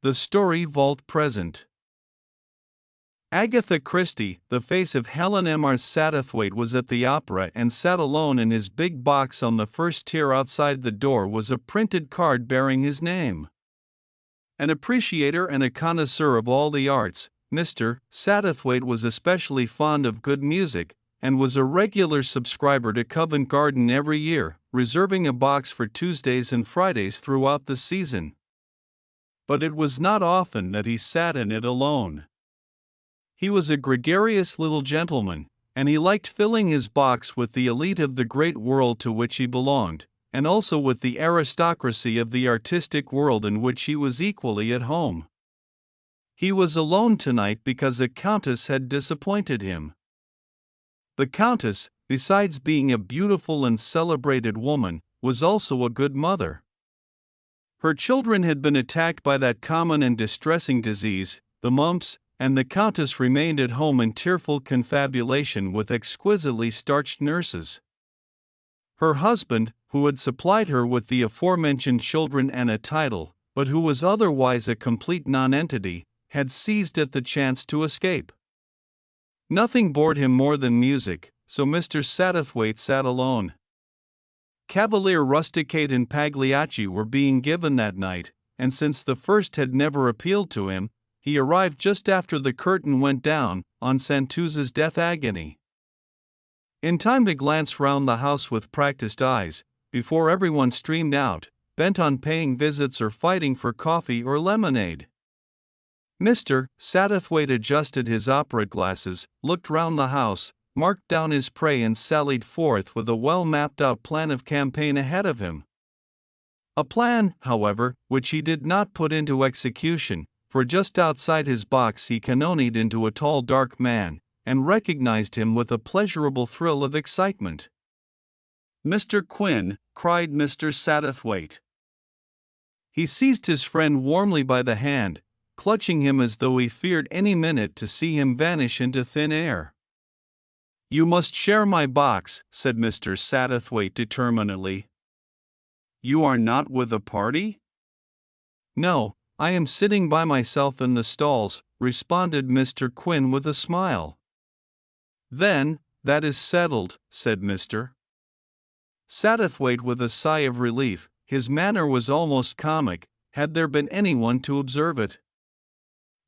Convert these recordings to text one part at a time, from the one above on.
The Story Vault Present. Agatha Christie, the face of Helen Immerse Satterthwaite, was at the opera and sat alone in his big box. On the first tier outside the door was a printed card bearing his name. An appreciator and a connoisseur of all the arts, Mr. Satterthwaite was especially fond of good music, and was a regular subscriber to Covent Garden every year, reserving a box for Tuesdays and Fridays throughout the season. But it was not often that he sat in it alone. He was a gregarious little gentleman, and he liked filling his box with the elite of the great world to which he belonged, and also with the aristocracy of the artistic world in which he was equally at home. He was alone tonight because a countess had disappointed him. The countess, besides being a beautiful and celebrated woman, was also a good mother. Her children had been attacked by that common and distressing disease, the mumps, and the countess remained at home in tearful confabulation with exquisitely starched nurses. Her husband, who had supplied her with the aforementioned children and a title, but who was otherwise a complete nonentity, had seized at the chance to escape. Nothing bored him more than music, so Mr. Satterthwaite sat alone. Cavalier Rusticate and Pagliacci were being given that night, and since the first had never appealed to him, he arrived just after the curtain went down on Santuza's Death Agony. In time to glance round the house with practiced eyes, before everyone streamed out, bent on paying visits or fighting for coffee or lemonade. Mr. Satterthwaite adjusted his opera glasses, looked round the house, marked down his prey, and sallied forth with a well-mapped-out plan of campaign ahead of him. A plan, however, which he did not put into execution, for just outside his box he cannonied into a tall dark man, and recognized him with a pleasurable thrill of excitement. "Mr. Quinn," cried Mr. Satterthwaite. He seized his friend warmly by the hand, clutching him as though he feared any minute to see him vanish into thin air. "You must share my box," said Mr. Satterthwaite determinedly. "You are not with a party?" "No, I am sitting by myself in the stalls," responded Mr. Quinn with a smile. "Then, that is settled," said Mr. Satterthwaite with a sigh of relief. His manner was almost comic, had there been anyone to observe it.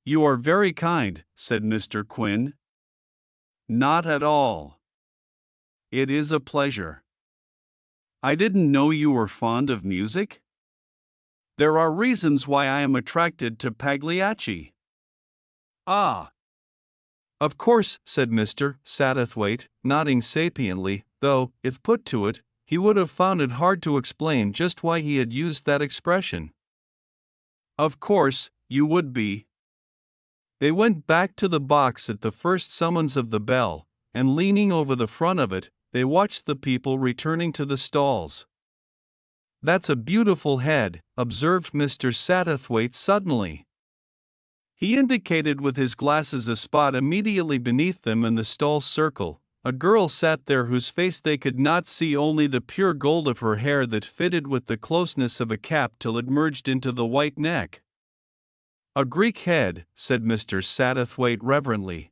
"You are very kind," said Mr. Quinn. "Not at all. It is a pleasure. I didn't know you were fond of music. There are reasons why I am attracted to Pagliacci." "Ah! Of course," said Mr. Satterthwaite, nodding sapiently, though, if put to it, he would have found it hard to explain just why he had used that expression. "Of course, you would be." They went back to the box at the first summons of the bell, and leaning over the front of it, they watched the people returning to the stalls. "That's a beautiful head," observed Mr. Satterthwaite suddenly. He indicated with his glasses a spot immediately beneath them in the stall circle. A girl sat there whose face they could not see, only the pure gold of her hair that fitted with the closeness of a cap till it merged into the white neck. "A Greek head," said Mr. Satterthwaite reverently.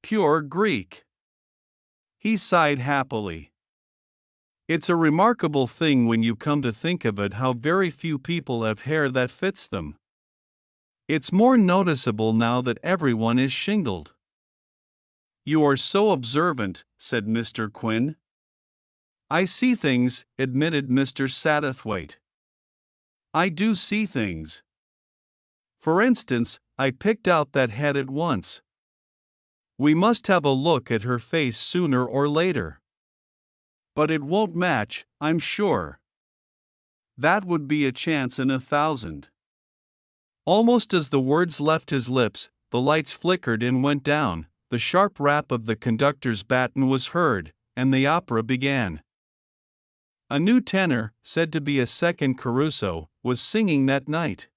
"Pure Greek." He sighed happily. "It's a remarkable thing when you come to think of it how very few people have hair that fits them. It's more noticeable now that everyone is shingled." "You are so observant," said Mr. Quinn. "I see things," admitted Mr. Satterthwaite. "I do see things. For instance, I picked out that head at once. We must have a look at her face sooner or later. But it won't match, I'm sure. That would be a chance in 1,000. Almost as the words left his lips, the lights flickered and went down, the sharp rap of the conductor's baton was heard, and the opera began. A new tenor, said to be a second Caruso, was singing that night.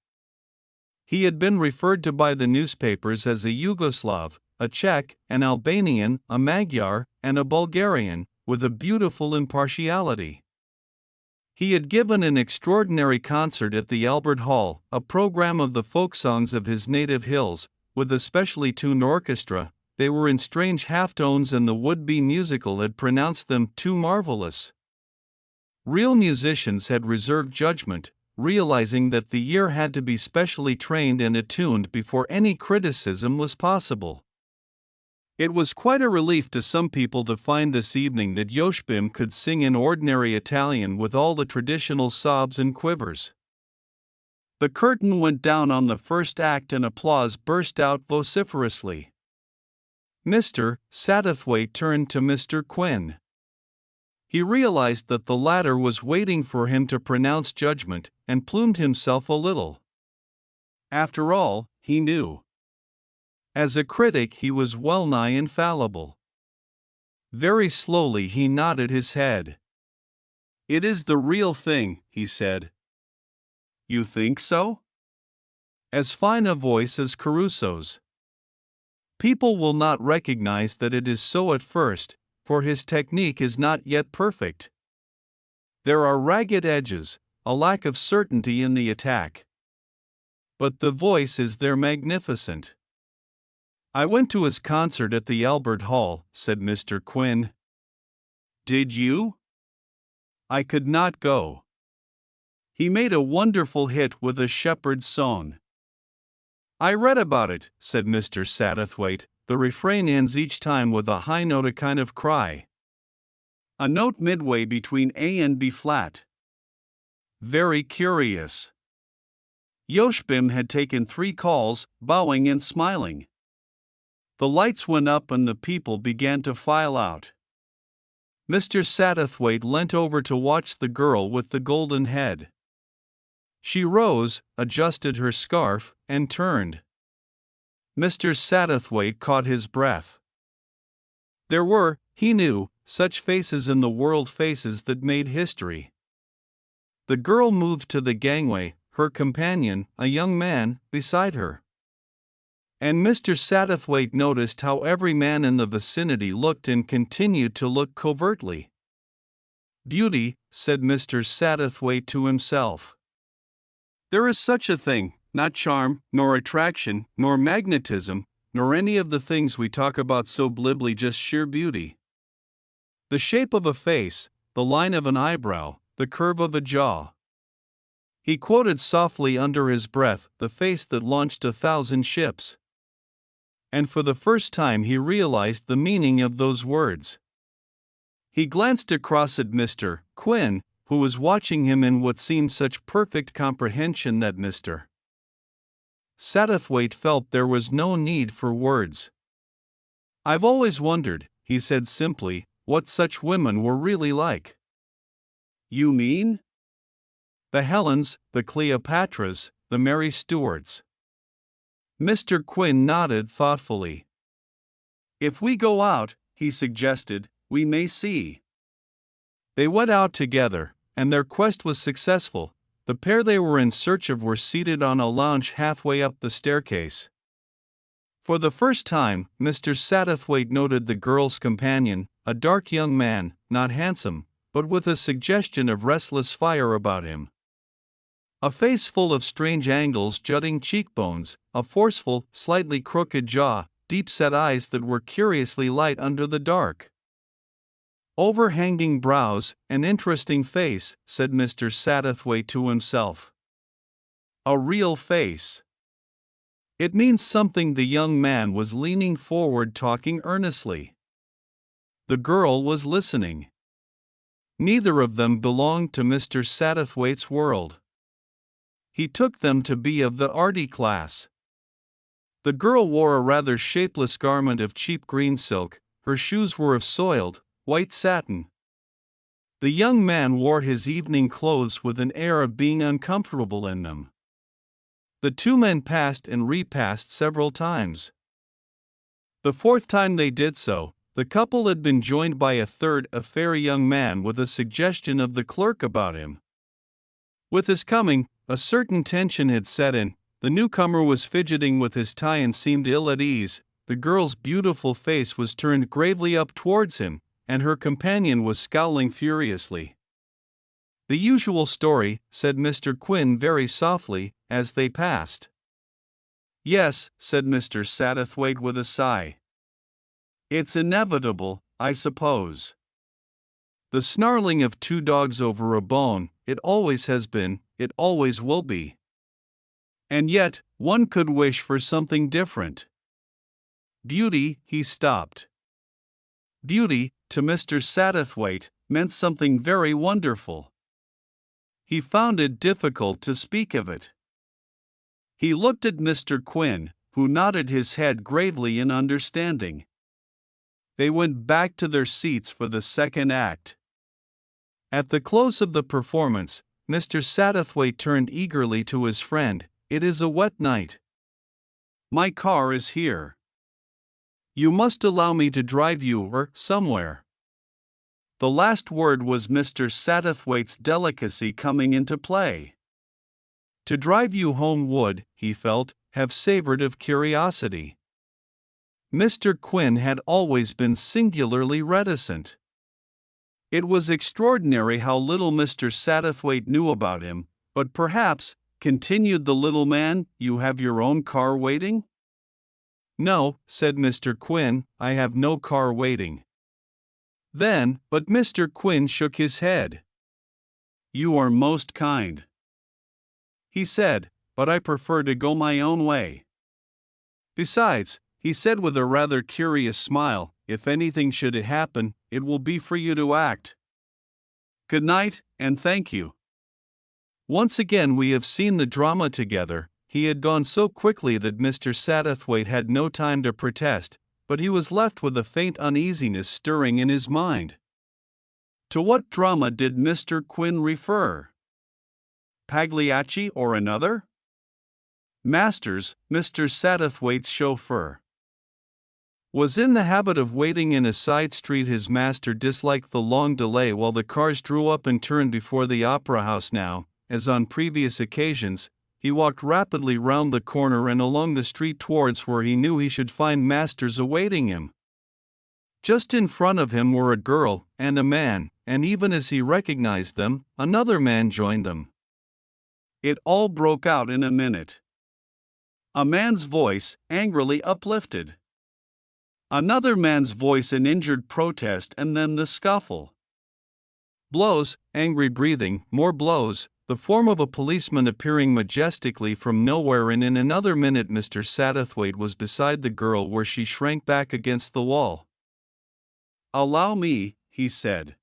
He had been referred to by the newspapers as a Yugoslav, a Czech, an Albanian, a Magyar, and a Bulgarian, with a beautiful impartiality. He had given an extraordinary concert at the Albert Hall, a program of the folk songs of his native hills, with a specially tuned orchestra. They were in strange half-tones and the would-be musical had pronounced them too marvelous. Real musicians had reserved judgment, realizing that the ear had to be specially trained and attuned before any criticism was possible. It was quite a relief to some people to find this evening that Yoshbim could sing in ordinary Italian with all the traditional sobs and quivers. The curtain went down on the first act and applause burst out vociferously. Mr. Satterthwaite turned to Mr. Quinn. He realized that the latter was waiting for him to pronounce judgment, and plumed himself a little. After all, he knew. As a critic he was well-nigh infallible. Very slowly he nodded his head. "It is the real thing," he said. "You think so?" "As fine a voice as Caruso's. People will not recognize that it is so at first, for his technique is not yet perfect. There are ragged edges, a lack of certainty in the attack. But the voice is there magnificent." "I went to his concert at the Albert Hall," said Mr. Quinn. "Did you?" "I could not go. He made a wonderful hit with a shepherd's song." "I read about it," said Mr. Satterthwaite. "The refrain ends each time with a high note, a kind of cry. A note midway between A and B flat. Very curious." Yoshbim had taken 3 calls, bowing and smiling. The lights went up and the people began to file out. Mr. Satterthwaite leant over to watch the girl with the golden head. She rose, adjusted her scarf, and turned. Mr. Satterthwaite caught his breath. There were, he knew, such faces in the world, faces that made history. The girl moved to the gangway, her companion, a young man, beside her. And Mr. Satterthwaite noticed how every man in the vicinity looked and continued to look covertly. "Beauty," said Mr. Satterthwaite to himself. "There is such a thing, not charm, nor attraction, nor magnetism, nor any of the things we talk about so glibly, just sheer beauty. The shape of a face, the line of an eyebrow, the curve of a jaw." He quoted softly under his breath, "The face that launched 1,000 ships." And for the first time he realized the meaning of those words. He glanced across at Mr. Quinn, who was watching him in what seemed such perfect comprehension that Mr. Satterthwaite felt there was no need for words. "I've always wondered," he said simply, "what such women were really like." "You mean?" "The Helens, the Cleopatras, the Mary Stuarts." Mr. Quinn nodded thoughtfully. "If we go out," he suggested, "we may see." They went out together, and their quest was successful. The pair they were in search of were seated on a lounge halfway up the staircase. For the first time, Mr. Satterthwaite noted the girl's companion, a dark young man, not handsome, but with a suggestion of restless fire about him. A face full of strange angles, jutting cheekbones, a forceful, slightly crooked jaw, deep-set eyes that were curiously light under the dark. "Overhanging brows, an interesting face," said Mr. Satterthwaite to himself. "A real face. It means something." The young man was leaning forward, talking earnestly. The girl was listening. Neither of them belonged to Mr. Satterthwaite's world. He took them to be of the arty class. The girl wore a rather shapeless garment of cheap green silk, her shoes were of soiled, white satin. The young man wore his evening clothes with an air of being uncomfortable in them. The 2 men passed and repassed several times. The 4th time they did so, the couple had been joined by a third, a fair young man with a suggestion of the clerk about him. With his coming, a certain tension had set in. The newcomer was fidgeting with his tie and seemed ill at ease. The girl's beautiful face was turned gravely up towards him, and her companion was scowling furiously. The usual story, said Mr. Quinn very softly, as they passed. Yes, said Mr. Satterthwaite with a sigh. It's inevitable, I suppose. The snarling of two dogs over a bone, it always has been, it always will be. And yet, one could wish for something different. Beauty, he stopped. Beauty, to Mr. Satterthwaite, meant something very wonderful. He found it difficult to speak of it. He looked at Mr. Quinn, who nodded his head gravely in understanding. They went back to their seats for the second act. At the close of the performance, Mr. Satterthwaite turned eagerly to his friend. It is a wet night. My car is here. You must allow me to drive you somewhere. The last word was Mr. Satterthwaite's delicacy coming into play. To drive you home would, he felt, have savored of curiosity. Mr. Quinn had always been singularly reticent. It was extraordinary how little Mr. Satterthwaite knew about him, but perhaps, continued the little man, you have your own car waiting? No, said Mr. Quinn, I have no car waiting. Then, but Mr. Quinn shook his head. You are most kind. He said, but I prefer to go my own way. Besides, he said with a rather curious smile, if anything should happen, it will be for you to act. Good night, and thank you. Once again we have seen the drama together. He had gone so quickly that Mr. Satterthwaite had no time to protest, but he was left with a faint uneasiness stirring in his mind. To what drama did Mr. Quinn refer? Pagliacci or another? Masters, Mr. Satterthwaite's chauffeur, was in the habit of waiting in a side street. His master disliked the long delay while the cars drew up and turned before the opera house now, as on previous occasions. He walked rapidly round the corner and along the street towards where he knew he should find Masters awaiting him. Just in front of him were a girl and a man, and even as he recognized them, another man joined them. It all broke out in a minute. A man's voice, angrily uplifted. Another man's voice in injured protest, and then the scuffle. Blows, angry breathing, more blows, the form of a policeman appearing majestically from nowhere, and in another minute Mr. Satterthwaite was beside the girl where she shrank back against the wall. Allow me, he said.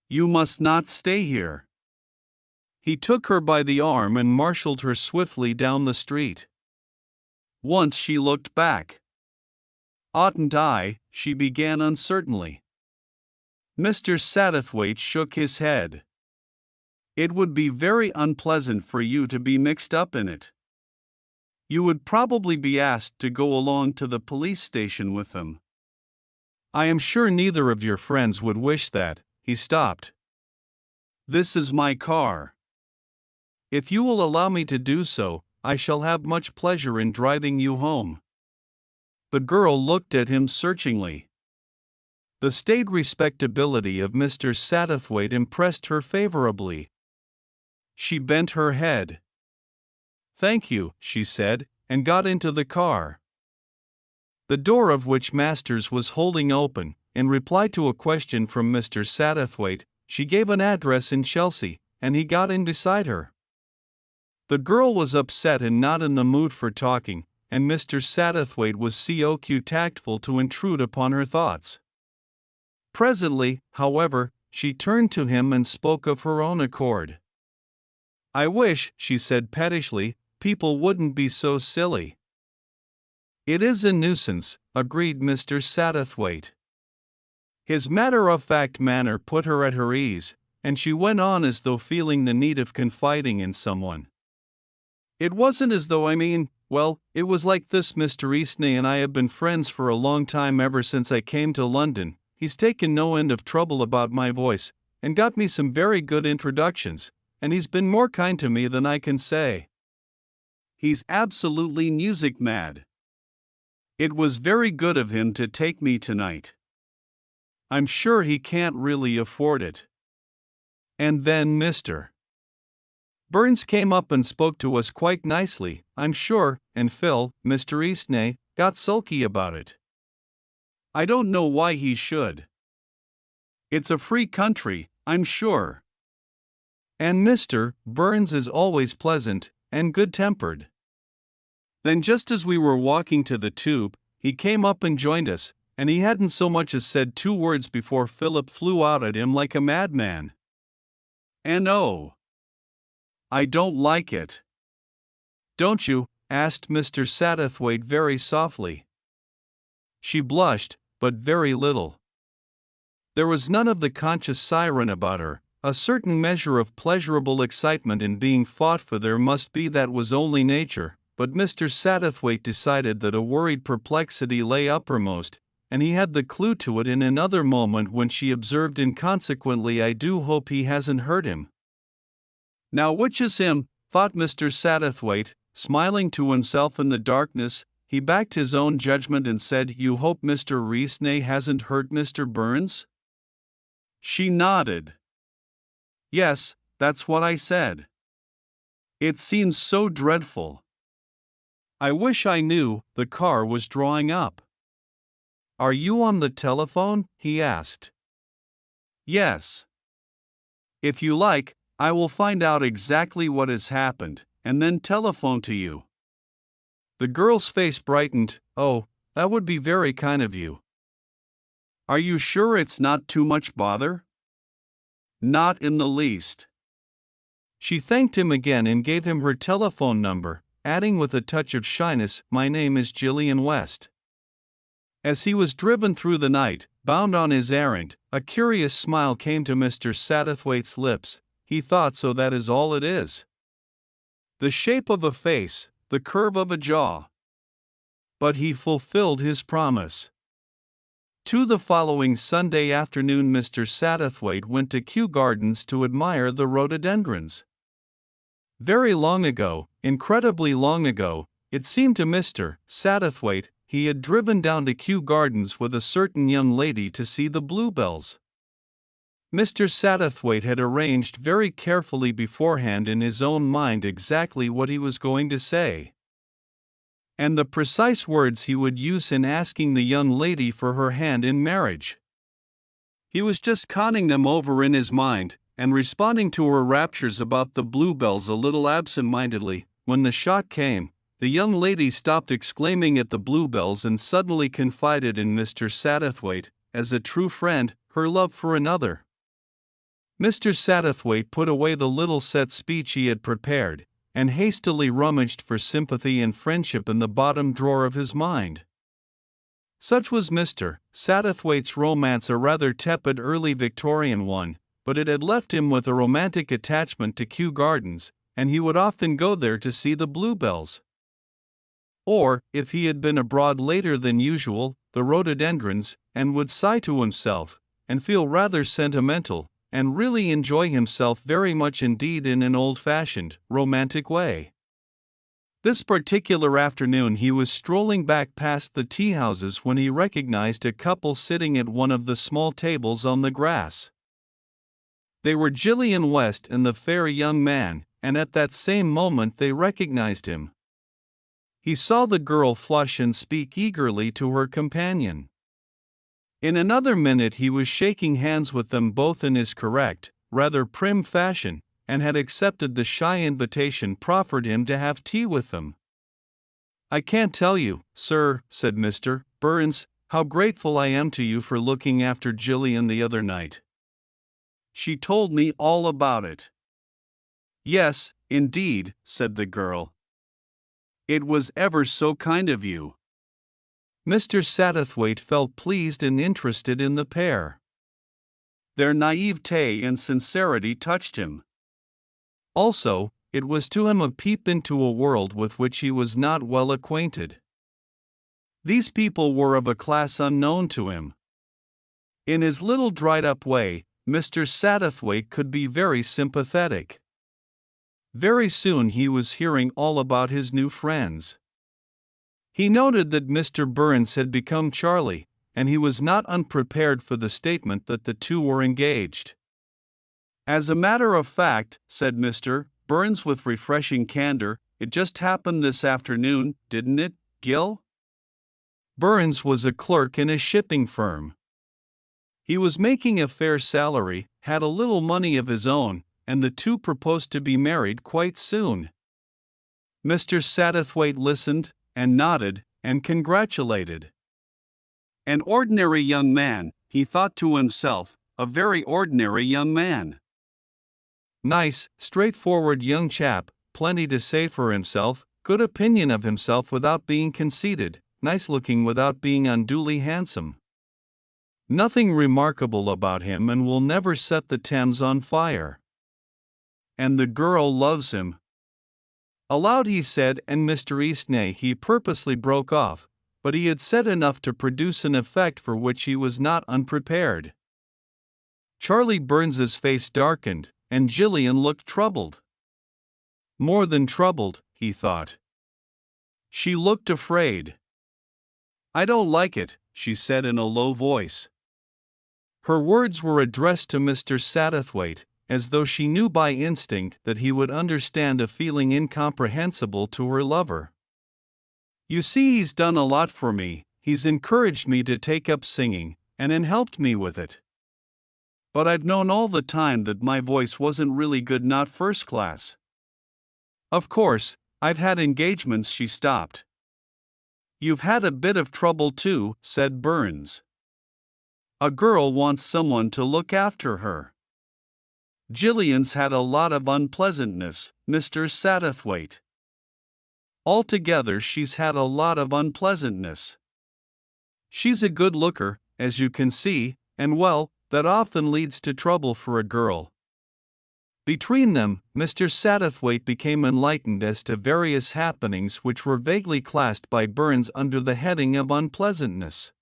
You must not stay here. He took her by the arm and marshaled her swiftly down the street. Once she looked back. Oughtn't I, she began uncertainly. Mr. Satterthwaite shook his head. It would be very unpleasant for you to be mixed up in it. You would probably be asked to go along to the police station with them. I am sure neither of your friends would wish that. He stopped. This is my car. If you will allow me to do so, I shall have much pleasure in driving you home. The girl looked at him searchingly. The staid respectability of Mr. Satterthwaite impressed her favorably. She bent her head. Thank you, she said, and got into the car. The door of which Masters was holding open, in reply to a question from Mr. Satterthwaite, she gave an address in Chelsea, and he got in beside her. The girl was upset and not in the mood for talking, and Mr. Satterthwaite was so tactful to intrude upon her thoughts. Presently, however, she turned to him and spoke of her own accord. I wish, she said pettishly, people wouldn't be so silly. It is a nuisance, agreed Mr. Satterthwaite. His matter-of-fact manner put her at her ease, and she went on as though feeling the need of confiding in someone. It wasn't as though well, it was like this. Mr. Eastney and I have been friends for a long time, ever since I came to London. He's taken no end of trouble about my voice, and got me some very good introductions, and he's been more kind to me than I can say. He's absolutely music mad. It was very good of him to take me tonight. I'm sure he can't really afford it. And then Mr. Burns came up and spoke to us quite nicely, I'm sure, and Phil, Mr. Eastney, got sulky about it. I don't know why he should. It's a free country, I'm sure. And Mr. Burns is always pleasant and good-tempered. Then just as we were walking to the tube, he came up and joined us, and he hadn't so much as said 2 words before Philip flew out at him like a madman. And oh, I don't like it. Don't you? Asked Mr. Satterthwaite very softly. She blushed, but very little. There was none of the conscious siren about her. A certain measure of pleasurable excitement in being fought for there must be, that was only nature, but Mr. Satterthwaite decided that a worried perplexity lay uppermost, and he had the clue to it in another moment when she observed inconsequently, I do hope he hasn't hurt him. Now which is him, thought Mr. Satterthwaite, smiling to himself in the darkness. He backed his own judgment and said, You hope Mr. Eastney hasn't hurt Mr. Burns? She nodded. Yes, that's what I said. It seems so dreadful. I wish I knew. The car was drawing up. Are you on the telephone? He asked. Yes. If you like, I will find out exactly what has happened, and then telephone to you. The girl's face brightened. Oh, that would be very kind of you. Are you sure it's not too much bother? Not in the least. She thanked him again and gave him her telephone number, adding with a touch of shyness, My name is Gillian West. As he was driven through the night, bound on his errand, a curious smile came to Mr. Satterthwaite's lips. He thought, so that is all it is. The shape of a face, the curve of a jaw. But he fulfilled his promise. To the following Sunday afternoon Mr. Satterthwaite went to Kew Gardens to admire the rhododendrons. Very long ago, incredibly long ago, it seemed to Mr. Satterthwaite, he had driven down to Kew Gardens with a certain young lady to see the bluebells. Mr. Satterthwaite had arranged very carefully beforehand in his own mind exactly what he was going to say, and the precise words he would use in asking the young lady for her hand in marriage. He was just conning them over in his mind, and responding to her raptures about the bluebells a little absent-mindedly, when the shot came. The young lady stopped exclaiming at the bluebells and suddenly confided in Mr. Satterthwaite, as a true friend, her love for another. Mr. Satterthwaite put away the little set speech he had prepared, and hastily rummaged for sympathy and friendship in the bottom drawer of his mind. Such was Mr. Satterthwaite's romance, a rather tepid early Victorian one, but it had left him with a romantic attachment to Kew Gardens, and he would often go there to see the bluebells. Or, if he had been abroad later than usual, the rhododendrons, and would sigh to himself, and feel rather sentimental, and really enjoy himself very much indeed in an old-fashioned, romantic way. This particular afternoon he was strolling back past the tea-houses when he recognized a couple sitting at one of the small tables on the grass. They were Gillian West and the fair young man, and at that same moment they recognized him. He saw the girl flush and speak eagerly to her companion. In another minute he was shaking hands with them both in his correct, rather prim fashion, and had accepted the shy invitation proffered him to have tea with them. I can't tell you, sir, said Mr. Burns, how grateful I am to you for looking after Gillian the other night. She told me all about it. Yes, indeed, said the girl. It was ever so kind of you. Mr. Satterthwaite felt pleased and interested in the pair. Their naivete and sincerity touched him. Also, it was to him a peep into a world with which he was not well acquainted. These people were of a class unknown to him. In his little dried-up way, Mr. Satterthwaite could be very sympathetic. Very soon he was hearing all about his new friends. He noted that Mr. Burns had become Charlie, and he was not unprepared for the statement that the two were engaged. As a matter of fact, said Mr. Burns with refreshing candor, it just happened this afternoon, didn't it, Gil? Burns was a clerk in a shipping firm. He was making a fair salary, had a little money of his own, and the two proposed to be married quite soon. Mr. Satterthwaite listened, and nodded, and congratulated. An ordinary young man, he thought to himself, a very ordinary young man. Nice, straightforward young chap, plenty to say for himself, good opinion of himself without being conceited, nice looking without being unduly handsome. Nothing remarkable about him and will never set the Thames on fire. And the girl loves him. Aloud he said, and Mr. Eastney he purposely broke off, but he had said enough to produce an effect for which he was not unprepared. Charlie Burns's face darkened, and Gillian looked troubled. More than troubled, he thought. She looked afraid. I don't like it, she said in a low voice. Her words were addressed to Mr. Satterthwaite, as though she knew by instinct that he would understand a feeling incomprehensible to her lover. You see, he's done a lot for me, he's encouraged me to take up singing, and helped me with it. But I've known all the time that my voice wasn't really good, not first class. Of course, I've had engagements. She stopped. You've had a bit of trouble too, said Burns. A girl wants someone to look after her. Gillian's had a lot of unpleasantness, Mr. Satterthwaite. Altogether she's had a lot of unpleasantness. She's a good looker, as you can see, and well, that often leads to trouble for a girl. Between them, Mr. Satterthwaite became enlightened as to various happenings which were vaguely classed by Burns under the heading of unpleasantness.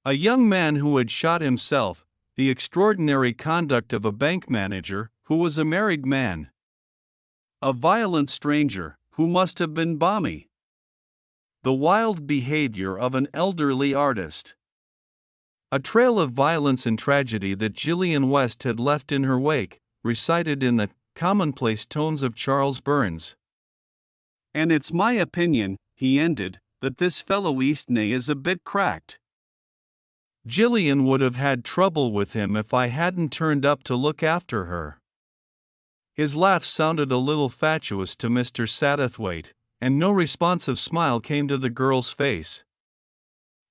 A young man who had shot himself, the extraordinary conduct of a bank manager, who was a married man. A violent stranger, who must have been balmy. The wild behavior of an elderly artist. A trail of violence and tragedy that Gillian West had left in her wake, recited in the commonplace tones of Charles Burns. And it's my opinion, he ended, that this fellow Eastney is a bit cracked. Gillian would have had trouble with him if I hadn't turned up to look after her. His laugh sounded a little fatuous to Mr. Satterthwaite, and no responsive smile came to the girl's face.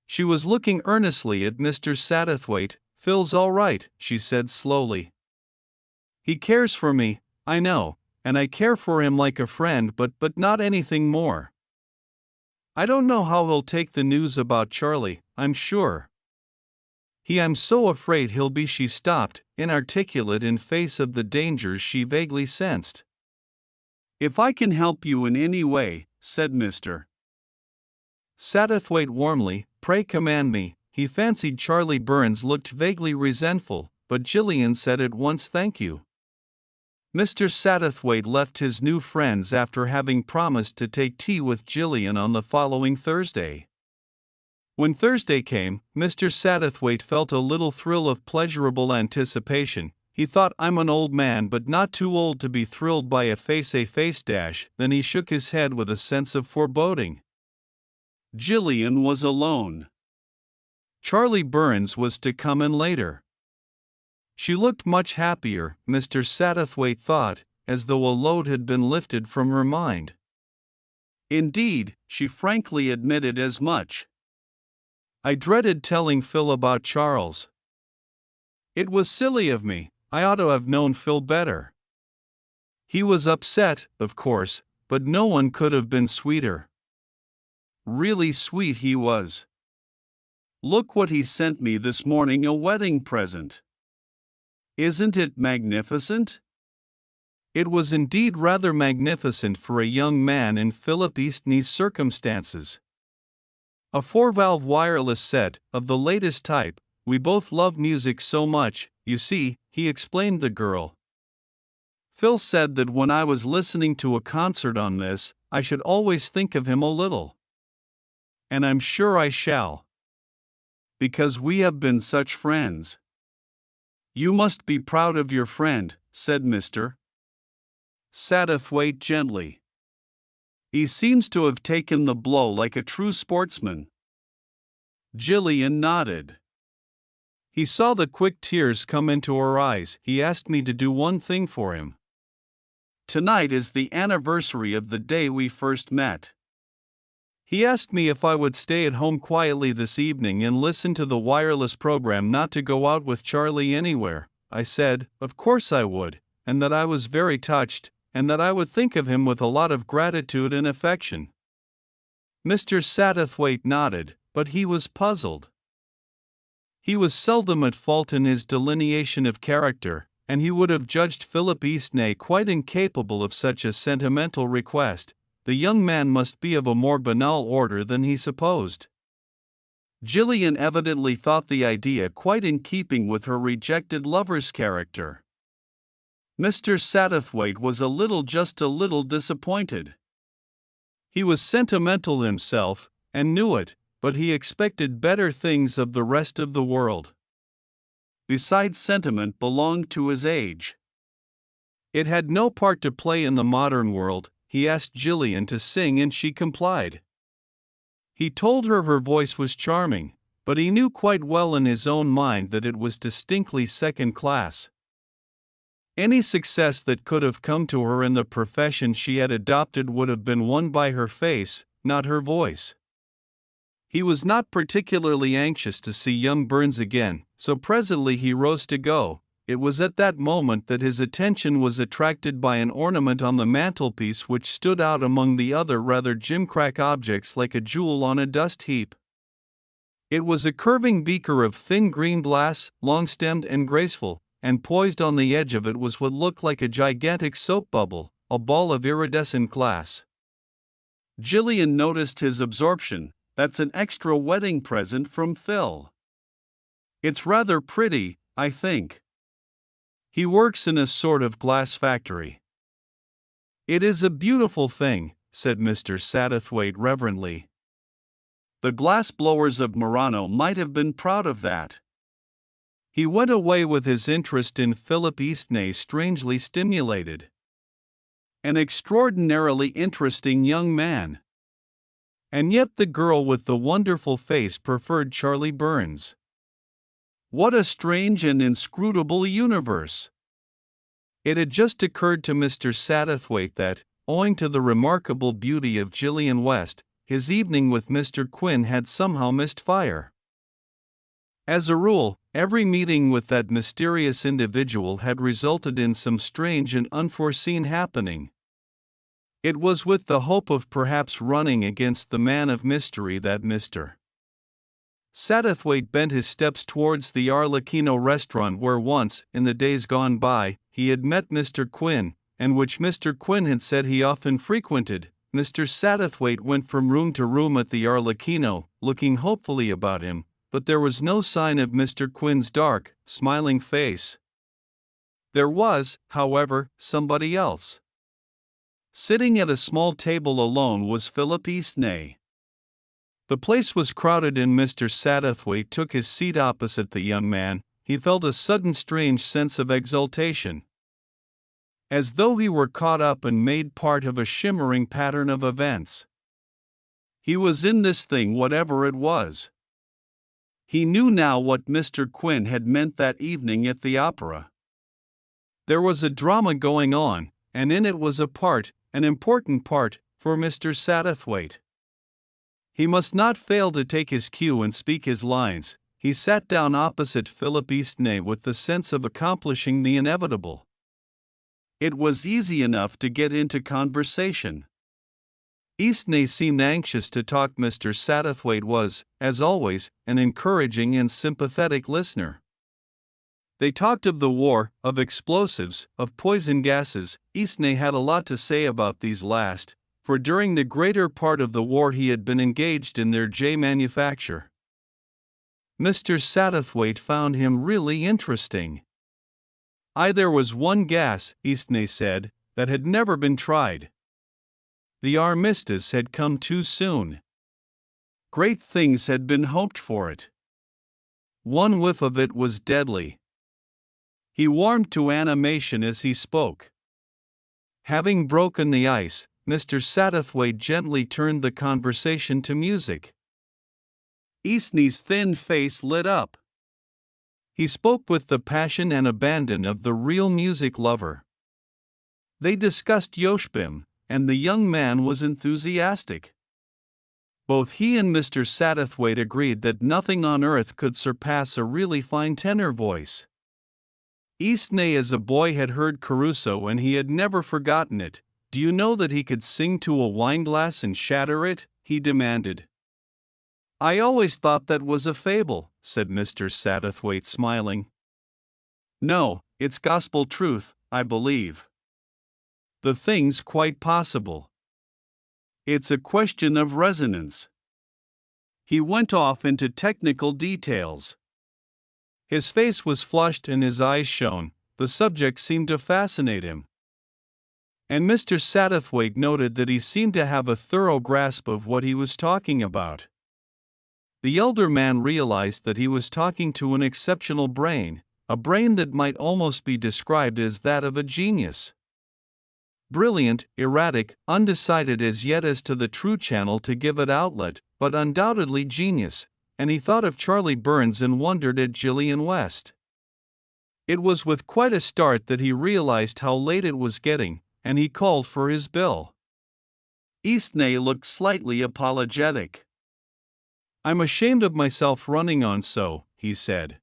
She was looking earnestly at Mr. Satterthwaite. Phil's all right, she said slowly. He cares for me, I know, and I care for him like a friend, but not anything more. I don't know how he'll take the news about Charlie, I'm sure. I'm so afraid he'll be. She stopped, inarticulate in face of the dangers she vaguely sensed. If I can help you in any way, said Mr. Satterthwaite warmly, pray command me. He fancied Charlie Burns looked vaguely resentful, but Gillian said at once thank you. Mr. Satterthwaite left his new friends after having promised to take tea with Gillian on the following Thursday. When Thursday came, Mr. Satterthwaite felt a little thrill of pleasurable anticipation. He thought, I'm an old man but not too old to be thrilled by a face-to-face dash. Then he shook his head with a sense of foreboding. Gillian was alone. Charlie Burns was to come in later. She looked much happier, Mr. Satterthwaite thought, as though a load had been lifted from her mind. Indeed, she frankly admitted as much. I dreaded telling Phil about Charles. It was silly of me, I ought to have known Phil better. He was upset, of course, but no one could have been sweeter. Really sweet he was. Look what he sent me this morning, a wedding present. Isn't it magnificent? It was indeed rather magnificent for a young man in Philip Eastney's circumstances. A 4-valve wireless set, of the latest type. We both love music so much, you see, he explained the girl. Phil said that when I was listening to a concert on this, I should always think of him a little. And I'm sure I shall. Because we have been such friends. "You must be proud of your friend," said Mr. Satterthwaite gently. "He seems to have taken the blow like a true sportsman." Gillian nodded. "He saw the quick tears come into her eyes. He asked me to do one thing for him. Tonight is the anniversary of the day we first met. He asked me if I would stay at home quietly this evening and listen to the wireless program, not to go out with Charlie anywhere. I said, of course I would, and that I was very touched, and that I would think of him with a lot of gratitude and affection." Mr. Satterthwaite nodded, but he was puzzled. He was seldom at fault in his delineation of character, and he would have judged Philip Eastney quite incapable of such a sentimental request. The young man must be of a more banal order than he supposed. Gillian evidently thought the idea quite in keeping with her rejected lover's character. Mr. Satterthwaite was just a little disappointed. He was sentimental himself, and knew it, but he expected better things of the rest of the world. Besides, sentiment belonged to his age. It had no part to play in the modern world. He asked Gillian to sing and she complied. He told her her voice was charming, but he knew quite well in his own mind that it was distinctly second class. Any success that could have come to her in the profession she had adopted would have been won by her face, not her voice. He was not particularly anxious to see young Burns again, so presently he rose to go. It was at that moment that his attention was attracted by an ornament on the mantelpiece which stood out among the other rather gimcrack objects like a jewel on a dust heap. It was a curving beaker of thin green glass, long-stemmed and graceful, and poised on the edge of it was what looked like a gigantic soap bubble, a ball of iridescent glass. Gillian noticed his absorption. "That's an extra wedding present from Phil. It's rather pretty, I think. He works in a sort of glass factory." "It is a beautiful thing," said Mr. Satterthwaite reverently. "The glass blowers of Murano might have been proud of that." He went away with his interest in Philip Eastney strangely stimulated. An extraordinarily interesting young man. And yet the girl with the wonderful face preferred Charlie Burns. What a strange and inscrutable universe! It had just occurred to Mr. Satterthwaite that, owing to the remarkable beauty of Gillian West, his evening with Mr. Quinn had somehow missed fire. As a rule, every meeting with that mysterious individual had resulted in some strange and unforeseen happening. It was with the hope of perhaps running against the man of mystery that Mr. Satterthwaite bent his steps towards the Arlecchino restaurant where once, in the days gone by, he had met Mr. Quinn, and which Mr. Quinn had said he often frequented. Mr. Satterthwaite went from room to room at the Arlecchino, looking hopefully about him, but there was no sign of Mr. Quinn's dark, smiling face. There was, however, somebody else. Sitting at a small table alone was Philip Eastney. The place was crowded and Mr. Satterthwaite took his seat opposite the young man. He felt a sudden strange sense of exultation, as though he were caught up and made part of a shimmering pattern of events. He was in this thing whatever it was. He knew now what Mr. Quinn had meant that evening at the opera. There was a drama going on, and in it was a part, an important part, for Mr. Satterthwaite. He must not fail to take his cue and speak his lines. He sat down opposite Philip Eastney with the sense of accomplishing the inevitable. It was easy enough to get into conversation. Eastney seemed anxious to talk. Mr. Satterthwaite was, as always, an encouraging and sympathetic listener. They talked of the war, of explosives, of poison gases. Eastney had a lot to say about these last, for during the greater part of the war he had been engaged in their J manufacture. Mr. Satterthwaite found him really interesting. There was one gas, Eastney said, that had never been tried. The armistice had come too soon. Great things had been hoped for it. One whiff of it was deadly. He warmed to animation as he spoke. Having broken the ice, Mr. Satterthwaite gently turned the conversation to music. Eastney's thin face lit up. He spoke with the passion and abandon of the real music lover. They discussed Yoshbim, and the young man was enthusiastic. Both he and Mr. Satterthwaite agreed that nothing on earth could surpass a really fine tenor voice. Eastney as a boy had heard Caruso and he had never forgotten it. "Do you know that he could sing to a wineglass and shatter it?" he demanded. "I always thought that was a fable," said Mr. Satterthwaite, smiling. "No, it's gospel truth, I believe. The thing's quite possible. It's a question of resonance." He went off into technical details. His face was flushed and his eyes shone. The subject seemed to fascinate him. And Mr. Satterthwaite noted that he seemed to have a thorough grasp of what he was talking about. The elder man realized that he was talking to an exceptional brain, a brain that might almost be described as that of a genius. Brilliant, erratic, undecided as yet as to the true channel to give it outlet, but undoubtedly genius, and he thought of Charlie Burns and wondered at Gillian West. It was with quite a start that he realized how late it was getting, and he called for his bill. Eastney looked slightly apologetic. "I'm ashamed of myself running on so," he said.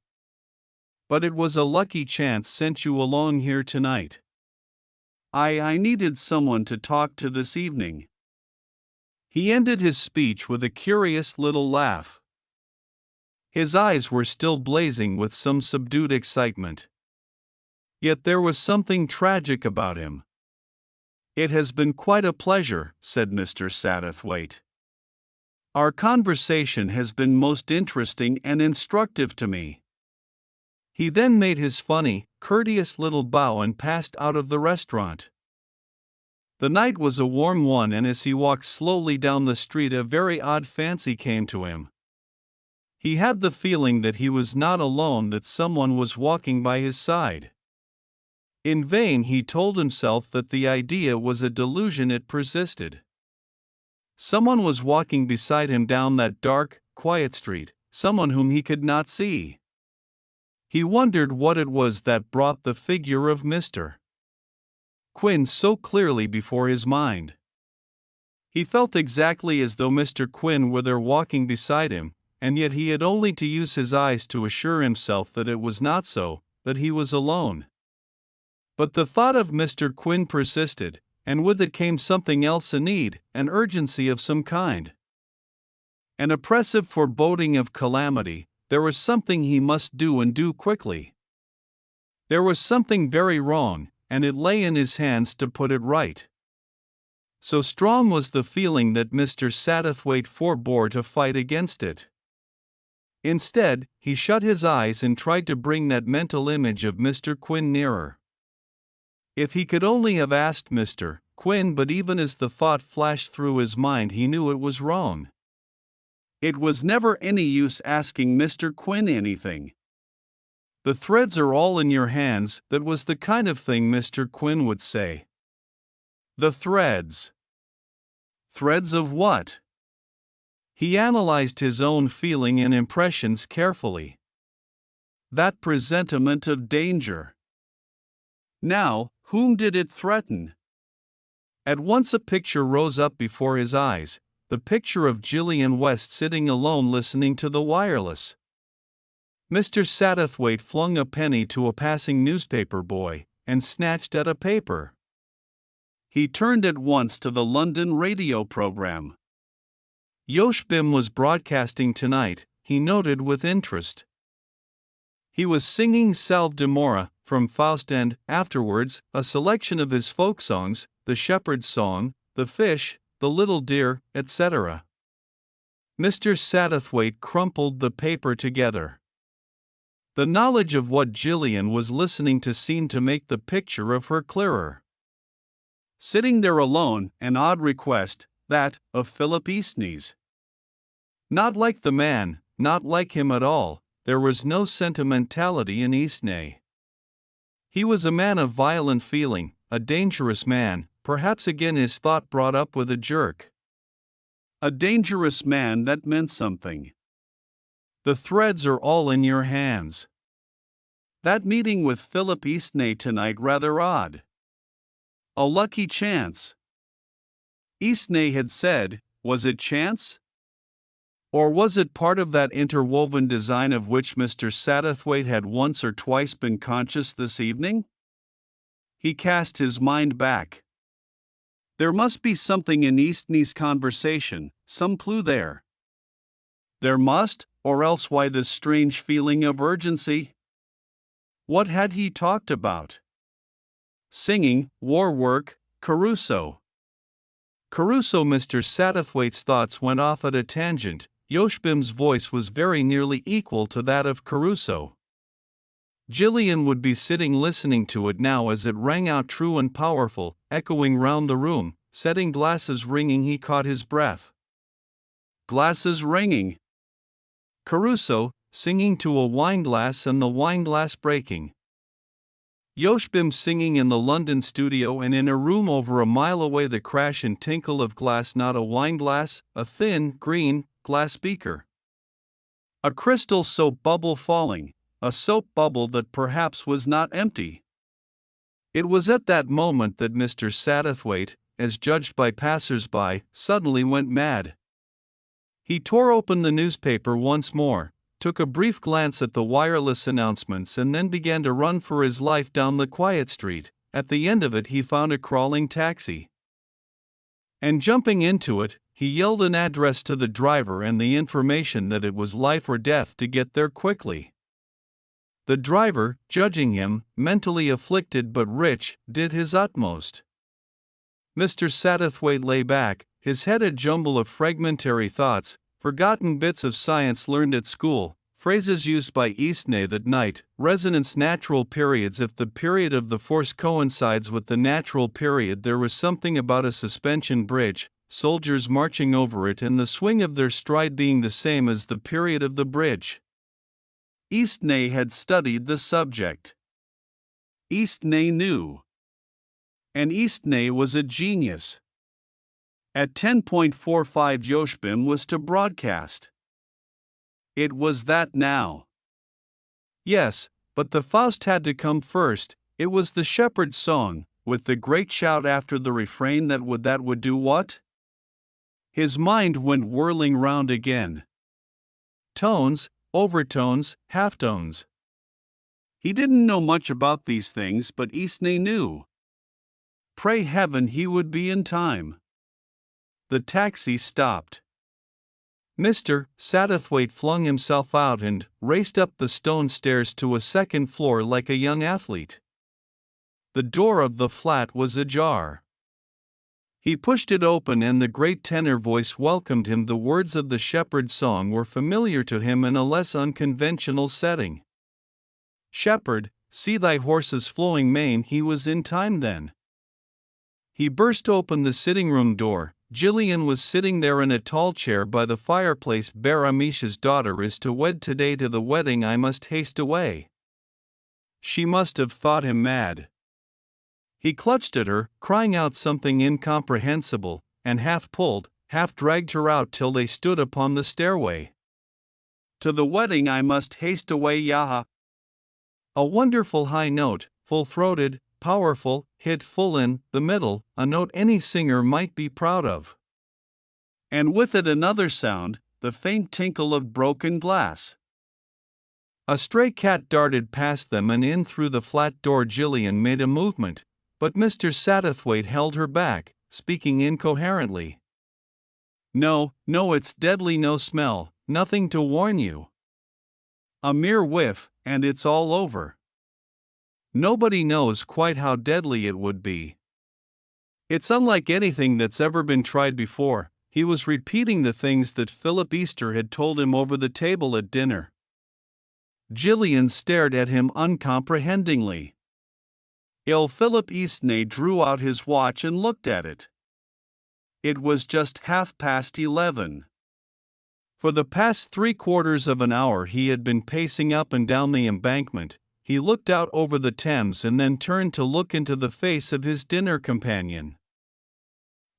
"But it was a lucky chance sent you along here tonight. I needed someone to talk to this evening." He ended his speech with a curious little laugh. His eyes were still blazing with some subdued excitement. Yet there was something tragic about him. "It has been quite a pleasure," said Mr. Satterthwaite. "Our conversation has been most interesting and instructive to me." He then made his funny, courteous little bow and passed out of the restaurant. The night was a warm one, and as he walked slowly down the street a very odd fancy came to him. He had the feeling that he was not alone, that someone was walking by his side. In vain he told himself that the idea was a delusion, it persisted. Someone was walking beside him down that dark, quiet street, someone whom he could not see. He wondered what it was that brought the figure of Mr. Quinn so clearly before his mind. He felt exactly as though Mr. Quinn were there walking beside him, and yet he had only to use his eyes to assure himself that it was not so, that he was alone. But the thought of Mr. Quinn persisted, and with it came something else, a need, an urgency of some kind. An oppressive foreboding of calamity. There was something he must do, and do quickly. There was something very wrong, and it lay in his hands to put it right. So strong was the feeling that Mr. Satterthwaite forbore to fight against it. Instead, he shut his eyes and tried to bring that mental image of Mr. Quinn nearer. If he could only have asked Mr. Quinn, but even as the thought flashed through his mind he knew it was wrong. It was never any use asking Mr. Quinn anything. "The threads are all in your hands," that was the kind of thing Mr. Quinn would say. The threads. Threads of what? He analyzed his own feeling and impressions carefully. That presentiment of danger. Now, whom did it threaten? At once a picture rose up before his eyes, the picture of Gillian West sitting alone listening to the wireless. Mr. Satterthwaite flung a penny to a passing newspaper boy, and snatched at a paper. He turned at once to the London radio program. Yoshbim was broadcasting tonight, he noted with interest. He was singing Salve Dimora from Faust and, afterwards, a selection of his folk songs, the shepherd's song, the fish, the little deer, etc. Mr. Satterthwaite crumpled the paper together. The knowledge of what Gillian was listening to seemed to make the picture of her clearer. Sitting there alone, an odd request, that of Philip Eastney's. Not like the man, not like him at all. There was no sentimentality in Eastney. He was a man of violent feeling, a dangerous man, perhaps again his thought brought up with a jerk. A dangerous man, that meant something. The threads are all in your hands. That meeting with Philip Eastney tonight rather odd. A lucky chance. Eastney had said, was it chance? Or was it part of that interwoven design of which Mr. Satterthwaite had once or twice been conscious this evening? He cast his mind back. There must be something in Eastney's conversation, some clue there. There must, or else why this strange feeling of urgency? What had he talked about? Singing, war work, Caruso. Caruso. Mr. Satterthwaite's thoughts went off at a tangent. Yoshbim's voice was very nearly equal to that of Caruso. Gillian would be sitting listening to it now as it rang out true and powerful, echoing round the room, setting glasses ringing. He caught his breath. Glasses ringing. Caruso, singing to a wineglass and the wineglass breaking. Yoshbim singing in the London studio and in a room over a mile away. The crash and tinkle of glass, not a wineglass, a thin, green, glass beaker. A crystal soap bubble falling, a soap bubble that perhaps was not empty. It was at that moment that Mr. Satterthwaite, as judged by passers-by, suddenly went mad. He tore open the newspaper once more, took a brief glance at the wireless announcements, and then began to run for his life down the quiet street. At the end of it he found a crawling taxi. And jumping into it, he yelled an address to the driver and the information that it was life or death to get there quickly. The driver, judging him, mentally afflicted but rich, did his utmost. Mr. Satterthwaite lay back, his head a jumble of fragmentary thoughts, forgotten bits of science learned at school, phrases used by Eastney that night, resonance, natural periods. If the period of the force coincides with the natural period, there was something about a suspension bridge, soldiers marching over it and the swing of their stride being the same as the period of the bridge. Eastney had studied the subject. Eastney knew. And Eastney was a genius. At 10.45 Yoshbim was to broadcast. It was that now. Yes, but the Faust had to come first. It was the shepherd's song, with the great shout after the refrain that would do what? His mind went whirling round again. Tones, overtones, halftones. He didn't know much about these things, but Eastney knew. Pray heaven he would be in time. The taxi stopped. Mr. Satterthwaite flung himself out and raced up the stone stairs to a second floor like a young athlete. The door of the flat was ajar. He pushed it open and the great tenor voice welcomed him. The words of the shepherd's song were familiar to him in a less unconventional setting. Shepherd, see thy horse's flowing mane. He was in time then. He burst open the sitting-room door. Gillian was sitting there in a tall chair by the fireplace. Baramisha's daughter is to wed today. To the wedding I must haste away. She must have thought him mad. He clutched at her, crying out something incomprehensible, and half pulled, half dragged her out till they stood upon the stairway. To the wedding I must haste away, Yaha. A wonderful high note, full-throated, powerful, hit full in the middle, a note any singer might be proud of. And with it another sound, the faint tinkle of broken glass. A stray cat darted past them and in through the flat door. Gillian made a movement, but Mr. Satterthwaite held her back, speaking incoherently. No, it's deadly. No smell, nothing to warn you. A mere whiff, and it's all over. Nobody knows quite how deadly it would be. It's unlike anything that's ever been tried before. He was repeating the things that Philip Easter had told him over the table at dinner. Gillian stared at him uncomprehendingly. Philip Eastney drew out his watch and looked at it. It was just 11:30. For the past 3/4 of an hour he had been pacing up and down the embankment, He looked out over the Thames and then turned to look into the face of his dinner companion.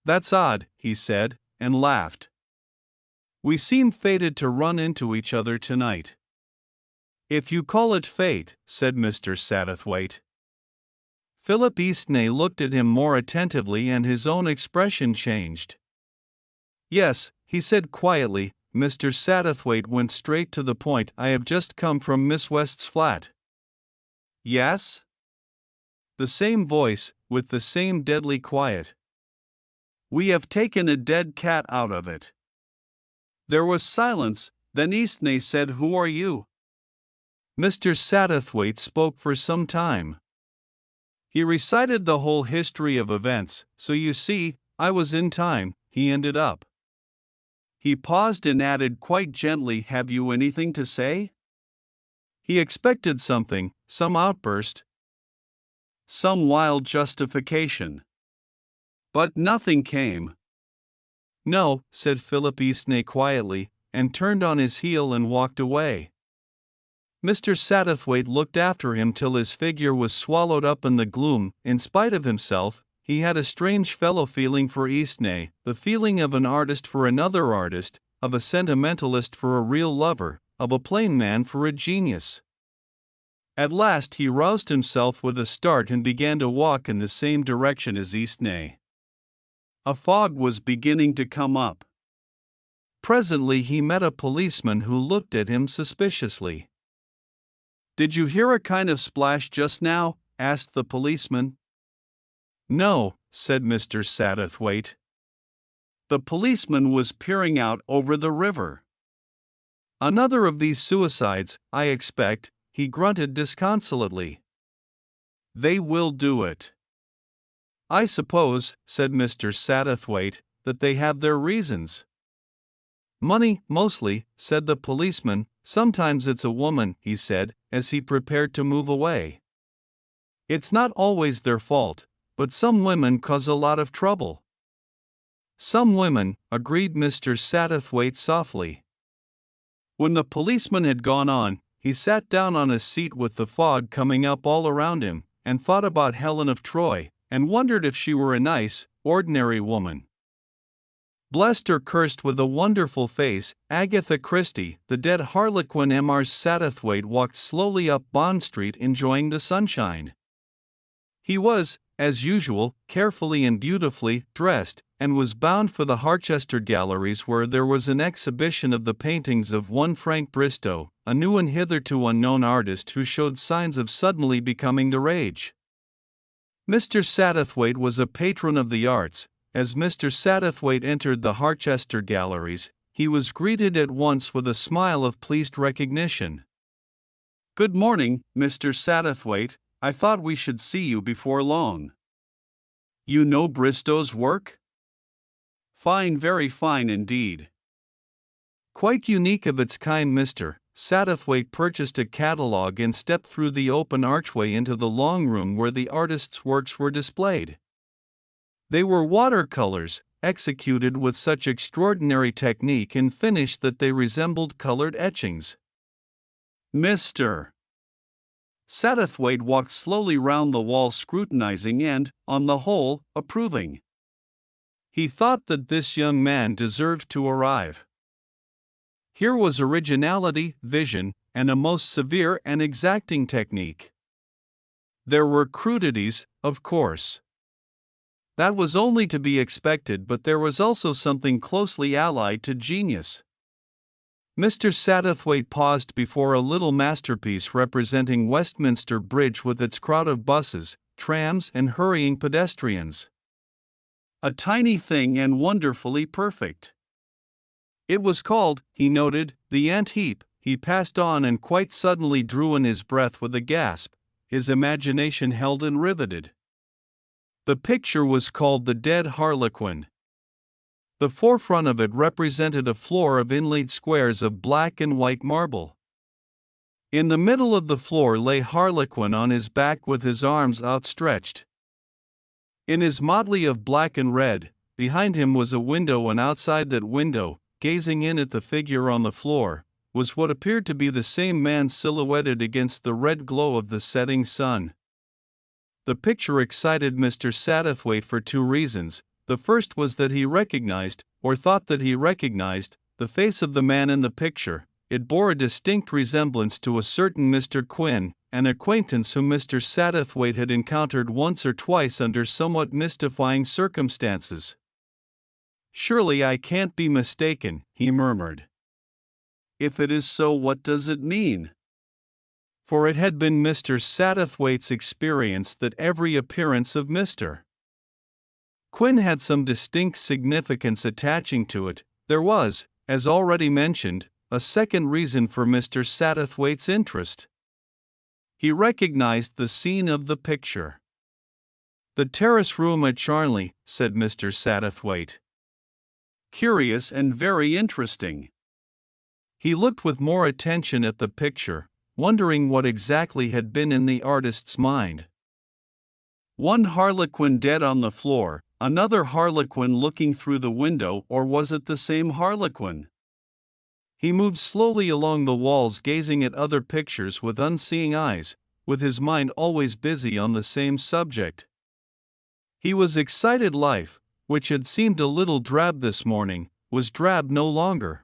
"That's odd," he said, and laughed. "We seem fated to run into each other tonight." "If you call it fate," said Mr. Satterthwaite. Philip Eastney looked at him more attentively and his own expression changed. "Yes," he said quietly. Mr. Satterthwaite went straight to the point. "I have just come from Miss West's flat." "Yes?" The same voice, with the same deadly quiet. "We have taken a dead cat out of it." There was silence, then Eastney said, "Who are you?" Mr. Satterthwaite spoke for some time. He recited the whole history of events. "So you see, I was in time," he ended up. He paused and added quite gently, "Have you anything to say?" He expected something, some outburst, some wild justification. But nothing came. "No," said Philip Eastney quietly, and turned on his heel and walked away. Mr. Satterthwaite looked after him till his figure was swallowed up in the gloom. In spite of himself, he had a strange fellow feeling for Eastney, the feeling of an artist for another artist, of a sentimentalist for a real lover, of a plain man for a genius. At last he roused himself with a start and began to walk in the same direction as Eastney. A fog was beginning to come up. Presently he met a policeman who looked at him suspiciously. "Did you hear a kind of splash just now?" asked the policeman. "No," said Mr. Satterthwaite. The policeman was peering out over the river. "Another of these suicides, I expect," he grunted disconsolately. "They will do it." "I suppose," said Mr. Satterthwaite, "that they have their reasons." "Money, mostly," said the policeman. "Sometimes it's a woman," he said, as he prepared to move away. "It's not always their fault, but some women cause a lot of trouble." "Some women," agreed Mr. Satterthwaite softly. When the policeman had gone on, he sat down on a seat with the fog coming up all around him, and thought about Helen of Troy, and wondered if she were a nice, ordinary woman. Blessed or cursed with a wonderful face, Agatha Christie, the dead harlequin. Immerse. Satterthwaite walked slowly up Bond Street enjoying the sunshine. He was, as usual, carefully and beautifully dressed, and was bound for the Harchester Galleries, where there was an exhibition of the paintings of one Frank Bristow, a new and hitherto unknown artist who showed signs of suddenly becoming the rage. Mr. Satterthwaite was a patron of the arts. As Mr. Satterthwaite entered the Harchester Galleries, he was greeted at once with a smile of pleased recognition. "Good morning, Mr. Satterthwaite. I thought we should see you before long." "You know Bristow's work?" "Fine, very fine indeed." "Quite unique of its kind." Mr. Satterthwaite purchased a catalogue and stepped through the open archway into the long room where the artist's works were displayed. They were watercolors, executed with such extraordinary technique and finish that they resembled colored etchings. Mr. Satterthwaite walked slowly round the wall, scrutinizing and, on the whole, approving. He thought that this young man deserved to arrive. Here was originality, vision, and a most severe and exacting technique. There were crudities, of course. That was only to be expected, but there was also something closely allied to genius. Mr. Satterthwaite paused before a little masterpiece representing Westminster Bridge with its crowd of buses, trams, and hurrying pedestrians. A tiny thing and wonderfully perfect. It was called, he noted, the ant heap. He passed on and quite suddenly drew in his breath with a gasp, his imagination held and riveted. The picture was called The Dead Harlequin. The forefront of it represented a floor of inlaid squares of black and white marble. In the middle of the floor lay Harlequin on his back with his arms outstretched. In his motley of black and red, behind him was a window, and outside that window, gazing in at the figure on the floor, was what appeared to be the same man silhouetted against the red glow of the setting sun. The picture excited Mr. Satterthwaite for two reasons. The first was that he recognized, or thought that he recognized, the face of the man in the picture. It bore a distinct resemblance to a certain Mr. Quinn, an acquaintance whom Mr. Satterthwaite had encountered once or twice under somewhat mystifying circumstances. "Surely I can't be mistaken," he murmured. "If it is so, what does it mean?" For it had been Mr. Satterthwaite's experience that every appearance of Mr. Quinn had some distinct significance attaching to it. There was, as already mentioned, a second reason for Mr. Satterthwaite's interest. He recognized the scene of the picture. "The terrace room at Charnley," said Mr. Satterthwaite. "Curious and very interesting." He looked with more attention at the picture, wondering what exactly had been in the artist's mind. One harlequin dead on the floor, another harlequin looking through the window, or was it the same harlequin? He moved slowly along the walls, gazing at other pictures with unseeing eyes, with his mind always busy on the same subject. He was excited. Life, which had seemed a little drab this morning, was drab no longer.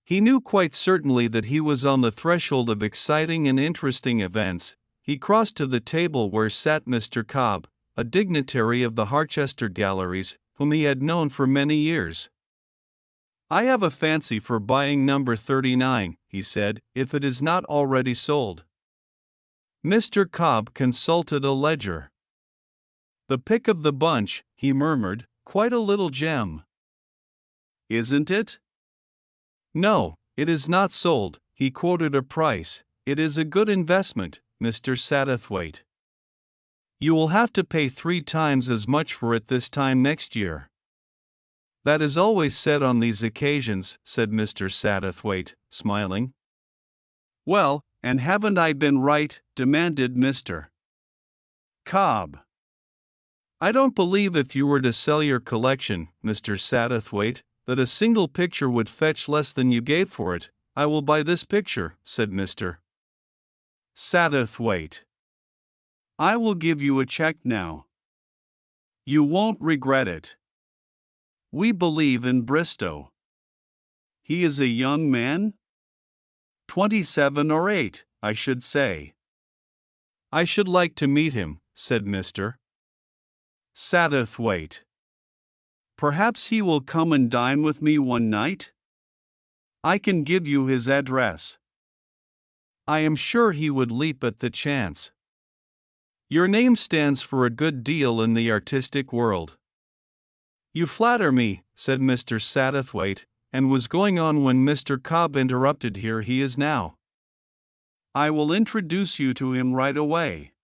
He knew quite certainly that he was on the threshold of exciting and interesting events. He crossed to the table where sat Mr. Cobb, a dignitary of the Harchester Galleries, whom he had known for many years. "I have a fancy for buying number 39, he said, "if it is not already sold." Mr. Cobb consulted a ledger. "The pick of the bunch," he murmured, "quite a little gem." "Isn't it?" "No, it is not sold." He quoted a price. "It is a good investment, Mr. Satterthwaite. You will have to pay 3 times as much for it this time next year." "That is always said on these occasions," said Mr. Satterthwaite, smiling. "Well, and haven't I been right?" demanded Mr. Cobb. "I don't believe if you were to sell your collection, Mr. Satterthwaite, that a single picture would fetch less than you gave for it." "I will buy this picture," said Mr. Satterthwaite. "I will give you a check now. You won't regret it. We believe in Bristow. He is a young man? 27 or 8, I should say." "I should like to meet him," said Mr. Satterthwaite. "Perhaps he will come and dine with me one night? I can give you his address." "I am sure he would leap at the chance. Your name stands for a good deal in the artistic world." "You flatter me," said Mr. Satterthwaite, and was going on when Mr. Cobb interrupted. "Here he is now. I will introduce you to him right away."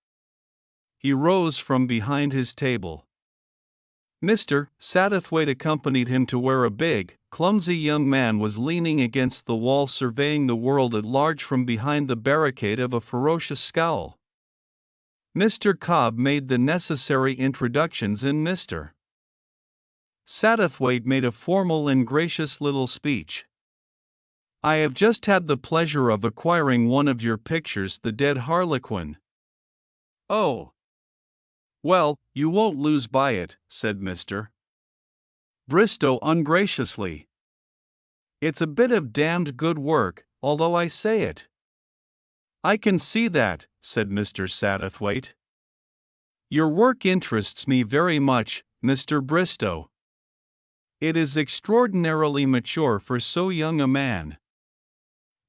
He rose from behind his table. Mr. Satterthwaite accompanied him to where a big, clumsy young man was leaning against the wall, surveying the world at large from behind the barricade of a ferocious scowl. Mr. Cobb made the necessary introductions and Mr. Satterthwaite made a formal and gracious little speech. "I have just had the pleasure of acquiring one of your pictures, The Dead Harlequin." "Oh. Well, you won't lose by it," said Mr. Bristow ungraciously. "It's a bit of damned good work, although I say it." "I can see that," said Mr. Satterthwaite. "Your work interests me very much, Mr. Bristow. It is extraordinarily mature for so young a man.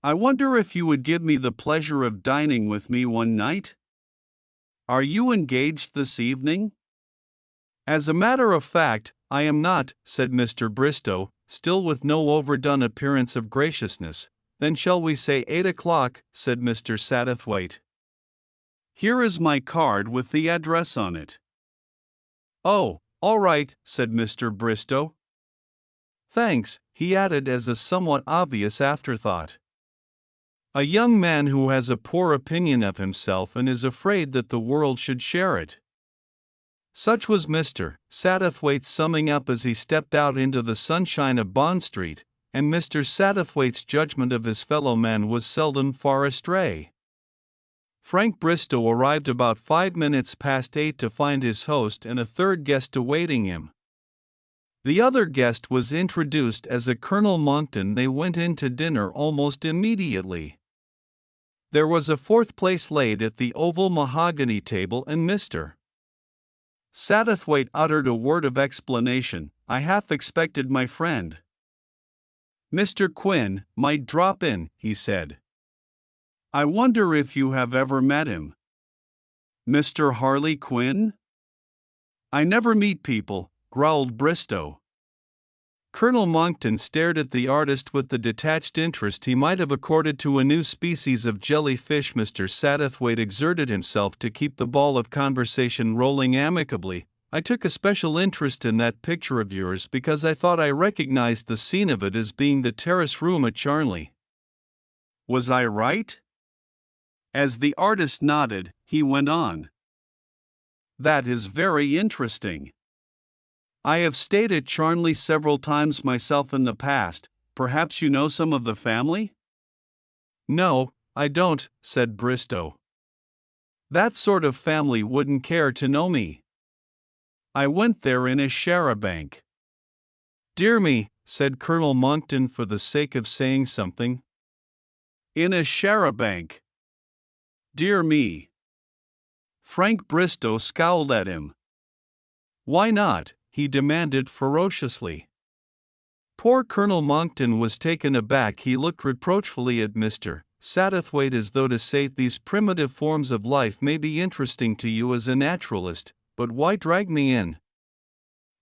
I wonder if you would give me the pleasure of dining with me one night? Are you engaged this evening?" "As a matter of fact, I am not," said Mr. Bristow, still with no overdone appearance of graciousness. "Then shall we say 8 o'clock?" said Mr. Satterthwaite. "Here is my card with the address on it." "Oh, all right," said Mr. Bristow. "Thanks," he added as a somewhat obvious afterthought. "A young man who has a poor opinion of himself and is afraid that the world should share it." Such was Mr. Satterthwaite's summing up as he stepped out into the sunshine of Bond Street, and Mr. Satterthwaite's judgment of his fellow man was seldom far astray. Frank Bristow arrived about 5 minutes past 8 to find his host and a third guest awaiting him. The other guest was introduced as a Colonel Monckton. They went in to dinner almost immediately. There was a fourth place laid at the oval mahogany table, and Mr. Satterthwaite uttered a word of explanation. "I half expected my friend Mr. Quinn might drop in," he said. "I wonder if you have ever met him." "Mr. Harley Quinn?" "I never meet people," growled Bristow. Colonel Monckton stared at the artist with the detached interest he might have accorded to a new species of jellyfish. Mr. Satterthwaite exerted himself to keep the ball of conversation rolling amicably. "I took a special interest in that picture of yours because I thought I recognized the scene of it as being the terrace room at Charnley. Was I right?" As the artist nodded, he went on. "That is very interesting. I have stayed at Charnley several times myself in the past. Perhaps you know some of the family?" "No, I don't," said Bristow. "That sort of family wouldn't care to know me. I went there in a char-a-banc." "Dear me," said Colonel Monckton for the sake of saying something. "In a char-a-banc. Dear me." Frank Bristow scowled at him. "Why not?" he demanded ferociously. Poor Colonel Monckton was taken aback. He looked reproachfully at Mr. Satterthwaite as though to say, "These primitive forms of life may be interesting to you as a naturalist, but why drag me in?"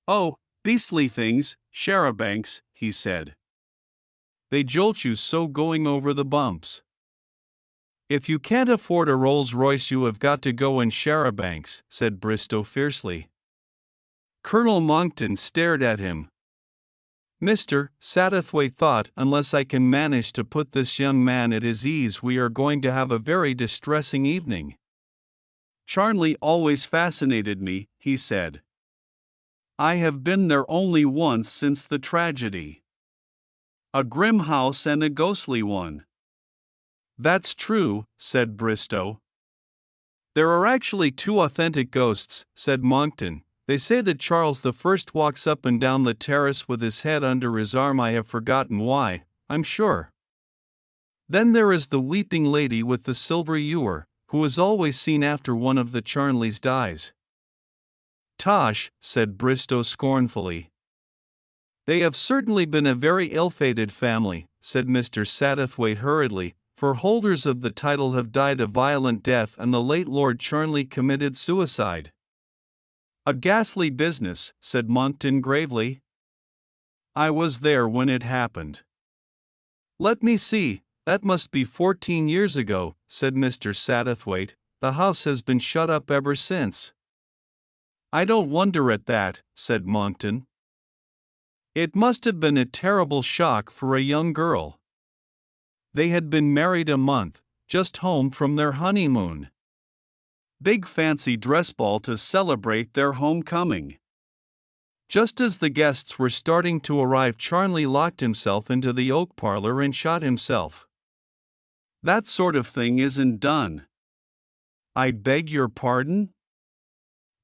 "Oh, beastly things, char-a-bancs," he said. "They jolt you so going over the bumps. If you can't afford a Rolls-Royce you have got to go in char-a-bancs," said Bristow fiercely. Colonel Monckton stared at him. Mr. Satterthwaite thought, "Unless I can manage to put this young man at his ease, we are going to have a very distressing evening." "Charnley always fascinated me," he said. "I have been there only once since the tragedy. A grim house and a ghostly one." "That's true," said Bristow. "There are actually 2 authentic ghosts," said Monckton. "They say that Charles I walks up and down the terrace with his head under his arm. I have forgotten why, I'm sure. Then there is the weeping lady with the silver ewer, who is always seen after one of the Charnleys dies." "Tosh," said Bristow scornfully. "They have certainly been a very ill-fated family," said Mr. Satterthwaite hurriedly, "for holders of the title have died a violent death and the late Lord Charnley committed suicide." "A ghastly business," said Monckton gravely. "I was there when it happened." "Let me see, that must be 14 years ago," said Mr. Satterthwaite. "The house has been shut up ever since." "I don't wonder at that," said Monckton. "It must have been a terrible shock for a young girl. They had been married a month, just home from their honeymoon. Big fancy dress ball to celebrate their homecoming. Just as the guests were starting to arrive, Charnley locked himself into the oak parlor and shot himself. That sort of thing isn't done." "I beg your pardon?"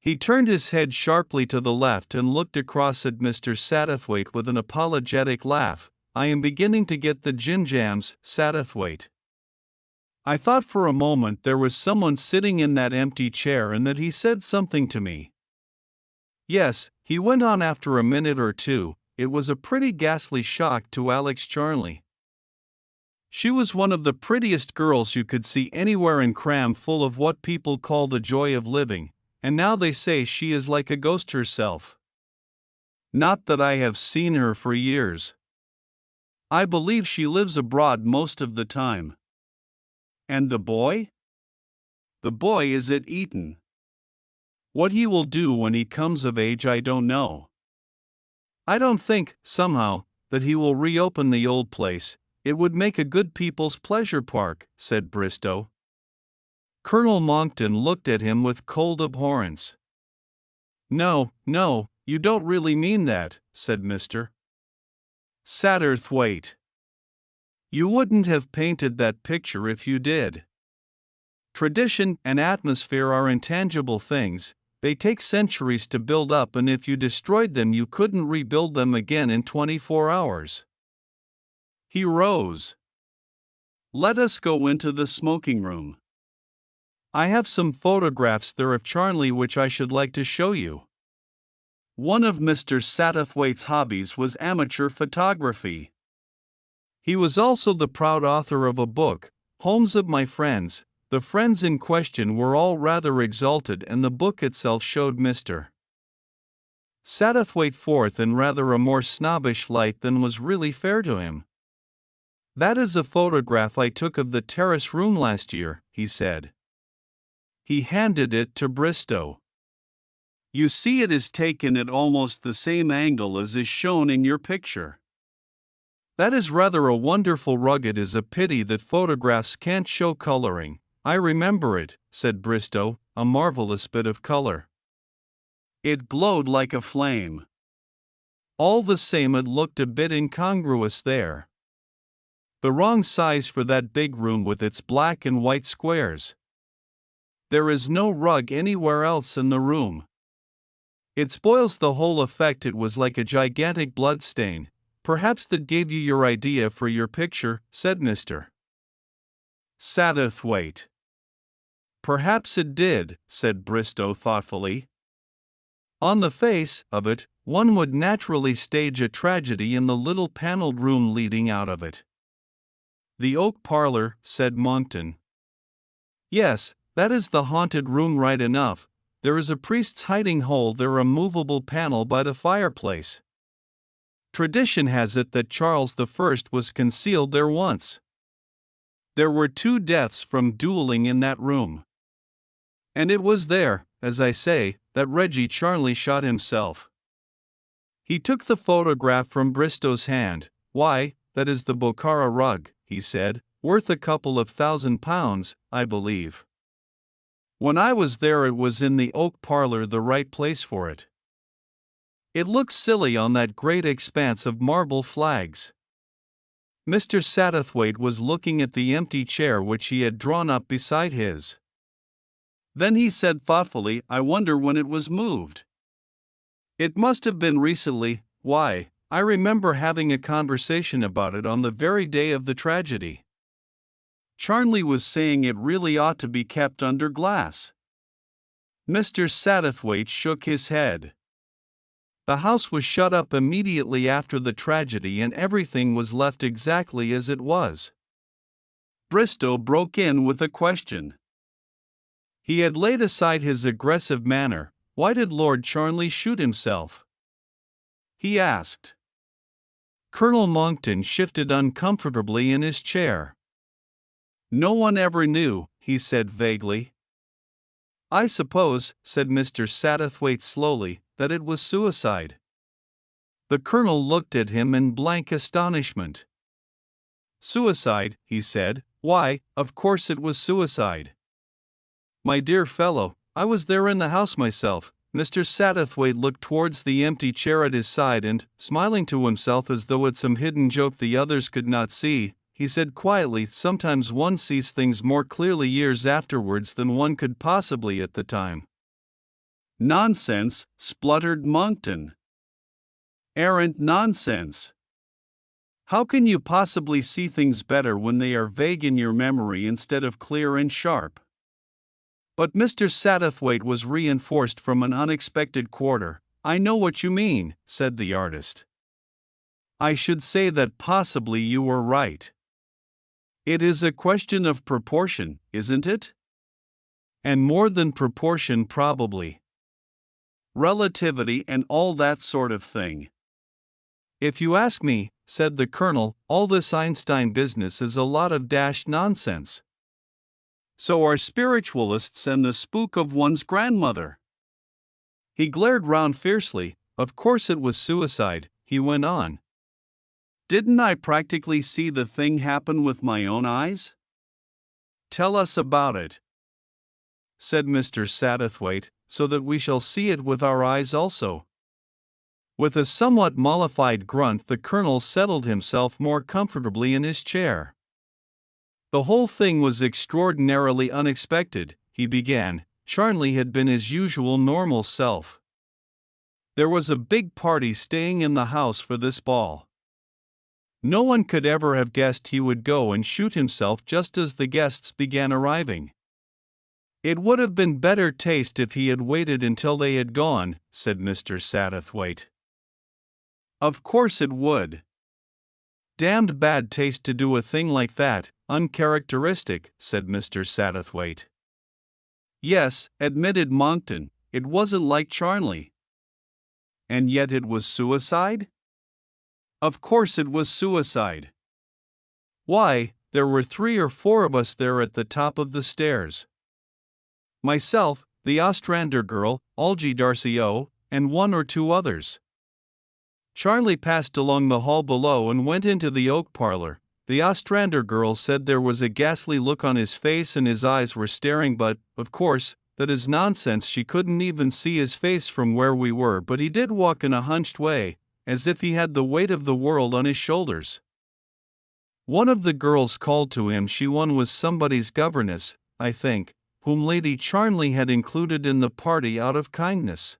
He turned his head sharply to the left and looked across at Mr. Satterthwaite with an apologetic laugh. "I am beginning to get the jim-jams, Satterthwaite. I thought for a moment there was someone sitting in that empty chair and that he said something to me. Yes," he went on after a minute or two, "it was a pretty ghastly shock to Alex Charnley. She was one of the prettiest girls you could see anywhere and cram full of what people call the joy of living, and now they say she is like a ghost herself. Not that I have seen her for years. I believe she lives abroad most of the time." "And the boy?" "The boy is at Eton. What he will do when he comes of age I don't know. I don't think, somehow, that he will reopen the old place. It would make a good people's pleasure park," said Bristow. Colonel Monckton looked at him with cold abhorrence. No, you don't really mean that," said Mr. Satterthwaite. You wouldn't have painted that picture if you did. Tradition and atmosphere are intangible things, they take centuries to build up, and if you destroyed them, you couldn't rebuild them again in 24 hours. He rose. Let us go into the smoking room. I have some photographs there of Charnley which I should like to show you. One of Mr. Satterthwaite's hobbies was amateur photography. He was also the proud author of a book, Homes of My Friends. The friends in question were all rather exalted, and the book itself showed Mr. Satterthwaite forth in rather a more snobbish light than was really fair to him. That is a photograph I took of the terrace room last year, he said. He handed it to Bristow. You see, it is taken at almost the same angle as is shown in your picture. That is rather a wonderful rug. It is a pity that photographs can't show coloring. I remember it, said Bristow, a marvelous bit of color. It glowed like a flame. All the same, it looked a bit incongruous there. The wrong size for that big room with its black and white squares. There is no rug anywhere else in the room. It spoils the whole effect. It was like a gigantic blood stain. Perhaps that gave you your idea for your picture, said Mr. Satterthwaite. Perhaps it did, said Bristow thoughtfully. On the face of it, one would naturally stage a tragedy in the little paneled room leading out of it. The oak parlor, said Monckton. Yes, that is the haunted room right enough. There is a priest's hiding hole there, a movable panel by the fireplace. Tradition has it that Charles I was concealed there once. There were 2 deaths from dueling in that room. And it was there, as I say, that Reggie Charnley shot himself. He took the photograph from Bristow's hand. Why, that is the Bokhara rug, he said, worth a couple of £1,000, I believe. When I was there, it was in the oak parlor, the right place for it. It looks silly on that great expanse of marble flags. Mr. Satterthwaite was looking at the empty chair which he had drawn up beside his. Then he said thoughtfully, I wonder when it was moved. It must have been recently. Why, I remember having a conversation about it on the very day of the tragedy. Charnley was saying it really ought to be kept under glass. Mr. Satterthwaite shook his head. The house was shut up immediately after the tragedy, and everything was left exactly as it was. Bristow broke in with a question. He had laid aside his aggressive manner. Why did Lord Charnley shoot himself? He asked. Colonel Monckton shifted uncomfortably in his chair. No one ever knew, he said vaguely. I suppose, said Mr. Satterthwaite slowly, that it was suicide. The colonel looked at him in blank astonishment. Suicide, he said. Why, of course it was suicide. My dear fellow, I was there in the house myself. Mr. Satterthwaite looked towards the empty chair at his side and, smiling to himself as though at some hidden joke the others could not see, he said quietly, sometimes one sees things more clearly years afterwards than one could possibly at the time. Nonsense, spluttered Monckton. Arrant nonsense. How can you possibly see things better when they are vague in your memory instead of clear and sharp? But Mr. Satterthwaite was reinforced from an unexpected quarter. I know what you mean, said the artist. I should say that possibly you were right. It is a question of proportion, isn't it? And more than proportion, probably. Relativity and all that sort of thing. If you ask me, said the colonel, all this Einstein business is a lot of dashed nonsense. So are spiritualists and the spook of one's grandmother. He glared round fiercely. Of course it was suicide, he went on. Didn't I practically see the thing happen with my own eyes? Tell us about it, said Mr. Satterthwaite, so that we shall see it with our eyes also. With a somewhat mollified grunt, the Colonel settled himself more comfortably in his chair. The whole thing was extraordinarily unexpected, he began. Charnley had been his usual normal self. There was a big party staying in the house for this ball. No one could ever have guessed he would go and shoot himself just as the guests began arriving. It would have been better taste if he had waited until they had gone, said Mr. Satterthwaite. Of course it would. Damned bad taste to do a thing like that, uncharacteristic, said Mr. Satterthwaite. Yes, admitted Monckton, it wasn't like Charnley. And yet it was suicide? Of course it was suicide. Why, there were 3 or 4 of us there at the top of the stairs. Myself, the Ostrander girl, Algie Darcy-O, and 1 or 2 others. Charnley passed along the hall below and went into the oak parlor. The Ostrander girl said there was a ghastly look on his face and his eyes were staring, but, of course, that is nonsense. She couldn't even see his face from where we were, but he did walk in a hunched way, as if he had the weight of the world on his shoulders. One of the girls called to him. One was somebody's governess, I think, whom Lady Charnley had included in the party out of kindness.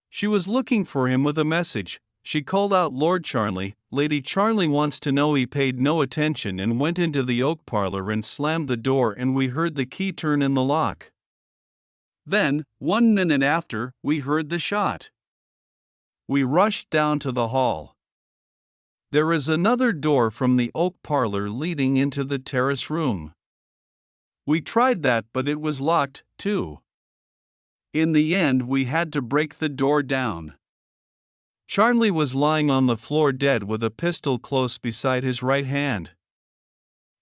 She was looking for him with a message. She called out, "Lord Charnley, Lady Charnley wants to know." He paid no attention and went into the oak parlor and slammed the door, and we heard the key turn in the lock. Then, 1 minute after, we heard the shot. We rushed down to the hall. There is another door from the oak parlor leading into the terrace room. We tried that, but it was locked, too. In the end, we had to break the door down. Charnley was lying on the floor dead with a pistol close beside his right hand.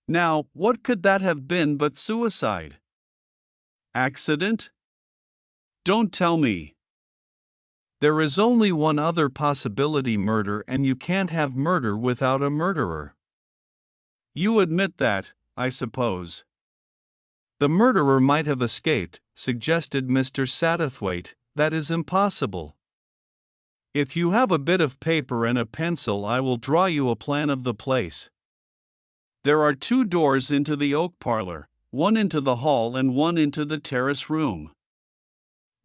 Now, what could that have been but suicide? Accident? Don't tell me. There is only one other possibility: murder, and you can't have murder without a murderer. You admit that, I suppose. The murderer might have escaped, suggested Mr. Satterthwaite. That is impossible. If you have a bit of paper and a pencil, I will draw you a plan of the place. There are 2 doors into the oak parlor, one into the hall and one into the terrace room.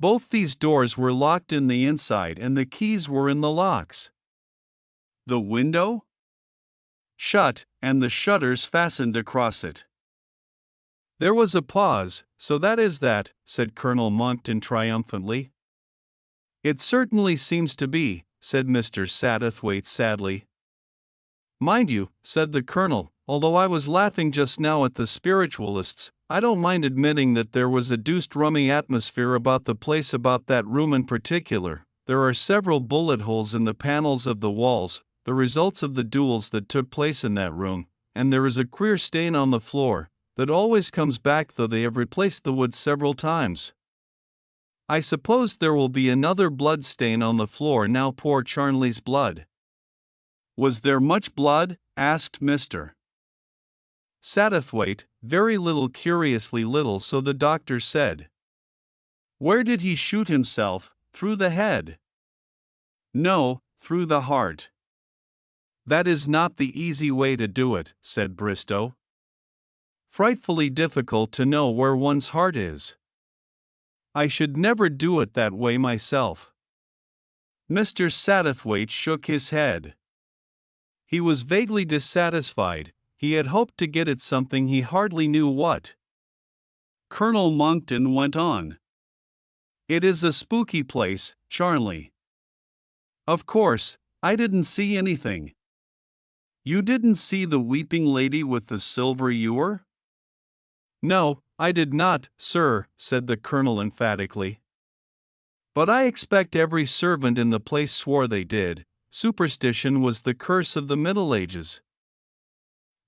Both these doors were locked in the inside and the keys were in the locks. The window? Shut, and the shutters fastened across it. There was a pause. "So that is that," said Colonel Monckton triumphantly. "It certainly seems to be," said Mr. Satterthwaite sadly. "Mind you," said the Colonel, "although I was laughing just now at the spiritualists, I don't mind admitting that there was a deuced rummy atmosphere about the place, about that room in particular. There are several bullet holes in the panels of the walls, the results of the duels that took place in that room, and there is a queer stain on the floor, that always comes back though they have replaced the wood several times. I suppose there will be another blood stain on the floor now. Poor Charnley's blood." "Was there much blood?" asked Mr. Satterthwaite. "Very little, curiously little, so the doctor said." "Where did he shoot himself? Through the head?" "No, through the heart." "That is not the easy way to do it," said Bristow. "Frightfully difficult to know where one's heart is. I should never do it that way myself." Mr. Satterthwaite shook his head. He was vaguely dissatisfied. He had hoped to get at something, he hardly knew what. Colonel Monckton went on. "It is a spooky place, Charnley." "Of course, I didn't see anything." "You didn't see the weeping lady with the silver ewer?" "No, I did not, sir," said the Colonel emphatically. "But I expect every servant in the place swore they did. Superstition was the curse of the Middle Ages,"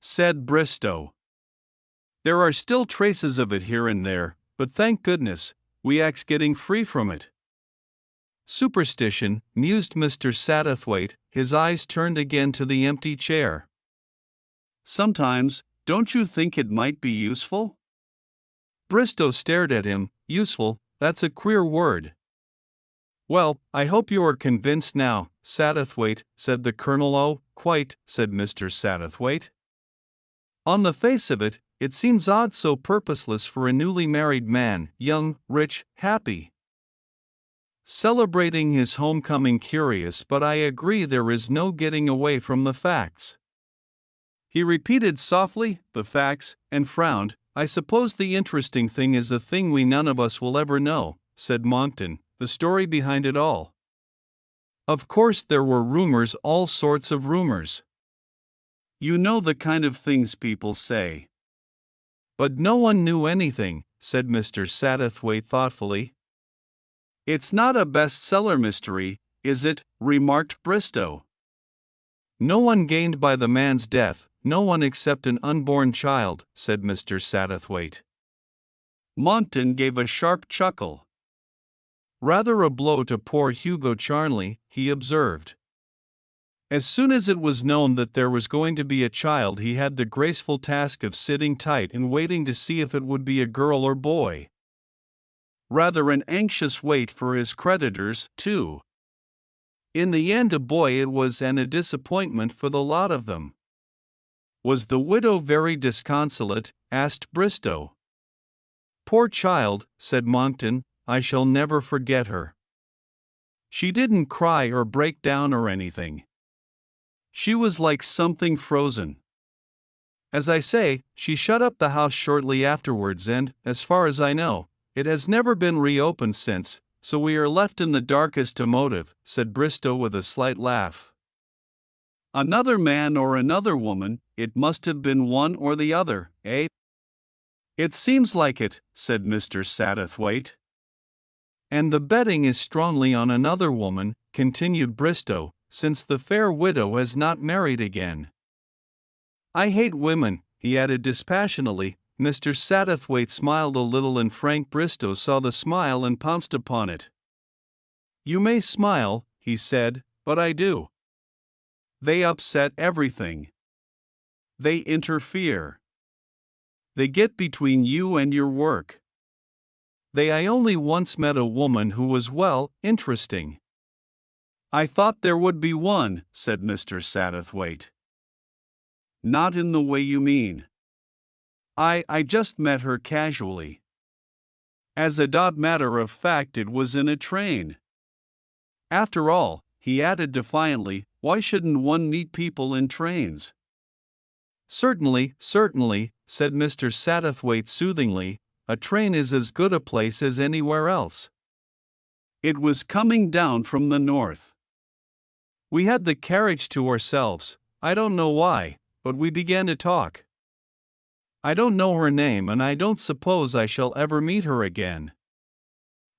said Bristow. "There are still traces of it here and there, but thank goodness, we axe getting free from it." "Superstition," mused Mr. Satterthwaite, his eyes turned again to the empty chair. "Sometimes, don't you think it might be useful?" Bristow stared at him. "Useful, that's a queer word." Well, I hope you are convinced now, Satterthwaite, said the Colonel. Oh, quite, said Mr. Satterthwaite. On the face of it, it seems odd, so purposeless for a newly married man, young, rich, happy, celebrating his homecoming. Curious, but I agree there is no getting away from the facts. He repeated softly, the facts, and frowned. I suppose the interesting thing is a thing we none of us will ever know, said Monckton, the story behind it all. Of course there were rumors, all sorts of rumors. You know the kind of things people say. But no one knew anything, said Mr. Satterthwaite thoughtfully. It's not a bestseller mystery, is it? Remarked Bristow. No one gained by the man's death, no one except an unborn child, said Mr. Satterthwaite. Monckton gave a sharp chuckle. Rather a blow to poor Hugo Charnley, he observed. As soon as it was known that there was going to be a child, he had the graceful task of sitting tight and waiting to see if it would be a girl or boy. Rather an anxious wait for his creditors, too. In the end, a boy it was, and a disappointment for the lot of them. Was the widow very disconsolate? Asked Bristow. Poor child, said Monckton, I shall never forget her. She didn't cry or break down or anything. She was like something frozen. As I say, she shut up the house shortly afterwards and, as far as I know, it has never been reopened since, so we are left in the dark as to motive, said Bristow with a slight laugh. Another man or another woman, it must have been one or the other, eh? It seems like it, said Mr. Satterthwaite. And the betting is strongly on another woman, continued Bristow, since the fair widow has not married again. I hate women, he added dispassionately. Mr. Satterthwaite smiled a little, and Frank Bristow saw the smile and pounced upon it. You may smile, he said, but I do. They upset everything. They interfere. They get between you and your work. I only once met a woman who was, well, interesting. I thought there would be one, said Mr. Satterthwaite. Not in the way you mean. I just met her casually. As a matter of fact, it was in a train. After all, he added defiantly, why shouldn't one meet people in trains? Certainly, certainly, said Mr. Satterthwaite soothingly, a train is as good a place as anywhere else. It was coming down from the north. We had the carriage to ourselves, I don't know why, but we began to talk. I don't know her name, and I don't suppose I shall ever meet her again.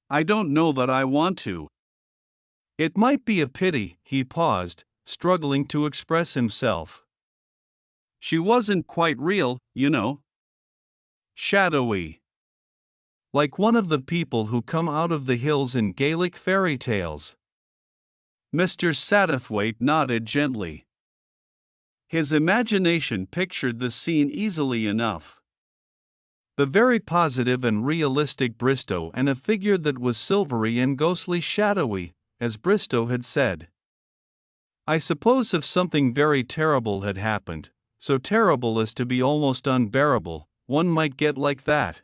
I don't know that I want to. It might be a pity, he paused, struggling to express himself. She wasn't quite real, you know. Shadowy. Like one of the people who come out of the hills in Gaelic fairy tales. Mr. Satterthwaite nodded gently. His imagination pictured the scene easily enough. The very positive and realistic Bristow, and a figure that was silvery and ghostly shadowy, as Bristow had said. I suppose if something very terrible had happened, so terrible as to be almost unbearable, one might get like that.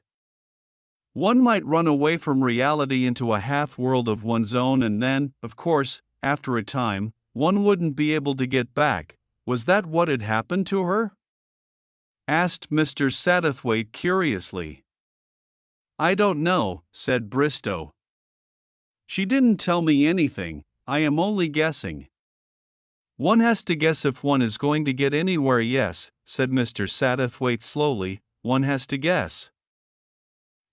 One might run away from reality into a half-world of one's own, and then, of course, after a time, one wouldn't be able to get back. Was that what had happened to her? Asked Mr. Satterthwaite curiously. I don't know, said Bristow. She didn't tell me anything, I am only guessing. One has to guess if one is going to get anywhere. Yes, said Mr. Satterthwaite slowly, one has to guess.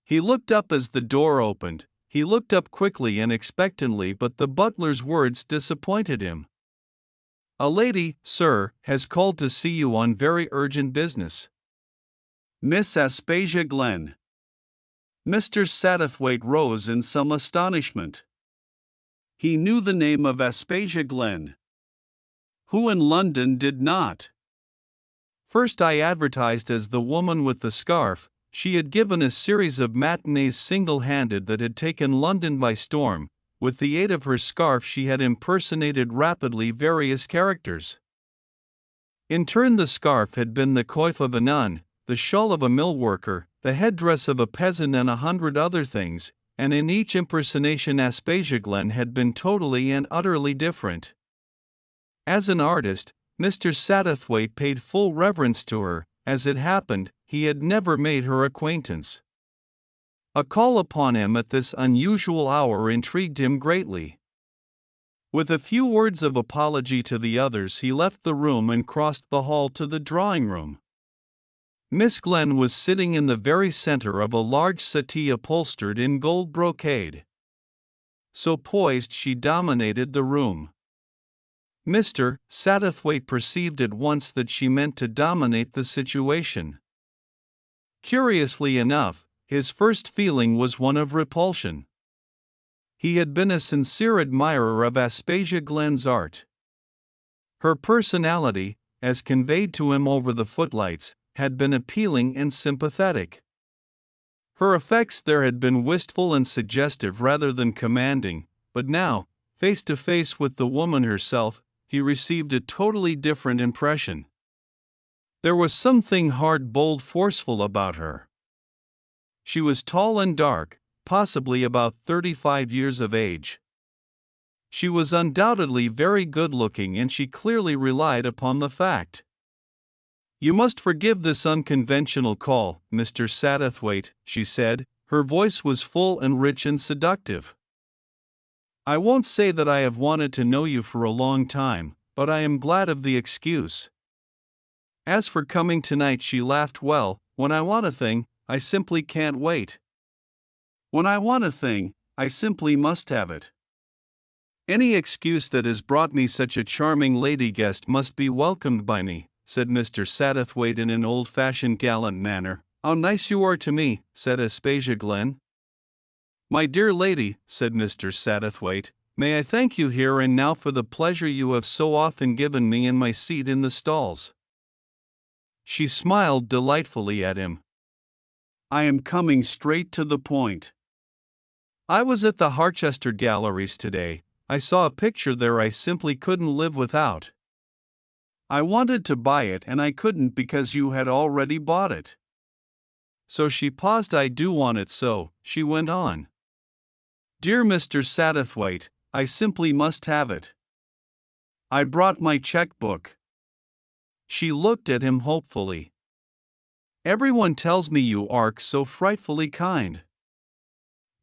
He looked up as the door opened. He looked up quickly and expectantly, but the butler's words disappointed him. A lady, sir, has called to see you on very urgent business. Miss Aspasia Glen. Mr. Satterthwaite rose in some astonishment. He knew the name of Aspasia Glen. Who in London did not? First I advertised as the woman with the scarf. She had given a series of matinees single-handed that had taken London by storm. with the aid of her scarf she had impersonated rapidly various characters. In turn, the scarf had been the coif of a nun, the shawl of a mill worker, the headdress of a peasant, and 100 other things, and in each impersonation Aspasia Glen had been totally and utterly different. As an artist, Mr. Satterthwaite paid full reverence to her. As it happened, he had never made her acquaintance. A call upon him at this unusual hour intrigued him greatly. With a few words of apology to the others, he left the room and crossed the hall to the drawing-room. Miss Glen was sitting in the very center of a large settee upholstered in gold brocade. So poised, she dominated the room. Mr. Satterthwaite perceived at once that she meant to dominate the situation. Curiously enough, his first feeling was one of repulsion. He had been a sincere admirer of Aspasia Glen's art. Her personality, as conveyed to him over the footlights, had been appealing and sympathetic. Her effects there had been wistful and suggestive rather than commanding, but now, face to face with the woman herself, he received a totally different impression. There was something hard, bold, forceful about her. She was tall and dark, possibly about 35 years of age. She was undoubtedly very good-looking, and she clearly relied upon the fact. "You must forgive this unconventional call, Mr. Satterthwaite," she said. Her voice was full and rich and seductive. "I won't say that I have wanted to know you for a long time, but I am glad of the excuse. As for coming tonight," she laughed, "well, when I want a thing, I simply can't wait. When I want a thing, I simply must have it. Any excuse that has brought me such a charming lady guest must be welcomed by me," said Mr. Satterthwaite in an old-fashioned gallant manner. "How nice you are to me," said Aspasia Glen. "My dear lady," said Mr. Satterthwaite, "may I thank you here and now for the pleasure you have so often given me in my seat in the stalls." She smiled delightfully at him. "I am coming straight to the point. I was at the Harchester Galleries today. I saw a picture there I simply couldn't live without. I wanted to buy it and I couldn't because you had already bought it." So she paused. "I do want it so," she went on. "Dear Mr. Satterthwaite, I simply must have it. I brought my checkbook." She looked at him hopefully. "Everyone tells me you are so frightfully kind.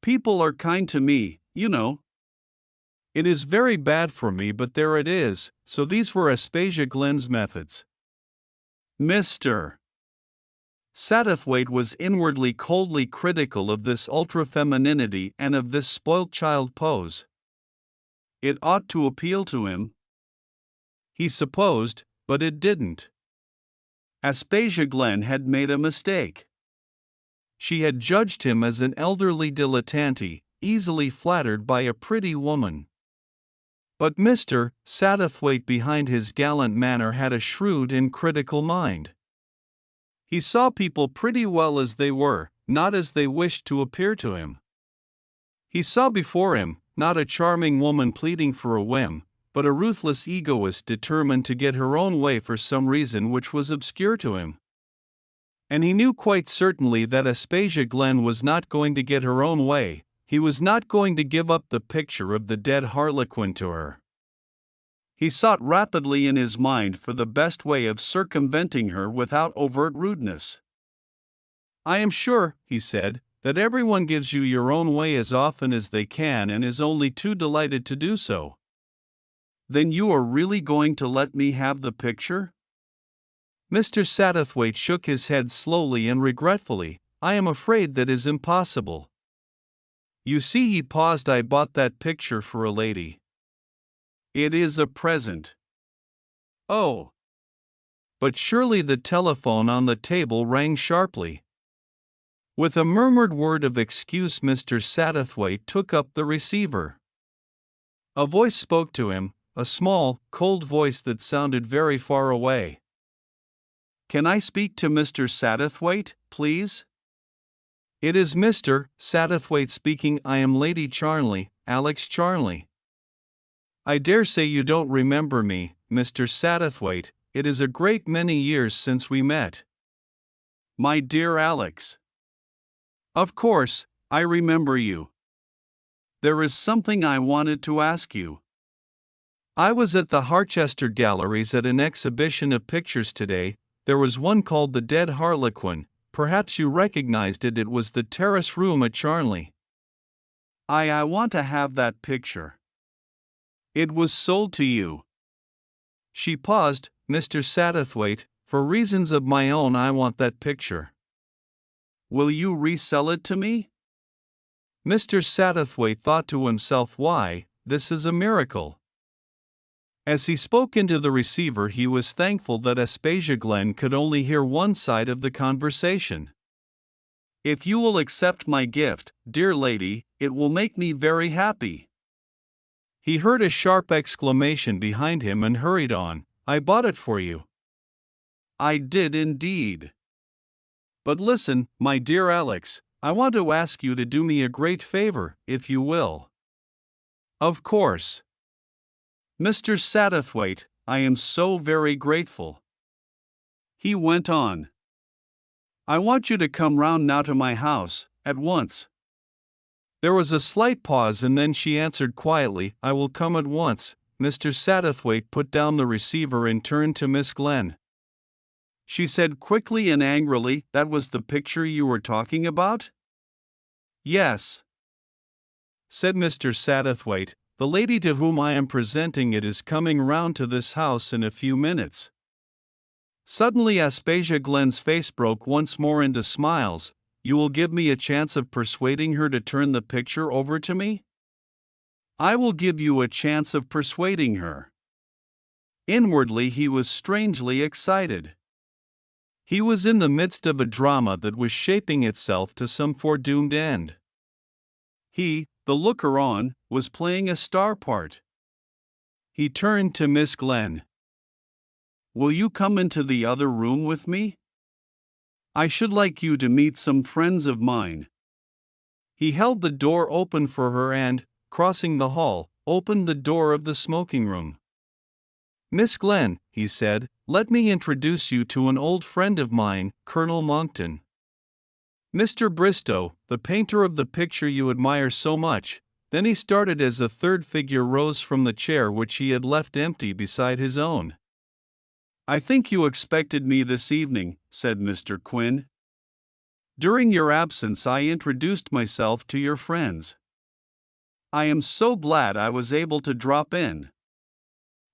People are kind to me, you know. It is very bad for me, but there it is." So these were Aspasia Glen's methods. Mr. Satterthwaite was inwardly coldly critical of this ultra-femininity and of this spoilt child pose. It ought to appeal to him, he supposed, but it didn't. Aspasia Glen had made a mistake. She had judged him as an elderly dilettante, easily flattered by a pretty woman. But Mr. Satterthwaite, behind his gallant manner, had a shrewd and critical mind. He saw people pretty well as they were, not as they wished to appear to him. He saw before him, not a charming woman pleading for a whim, but a ruthless egoist determined to get her own way for some reason which was obscure to him. And he knew quite certainly that Aspasia Glen was not going to get her own way. He was not going to give up the picture of the dead harlequin to her. He sought rapidly in his mind for the best way of circumventing her without overt rudeness. "I am sure," he said, "that everyone gives you your own way as often as they can and is only too delighted to do so." "Then you are really going to let me have the picture?" Mr. Satterthwaite shook his head slowly and regretfully. "I am afraid that is impossible. You see," he paused, "I bought that picture for a lady. It is a present." "Oh." But surely the telephone on the table rang sharply. With a murmured word of excuse, Mr. Satterthwaite took up the receiver. A voice spoke to him, a small, cold voice that sounded very far away. "Can I speak to Mr. Satterthwaite, please?" It is Mr. Satterthwaite speaking. I am Lady Charnley, Alex Charnley. I dare say you don't remember me, Mr. Satterthwaite. It is a great many years since we met. My dear Alex. Of course, I remember you. There is something I wanted to ask you. I was at the Harchester Galleries at an exhibition of pictures today. There was one called The Dead Harlequin. Perhaps you recognized it. It was the terrace room at Charnley. I want to have that picture. It was sold to you. She paused. Mr. Satterthwaite, for reasons of my own I want that picture. Will you resell it to me? Mr. Satterthwaite thought to himself, why, this is a miracle. As he spoke into the receiver, he was thankful that Aspasia Glen could only hear one side of the conversation. If you will accept my gift, dear lady, it will make me very happy. He heard a sharp exclamation behind him and hurried on. I bought it for you. I did indeed. But listen, my dear Alex, I want to ask you to do me a great favor, if you will. Of course. Mr. Satterthwaite, I am so very grateful. He went on. I want you to come round now to my house, at once. There was a slight pause and then she answered quietly, I will come at once. Mr. Satterthwaite put down the receiver and turned to Miss Glen. She said quickly and angrily, that was the picture you were talking about? Yes, said Mr. Satterthwaite. The lady to whom I am presenting it is coming round to this house in a few minutes. Suddenly Aspasia Glen's face broke once more into smiles. You will give me a chance of persuading her to turn the picture over to me? I will give you a chance of persuading her. Inwardly he was strangely excited. He was in the midst of a drama that was shaping itself to some foredoomed end. He, the looker-on, was playing a star part. He turned to Miss Glen. Will you come into the other room with me? I should like you to meet some friends of mine. He held the door open for her and, crossing the hall, opened the door of the smoking room. Miss Glen, he said, let me introduce you to an old friend of mine, Colonel Monckton. Mr. Bristow, the painter of the picture you admire so much. Then he started as a third figure rose from the chair which he had left empty beside his own. I think you expected me this evening, said Mr. Quinn. During your absence I introduced myself to your friends. I am so glad I was able to drop in.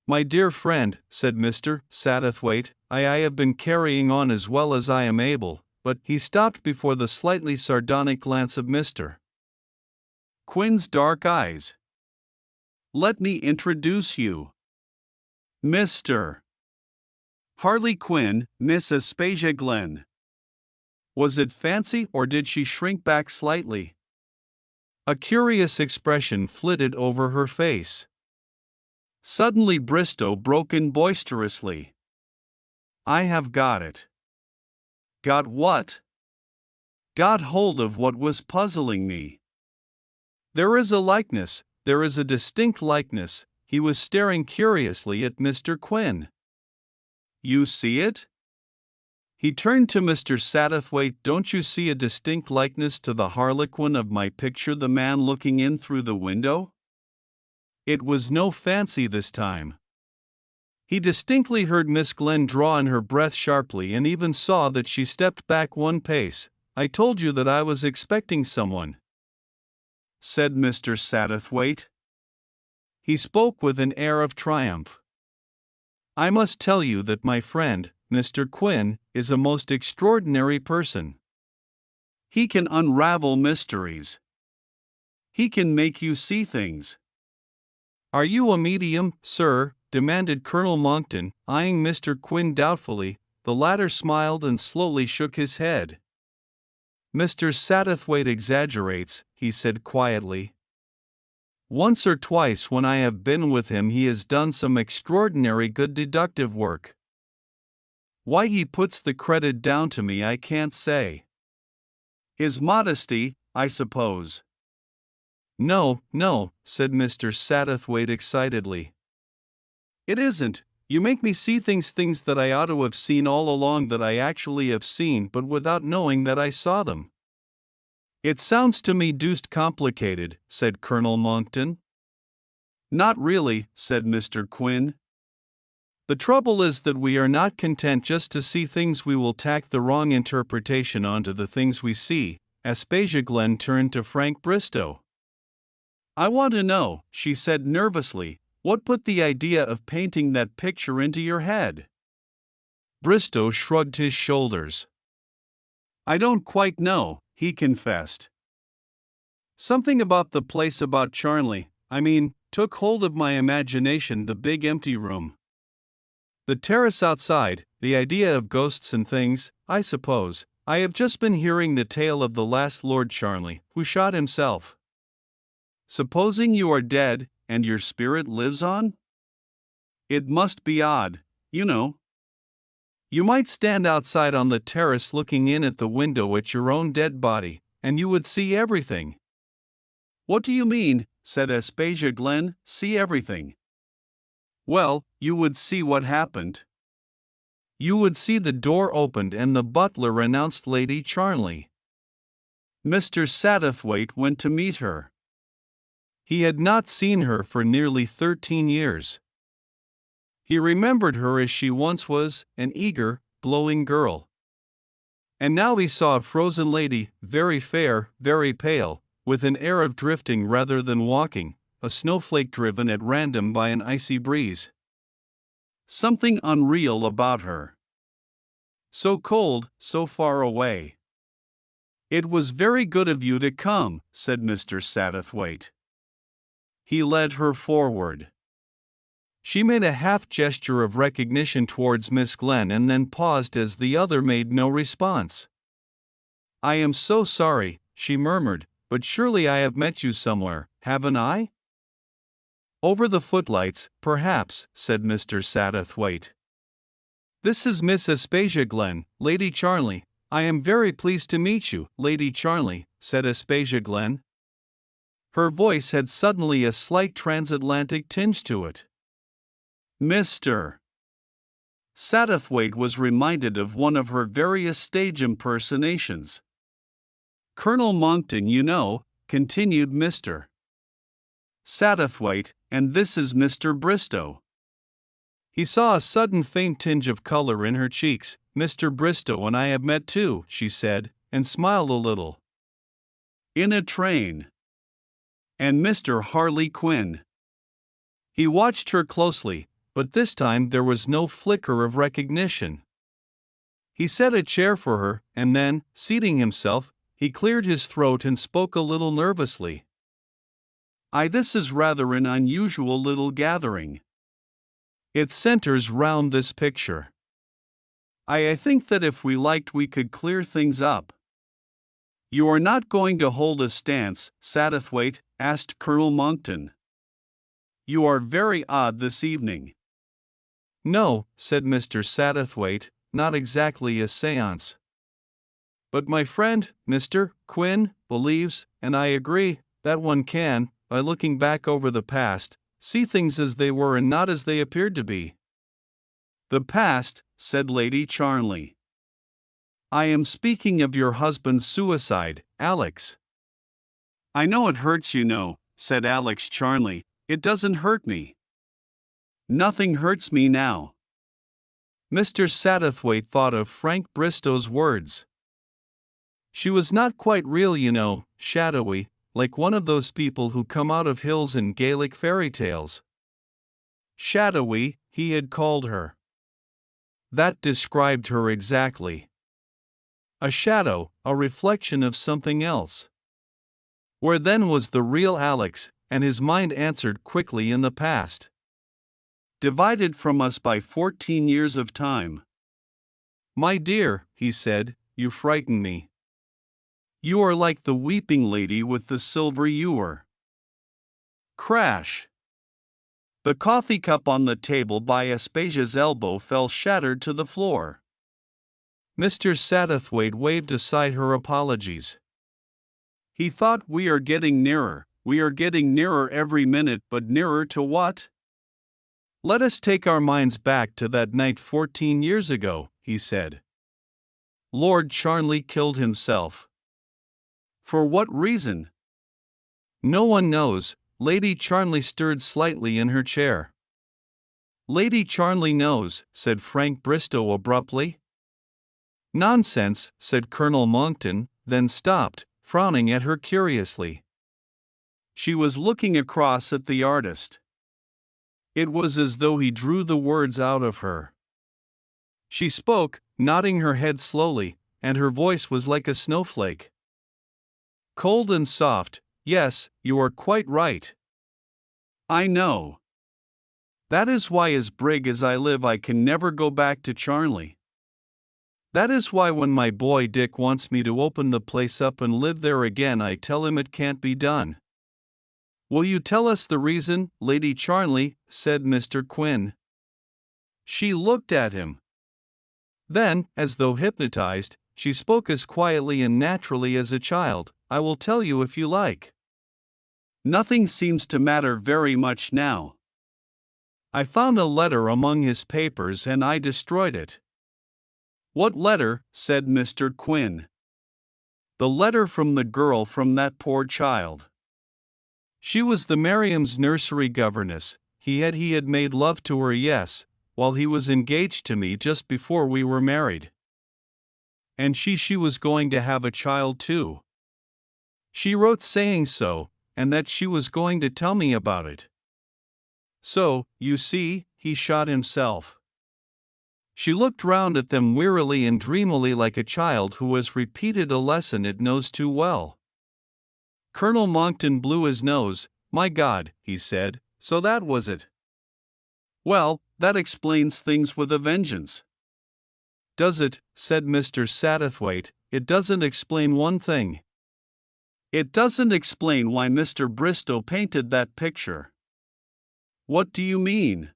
My dear friend, said Mr. Satterthwaite, I have been carrying on as well as I am able, but he stopped before the slightly sardonic glance of Mr. Quinn's dark eyes. Let me introduce you. Mr. Harley Quinn, Miss Aspasia Glen. Was it fancy or did she shrink back slightly? A curious expression flitted over her face. Suddenly Bristow broke in boisterously. I have got it. Got what? Got hold of what was puzzling me. There is a likeness, there is a distinct likeness. He was staring curiously at Mr. Quinn. You see it? He turned to Mr. Satterthwaite. Don't you see a distinct likeness to the harlequin of my picture, the man looking in through the window? It was no fancy this time. He distinctly heard Miss Glen draw in her breath sharply and even saw that she stepped back one pace. I told you that I was expecting someone, said Mr. Satterthwaite. He spoke with an air of triumph. I must tell you that my friend, Mr. Quinn, is a most extraordinary person. He can unravel mysteries. He can make you see things. Are you a medium, sir? Demanded Colonel Monckton, eyeing Mr. Quinn doubtfully. The latter smiled and slowly shook his head. Mr. Satterthwaite exaggerates, he said quietly. Once or twice when I have been with him he has done some extraordinary good deductive work. Why he puts the credit down to me I can't say. His modesty, I suppose. No, no, said Mr. Satterthwaite excitedly. It isn't. You make me see things that I ought to have seen all along, that I actually have seen but without knowing that I saw them. It sounds to me deuced complicated, said Colonel Monckton. Not really, said Mr. Quinn. The trouble is that we are not content just to see things, we will tack the wrong interpretation onto the things we see. Aspasia Glen turned to Frank Bristow. I want to know, she said nervously, what put the idea of painting that picture into your head? Bristow shrugged his shoulders. I don't quite know, he confessed. Something about the place, about Charnley, took hold of my imagination, the big empty room. The terrace outside, the idea of ghosts and things, I suppose. I have just been hearing the tale of the last Lord Charnley, who shot himself. Supposing you are dead, and your spirit lives on? It must be odd, you know. You might stand outside on the terrace looking in at the window at your own dead body, and you would see everything. What do you mean? Said Aspasia Glen, see everything. Well, you would see what happened. You would see the door opened and the butler announced Lady Charnley. Mr. Satterthwaite went to meet her. He had not seen her for nearly 13 years. He remembered her as she once was, an eager, glowing girl. And now he saw a frozen lady, very fair, very pale, with an air of drifting rather than walking, a snowflake driven at random by an icy breeze. Something unreal about her. So cold, so far away. It was very good of you to come, said Mr. Satterthwaite. He led her forward. She made a half gesture of recognition towards Miss Glen and then paused as the other made no response. I am so sorry, she murmured, but surely I have met you somewhere, haven't I? Over the footlights, perhaps, said Mr. Satterthwaite. This is Miss Aspasia Glen, Lady Charnley. I am very pleased to meet you, Lady Charnley, said Aspasia Glen. Her voice had suddenly a slight transatlantic tinge to it. Mr. Satterthwaite was reminded of one of her various stage impersonations. Colonel Monckton, you know, continued Mr. Satterthwaite, and this is Mr. Bristow. He saw a sudden faint tinge of color in her cheeks. Mr. Bristow and I have met too, she said, and smiled a little. In a train. And Mr. Harley Quinn. He watched her closely, but this time there was no flicker of recognition. He set a chair for her, and then, seating himself, he cleared his throat and spoke a little nervously. This is rather an unusual little gathering. It centers round this picture. I think that if we liked we could clear things up. You are not going to hold a stance, Satterthwaite? Asked Colonel Monckton. You are very odd this evening. No, said Mr. Satterthwaite, not exactly a séance. But my friend, Mr. Quinn, believes, and I agree, that one can, by looking back over the past, see things as they were and not as they appeared to be. The past, said Lady Charnley. I am speaking of your husband's suicide, Alex. I know it hurts, you know, said Alex Charnley. It doesn't hurt me. Nothing hurts me now. Mr. Satterthwaite thought of Frank Bristow's words. She was not quite real, you know, shadowy, like one of those people who come out of hills in Gaelic fairy tales. Shadowy, he had called her. That described her exactly. A shadow, a reflection of something else. Where then was the real Alex? And his mind answered quickly, in the past. Divided from us by 14 years of time. My dear, he said, you frighten me. You are like the weeping lady with the silver ewer. Crash. The coffee cup on the table by Aspasia's elbow fell shattered to the floor. Mr. Satterthwaite waved aside her apologies. He thought, we are getting nearer every minute, but nearer to what? Let us take our minds back to that night 14 years ago, he said. Lord Charnley killed himself. For what reason? No one knows. Lady Charnley stirred slightly in her chair. Lady Charnley knows, said Frank Bristow abruptly. Nonsense, said Colonel Monckton, then stopped, frowning at her curiously. She was looking across at the artist. It was as though he drew the words out of her. She spoke, nodding her head slowly, and her voice was like a snowflake. Cold and soft. Yes, you are quite right. I know. That is why, as brig as I live, I can never go back to Charnley. That is why when my boy Dick wants me to open the place up and live there again, I tell him it can't be done. Will you tell us the reason, Lady Charnley? Said Mr. Quin. She looked at him. Then, as though hypnotized, she spoke as quietly and naturally as a child. I will tell you if you like. Nothing seems to matter very much now. I found a letter among his papers and I destroyed it. What letter? Said Mr. Quin. The letter from the girl, from that poor child. She was the Miriam's nursery governess. He had made love to her, yes, while he was engaged to me just before we were married. And she was going to have a child too. She wrote saying so, and that she was going to tell me about it. So, you see, he shot himself. She looked round at them wearily and dreamily, like a child who has repeated a lesson it knows too well. Colonel Monckton blew his nose. My God, he said, so that was it. Well, that explains things with a vengeance. Does it? Said Mr. Satterthwaite. It doesn't explain one thing. It doesn't explain why Mr. Bristow painted that picture. What do you mean?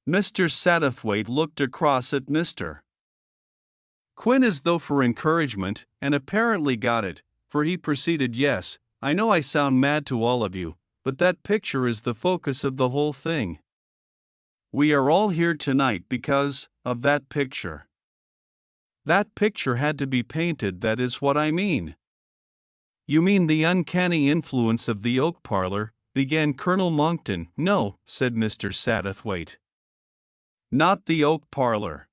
Mr. Satterthwaite looked across at Mr. Quin as though for encouragement, and apparently got it, for he proceeded, yes, I know I sound mad to all of you, but that picture is the focus of the whole thing. We are all here tonight because of that picture. That picture had to be painted, that is what I mean. You mean the uncanny influence of the oak parlor, began Colonel Monckton. No, said Mr. Satterthwaite. Not the oak parlor.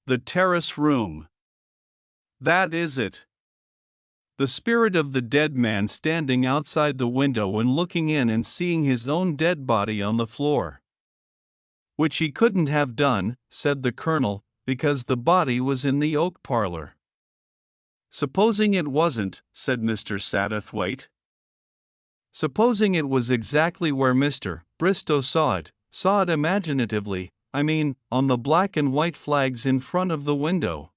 The terrace room. That is it. The spirit of the dead man standing outside the window and looking in and seeing his own dead body on the floor. Which he couldn't have done, said the colonel, because the body was in the oak parlor. Supposing it wasn't, said Mr. Satterthwaite. Supposing it was exactly where Mr. Bristow saw it imaginatively, I mean, on the black and white flags in front of the window.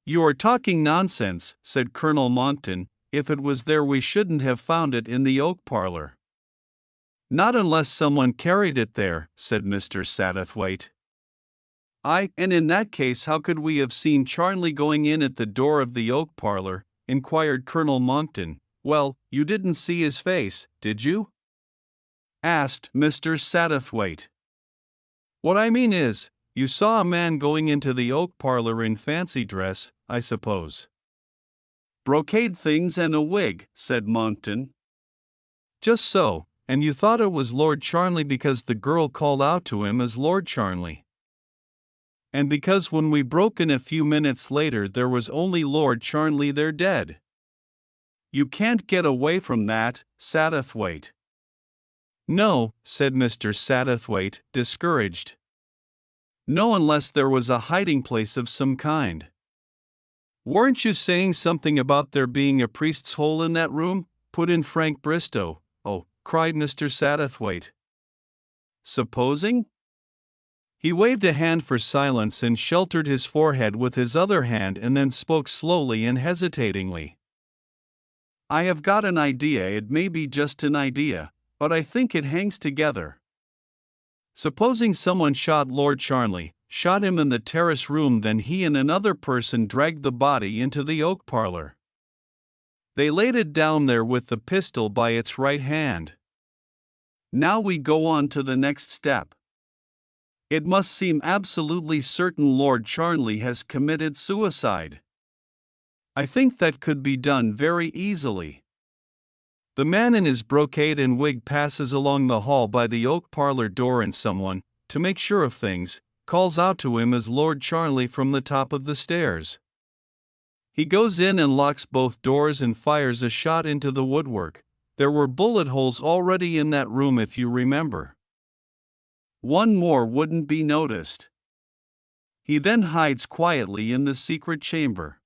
You are talking nonsense, said Colonel Monckton. If it was there, we shouldn't have found it in the oak parlor. Not unless someone carried it there, said Mr. Satterthwaite. And in that case, how could we have seen Charnley going in at the door of the oak parlor? Inquired Colonel Monckton. Well, you didn't see his face, did you? Asked Mr. Satterthwaite. What I mean is, you saw a man going into the oak parlor in fancy dress, I suppose. Brocade things and a wig, said Monckton. Just so, and you thought it was Lord Charnley because the girl called out to him as Lord Charnley. And because when we broke in a few minutes later there was only Lord Charnley there dead. You can't get away from that, Satterthwaite. No, said Mr. Satterthwaite, discouraged. No, unless there was a hiding place of some kind. Weren't you saying something about there being a priest's hole in that room? Put in Frank Bristow. Oh, cried Mr. Satterthwaite. Supposing? He waved a hand for silence and sheltered his forehead with his other hand and then spoke slowly and hesitatingly. I have got an idea. It may be just an idea, but I think it hangs together. Supposing someone shot Lord Charnley, shot him in the terrace room, then he and another person dragged the body into the oak parlor. They laid it down there with the pistol by its right hand. Now we go on to the next step. It must seem absolutely certain Lord Charnley has committed suicide. I think that could be done very easily. The man in his brocade and wig passes along the hall by the oak parlor door, and someone, to make sure of things, calls out to him as Lord Charnley from the top of the stairs. He goes in and locks both doors and fires a shot into the woodwork. There were bullet holes already in that room, if you remember. One more wouldn't be noticed. He then hides quietly in the secret chamber.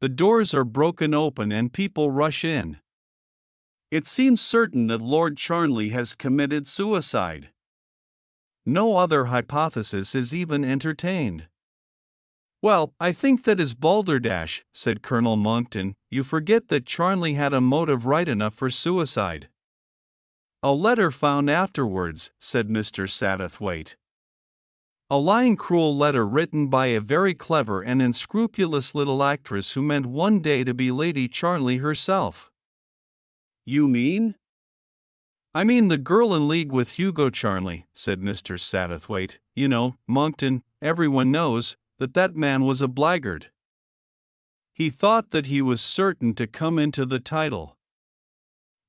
The doors are broken open and people rush in. It seems certain that Lord Charnley has committed suicide. No other hypothesis is even entertained. "Well, I think that is balderdash," said Colonel Monckton. "You forget that Charnley had a motive right enough for suicide." "A letter found afterwards," said Mr. Satterthwaite. "A lying, cruel letter written by a very clever and unscrupulous little actress who meant one day to be Lady Charnley herself." "You mean?" "I mean the girl in league with Hugo Charnley," said Mr. Satterthwaite. "You know, Monckton, everyone knows that man was a blackguard. He thought that he was certain to come into the title."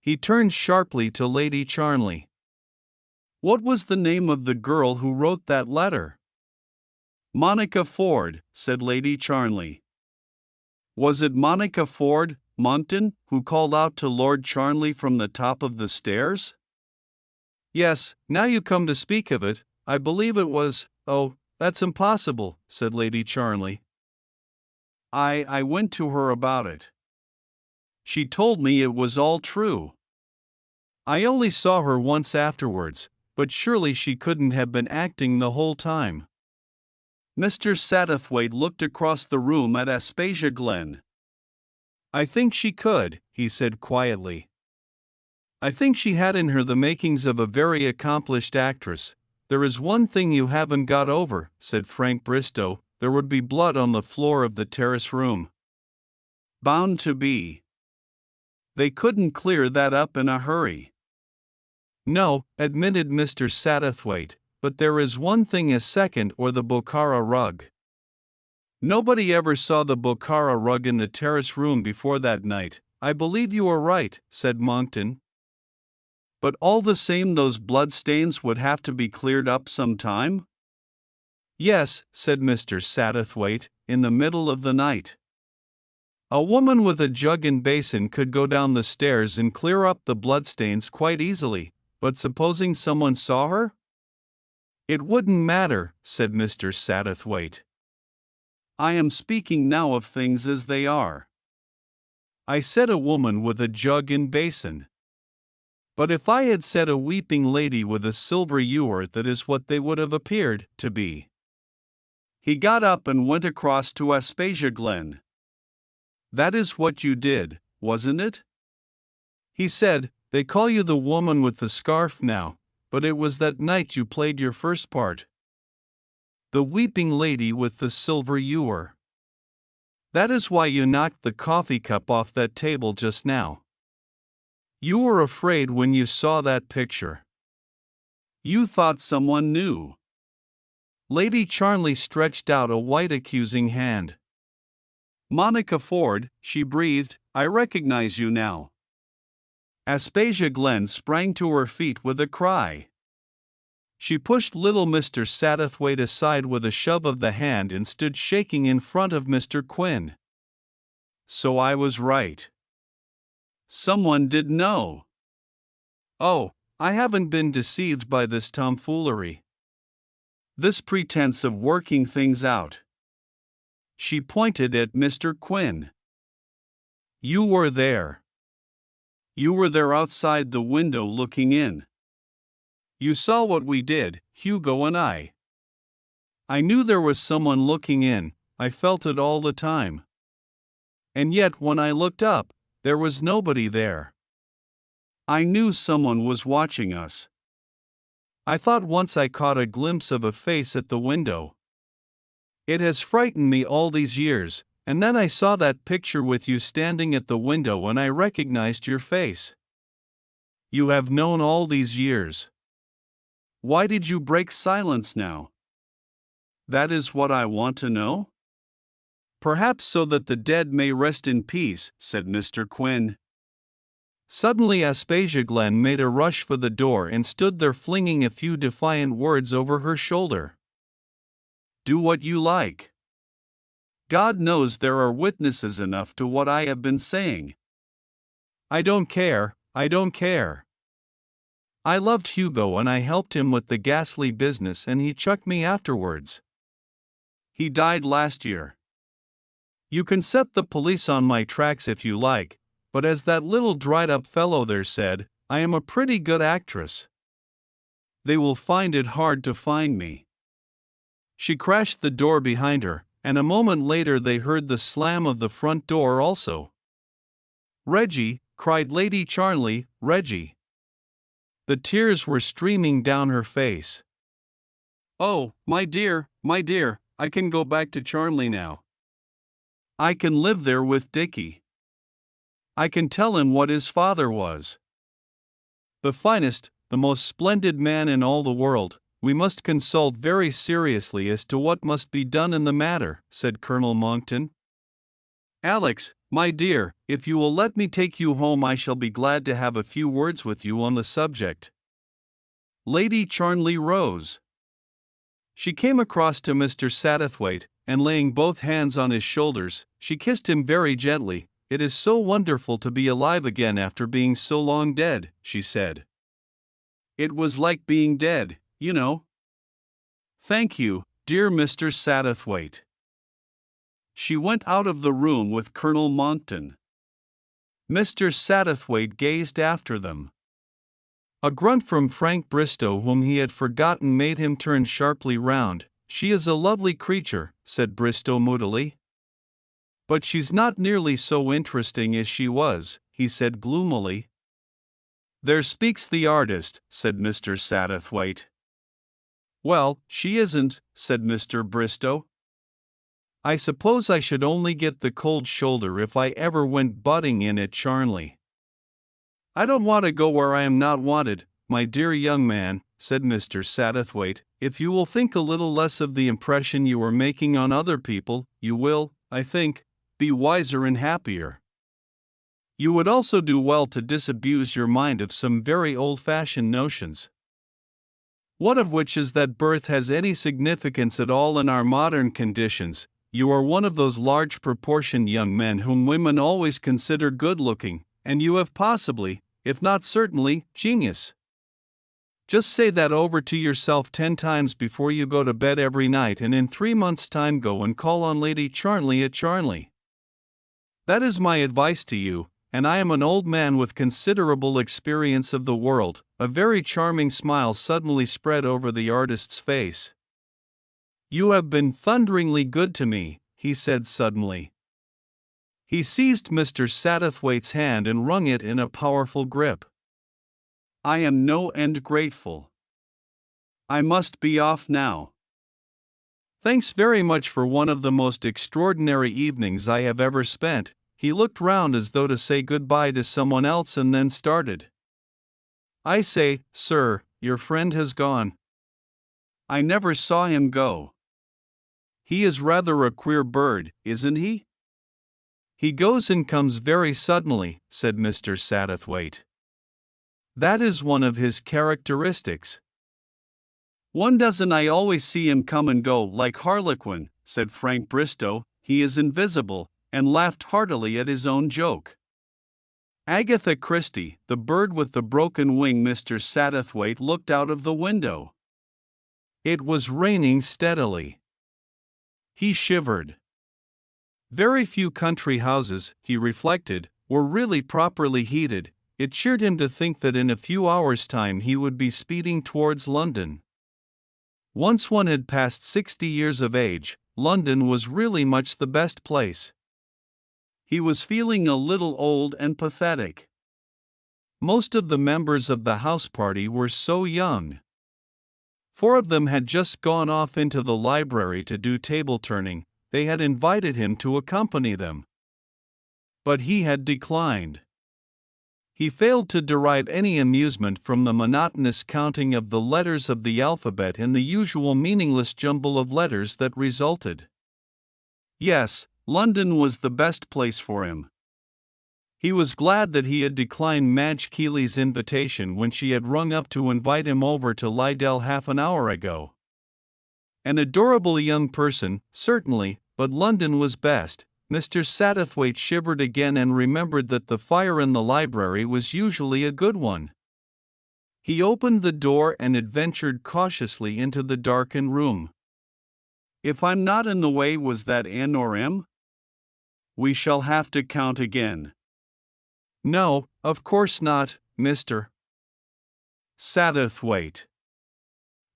He turned sharply to Lady Charnley. "What was the name of the girl who wrote that letter?" "Monica Ford," said Lady Charnley. "Was it Monica Ford, Monckton, who called out to Lord Charnley from the top of the stairs?" "Yes, now you come to speak of it, I believe it was." "Oh, that's impossible," said Lady Charnley. I went to her about it. She told me it was all true. I only saw her once afterwards, but surely she couldn't have been acting the whole time." Mr. Satterthwaite looked across the room at Aspasia Glen. "I think she could," he said quietly. "I think she had in her the makings of a very accomplished actress." "There is one thing you haven't got over," said Frank Bristow. "There would be blood on the floor of the terrace room." "Bound to be. They couldn't clear that up in a hurry." "No," admitted Mr. Satterthwaite, "but there is one thing a second, or the Bokhara rug." "Nobody ever saw the Bokhara rug in the terrace room before that night." "I believe you are right," said Monckton. "But all the same those bloodstains would have to be cleared up some time?" "Yes," said Mr. Satterthwaite, "in the middle of the night. A woman with a jug and basin could go down the stairs and clear up the bloodstains quite easily, but supposing someone saw her?" "It wouldn't matter," said Mr. Satterthwaite. "I am speaking now of things as they are. I said a woman with a jug and basin. But if I had said a weeping lady with a silver ewer, that is what they would have appeared to be." He got up and went across to Aspasia Glen. "That is what you did, wasn't it?" he said. "They call you the woman with the scarf now, but it was that night you played your first part. The weeping lady with the silver ewer. That is why you knocked the coffee cup off that table just now. You were afraid when you saw that picture. You thought someone knew." Lady Charnley stretched out a white accusing hand. "Monica Ford," she breathed, "I recognize you now." Aspasia Glen sprang to her feet with a cry. She pushed little Mr. Satterthwaite aside with a shove of the hand and stood shaking in front of Mr. Quinn. "So I was right. Someone did know. Oh, I haven't been deceived by this tomfoolery. This pretense of working things out." She pointed at Mr. Quinn. "You were there. You were there outside the window looking in. You saw what we did, Hugo and I. I knew there was someone looking in, I felt it all the time. And yet when I looked up, there was nobody there. I knew someone was watching us. I thought once I caught a glimpse of a face at the window. It has frightened me all these years, And then I saw that picture with you standing at the window and I recognized your face. You have known all these years. Why did you break silence now? That is what I want to know? Perhaps so that the dead may rest in peace, said Mr. Quinn. Suddenly Aspasia Glen made a rush for the door and stood there flinging a few defiant words over her shoulder. Do what you like. God knows there are witnesses enough to what I have been saying. I don't care, I don't care. I loved Hugo and I helped him with the ghastly business and he chucked me afterwards. He died last year. You can set the police on my tracks if you like, but as that little dried-up fellow there said, I am a pretty good actress. They will find it hard to find me. She crashed the door behind her, and a moment later they heard the slam of the front door also. Reggie, cried Lady Charnley, Reggie. The tears were streaming down her face. Oh, my dear, I can go back to Charnley now. I can live there with Dickie. I can tell him what his father was. The finest, the most splendid man in all the world. We must consult very seriously as to what must be done in the matter, said Colonel Monckton. Alex, my dear, if you will let me take you home I shall be glad to have a few words with you on the subject. Lady Charnley rose. She came across to Mr. Satterthwaite, and laying both hands on his shoulders, she kissed him very gently. It is so wonderful to be alive again after being so long dead, she said. It was like being dead, you know. Thank you, dear Mr. Satterthwaite. She went out of the room with Colonel Monckton. Mr. Satterthwaite gazed after them. A grunt from Frank Bristow, whom he had forgotten, made him turn sharply round. She is a lovely creature, said Bristow moodily. But she's not nearly so interesting as she was, he said gloomily. There speaks the artist, said Mr. Satterthwaite. Well, she isn't, said Mr. Bristow. I suppose I should only get the cold shoulder if I ever went butting in at Charnley. I don't want to go where I am not wanted, my dear young man, said Mr. Satterthwaite. If you will think a little less of the impression you are making on other people, you will, I think, be wiser and happier. You would also do well to disabuse your mind of some very old-fashioned notions. One of which is that birth has any significance at all in our modern conditions. You are one of those large-proportioned young men whom women always consider good-looking, and you have possibly, if not certainly, genius. Just say that over to yourself 10 times before you go to bed every night, and in 3 months' time go and call on Lady Charnley at Charnley. That is my advice to you, and I am an old man with considerable experience of the world. A very charming smile suddenly spread over the artist's face. You have been thunderingly good to me, he said suddenly. He seized Mr. Satterthwaite's hand and wrung it in a powerful grip. I am no end grateful. I must be off now. Thanks very much for one of the most extraordinary evenings I have ever spent. He looked round as though to say goodbye to someone else and then started. I say, sir, your friend has gone. I never saw him go. He is rather a queer bird, isn't he? He goes and comes very suddenly, said Mr. Satterthwaite. That is one of his characteristics. One doesn't I always see him come and go like Harlequin, said Frank Bristow. He is invisible, and laughed heartily at his own joke. Agatha Christie, the bird with the broken wing. Mr. Satterthwaite looked out of the window. It was raining steadily. He shivered. Very few country houses, he reflected, were really properly heated. It cheered him to think that in a few hours' time he would be speeding towards London. Once one had passed 60 years of age, London was really much the best place. He was feeling a little old and pathetic. Most of the members of the house party were so young. 4 of them had just gone off into the library to do table turning, they had invited him to accompany them. But he had declined. He failed to derive any amusement from the monotonous counting of the letters of the alphabet and the usual meaningless jumble of letters that resulted. Yes, London was the best place for him. He was glad that he had declined Madge Keeley's invitation when she had rung up to invite him over to Lydell half an hour ago. An adorable young person, certainly, but London was best. Mr. Satterthwaite shivered again and remembered that the fire in the library was usually a good one. He opened the door and adventured cautiously into the darkened room. If I'm not in the way, was that N or M? We shall have to count again. No, of course not, Mr. Satterthwaite.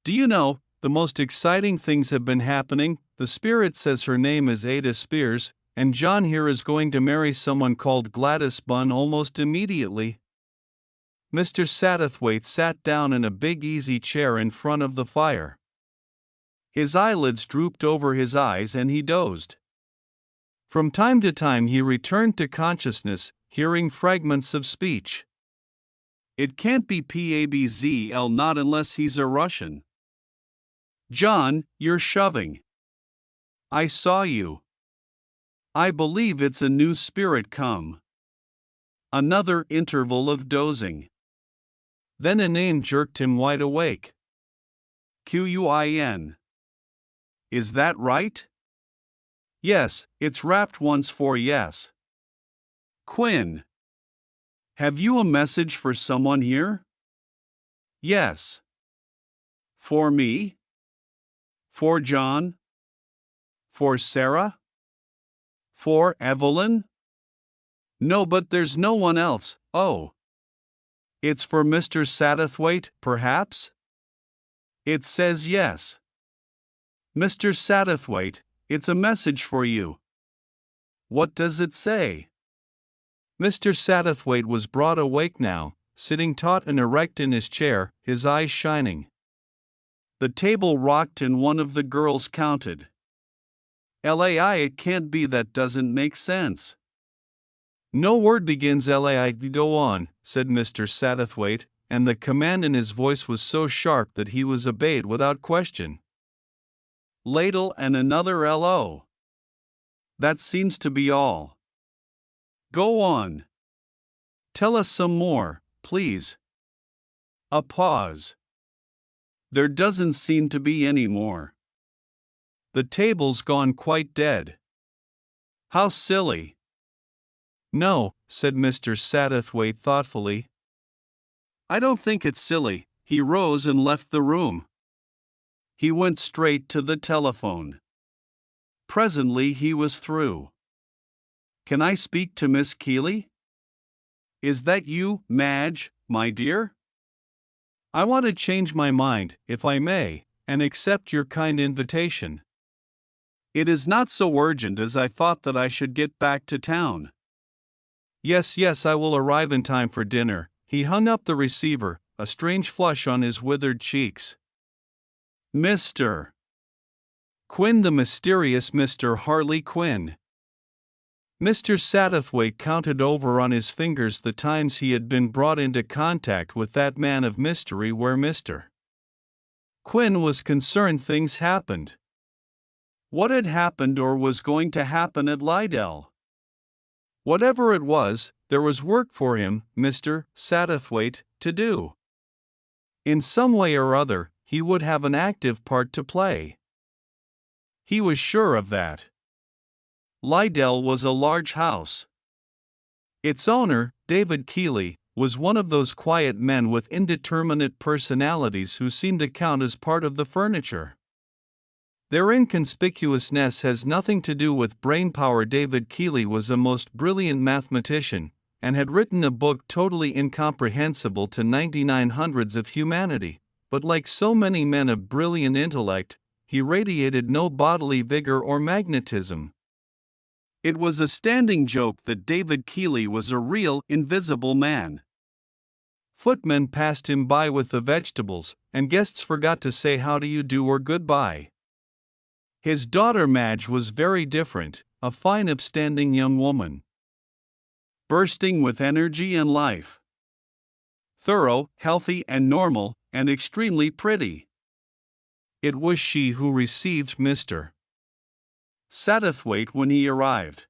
Do you know, the most exciting things have been happening. The spirit says her name is Ada Spears, and John here is going to marry someone called Gladys Bunn almost immediately. Mr. Satterthwaite sat down in a big easy chair in front of the fire. His eyelids drooped over his eyes and he dozed. From time to time he returned to consciousness, hearing fragments of speech. It can't be Pabzl, not unless he's a Russian. John, you're shoving. I saw you. I believe it's a new spirit come. Another interval of dozing. Then a name jerked him wide awake. Quin. Is that right? Yes, it's rapped once for yes. Quinn. Have you a message for someone here? Yes. For me? For John? For Sarah? For Evelyn? No, but there's no one else. Oh. It's for Mr. Satterthwaite, perhaps? It says yes. Mr. Satterthwaite, it's a message for you. What does it say? Mr. Satterthwaite was broad awake now, sitting taut and erect in his chair, his eyes shining. The table rocked and one of the girls counted. Lai, it can't be, that doesn't make sense. No word begins Lai, go on, said Mr. Satterthwaite, and the command in his voice was so sharp that he was obeyed without question. Ladle and another Lo. That seems to be all. Go on. Tell us some more, please. A pause. There doesn't seem to be any more. The table's gone quite dead. How silly. No, said Mr. Satterthwaite thoughtfully. I don't think it's silly. He rose and left the room. He went straight to the telephone. Presently he was through. Can I speak to Miss Keeley? Is that you, Madge, my dear? I want to change my mind, if I may, and accept your kind invitation. It is not so urgent as I thought that I should get back to town. Yes, I will arrive in time for dinner. He hung up the receiver, a strange flush on his withered cheeks. Mr. Quinn, the mysterious Mr. Harley Quinn. Mr. Satterthwaite counted over on his fingers the times he had been brought into contact with that man of mystery where Mr. Quinn was concerned. Things happened. What had happened or was going to happen at Lydell? Whatever it was, there was work for him, Mr. Satterthwaite, to do. In some way or other, he would have an active part to play. He was sure of that. Lydell was a large house. Its owner, David Keeley, was one of those quiet men with indeterminate personalities who seem to count as part of the furniture. Their inconspicuousness has nothing to do with brainpower. David Keeley was a most brilliant mathematician, and had written a book totally incomprehensible to 99 hundredths of humanity, but like so many men of brilliant intellect, he radiated no bodily vigor or magnetism. It was a standing joke that David Keeley was a real, invisible man. Footmen passed him by with the vegetables, and guests forgot to say how do you do or goodbye. His daughter Madge was very different, a fine upstanding young woman, bursting with energy and life. Thorough, healthy and normal, and extremely pretty. It was she who received Mr. Satterthwaite when he arrived.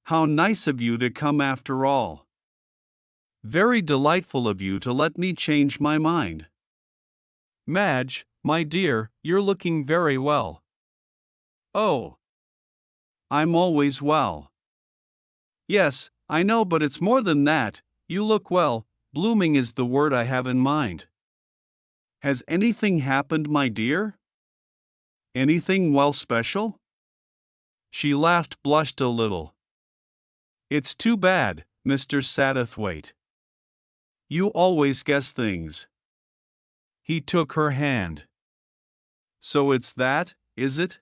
How nice of you to come after all. Very delightful of you to let me change my mind. Madge, my dear, you're looking very well. Oh, I'm always well. Yes, I know, but it's more than that. You look well. Blooming is the word I have in mind. Has anything happened, my dear? Anything well special? She laughed, blushed a little. It's too bad, Mr. Satterthwaite. You always guess things. He took her hand. So it's that, is it?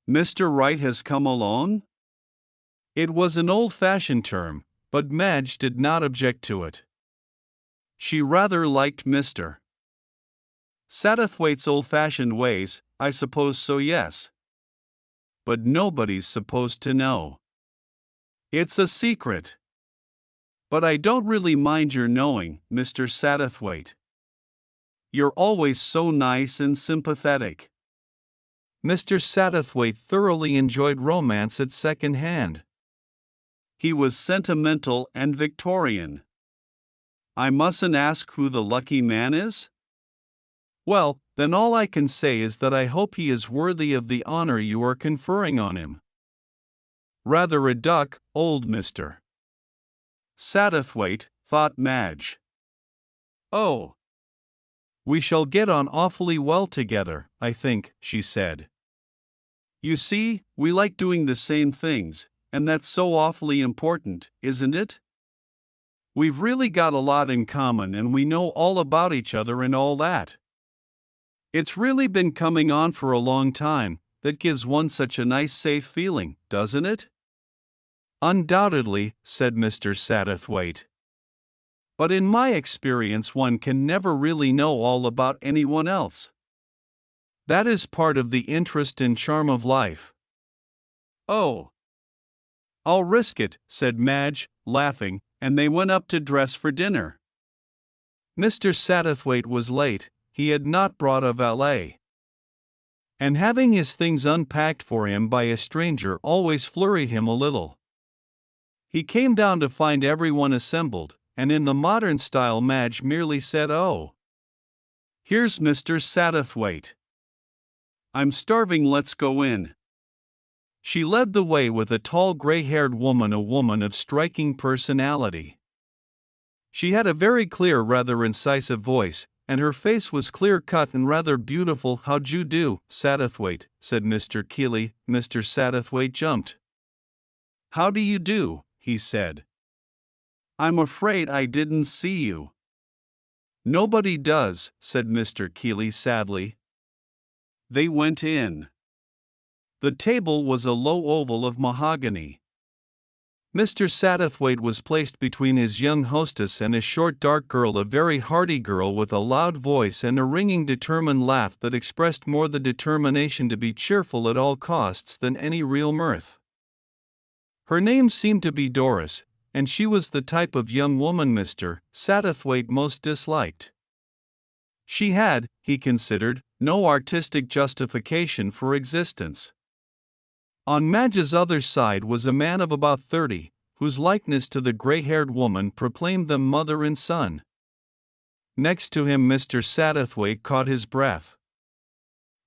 Mr. Wright has come alone? It was an old-fashioned term, but Madge did not object to it. She rather liked Mr. Satterthwaite's old-fashioned ways, I suppose so, yes. But nobody's supposed to know. It's a secret. But I don't really mind your knowing, Mr. Satterthwaite. You're always so nice and sympathetic. Mr. Satterthwaite thoroughly enjoyed romance at second hand. He was sentimental and Victorian. I mustn't ask who the lucky man is? Well, then all I can say is that I hope he is worthy of the honor you are conferring on him. Rather a duck, old Mr. Satterthwaite, thought Madge. Oh, we shall get on awfully well together, I think, she said. You see, we like doing the same things, and that's so awfully important, isn't it? We've really got a lot in common and we know all about each other and all that. It's really been coming on for a long time. That gives one such a nice safe feeling, doesn't it? Undoubtedly, said Mr. Satterthwaite. But in my experience one can never really know all about anyone else. That is part of the interest and charm of life. Oh, I'll risk it, said Madge, laughing, and they went up to dress for dinner. Mr. Satterthwaite was late. He had not brought a valet. And having his things unpacked for him by a stranger always flurried him a little. He came down to find everyone assembled, and in the modern style Madge merely said, "Oh, here's Mr. Satterthwaite. I'm starving, let's go in." She led the way with a tall gray-haired woman, a woman of striking personality. She had a very clear, rather incisive voice, and her face was clear-cut and rather beautiful. "How'd you do, Satterthwaite?" said Mr. Keeley. Mr. Satterthwaite jumped. "How do you do?" he said. "I'm afraid I didn't see you." "Nobody does," said Mr. Keeley sadly. They went in. The table was a low oval of mahogany. Mr. Satterthwaite was placed between his young hostess and a short dark girl, a very hearty girl with a loud voice and a ringing determined laugh that expressed more the determination to be cheerful at all costs than any real mirth. Her name seemed to be Doris, and she was the type of young woman Mr. Satterthwaite most disliked. She had, he considered, no artistic justification for existence. On Madge's other side was a man of about 30, whose likeness to the gray-haired woman proclaimed them mother and son. Next to him Mr. Satterthwaite caught his breath.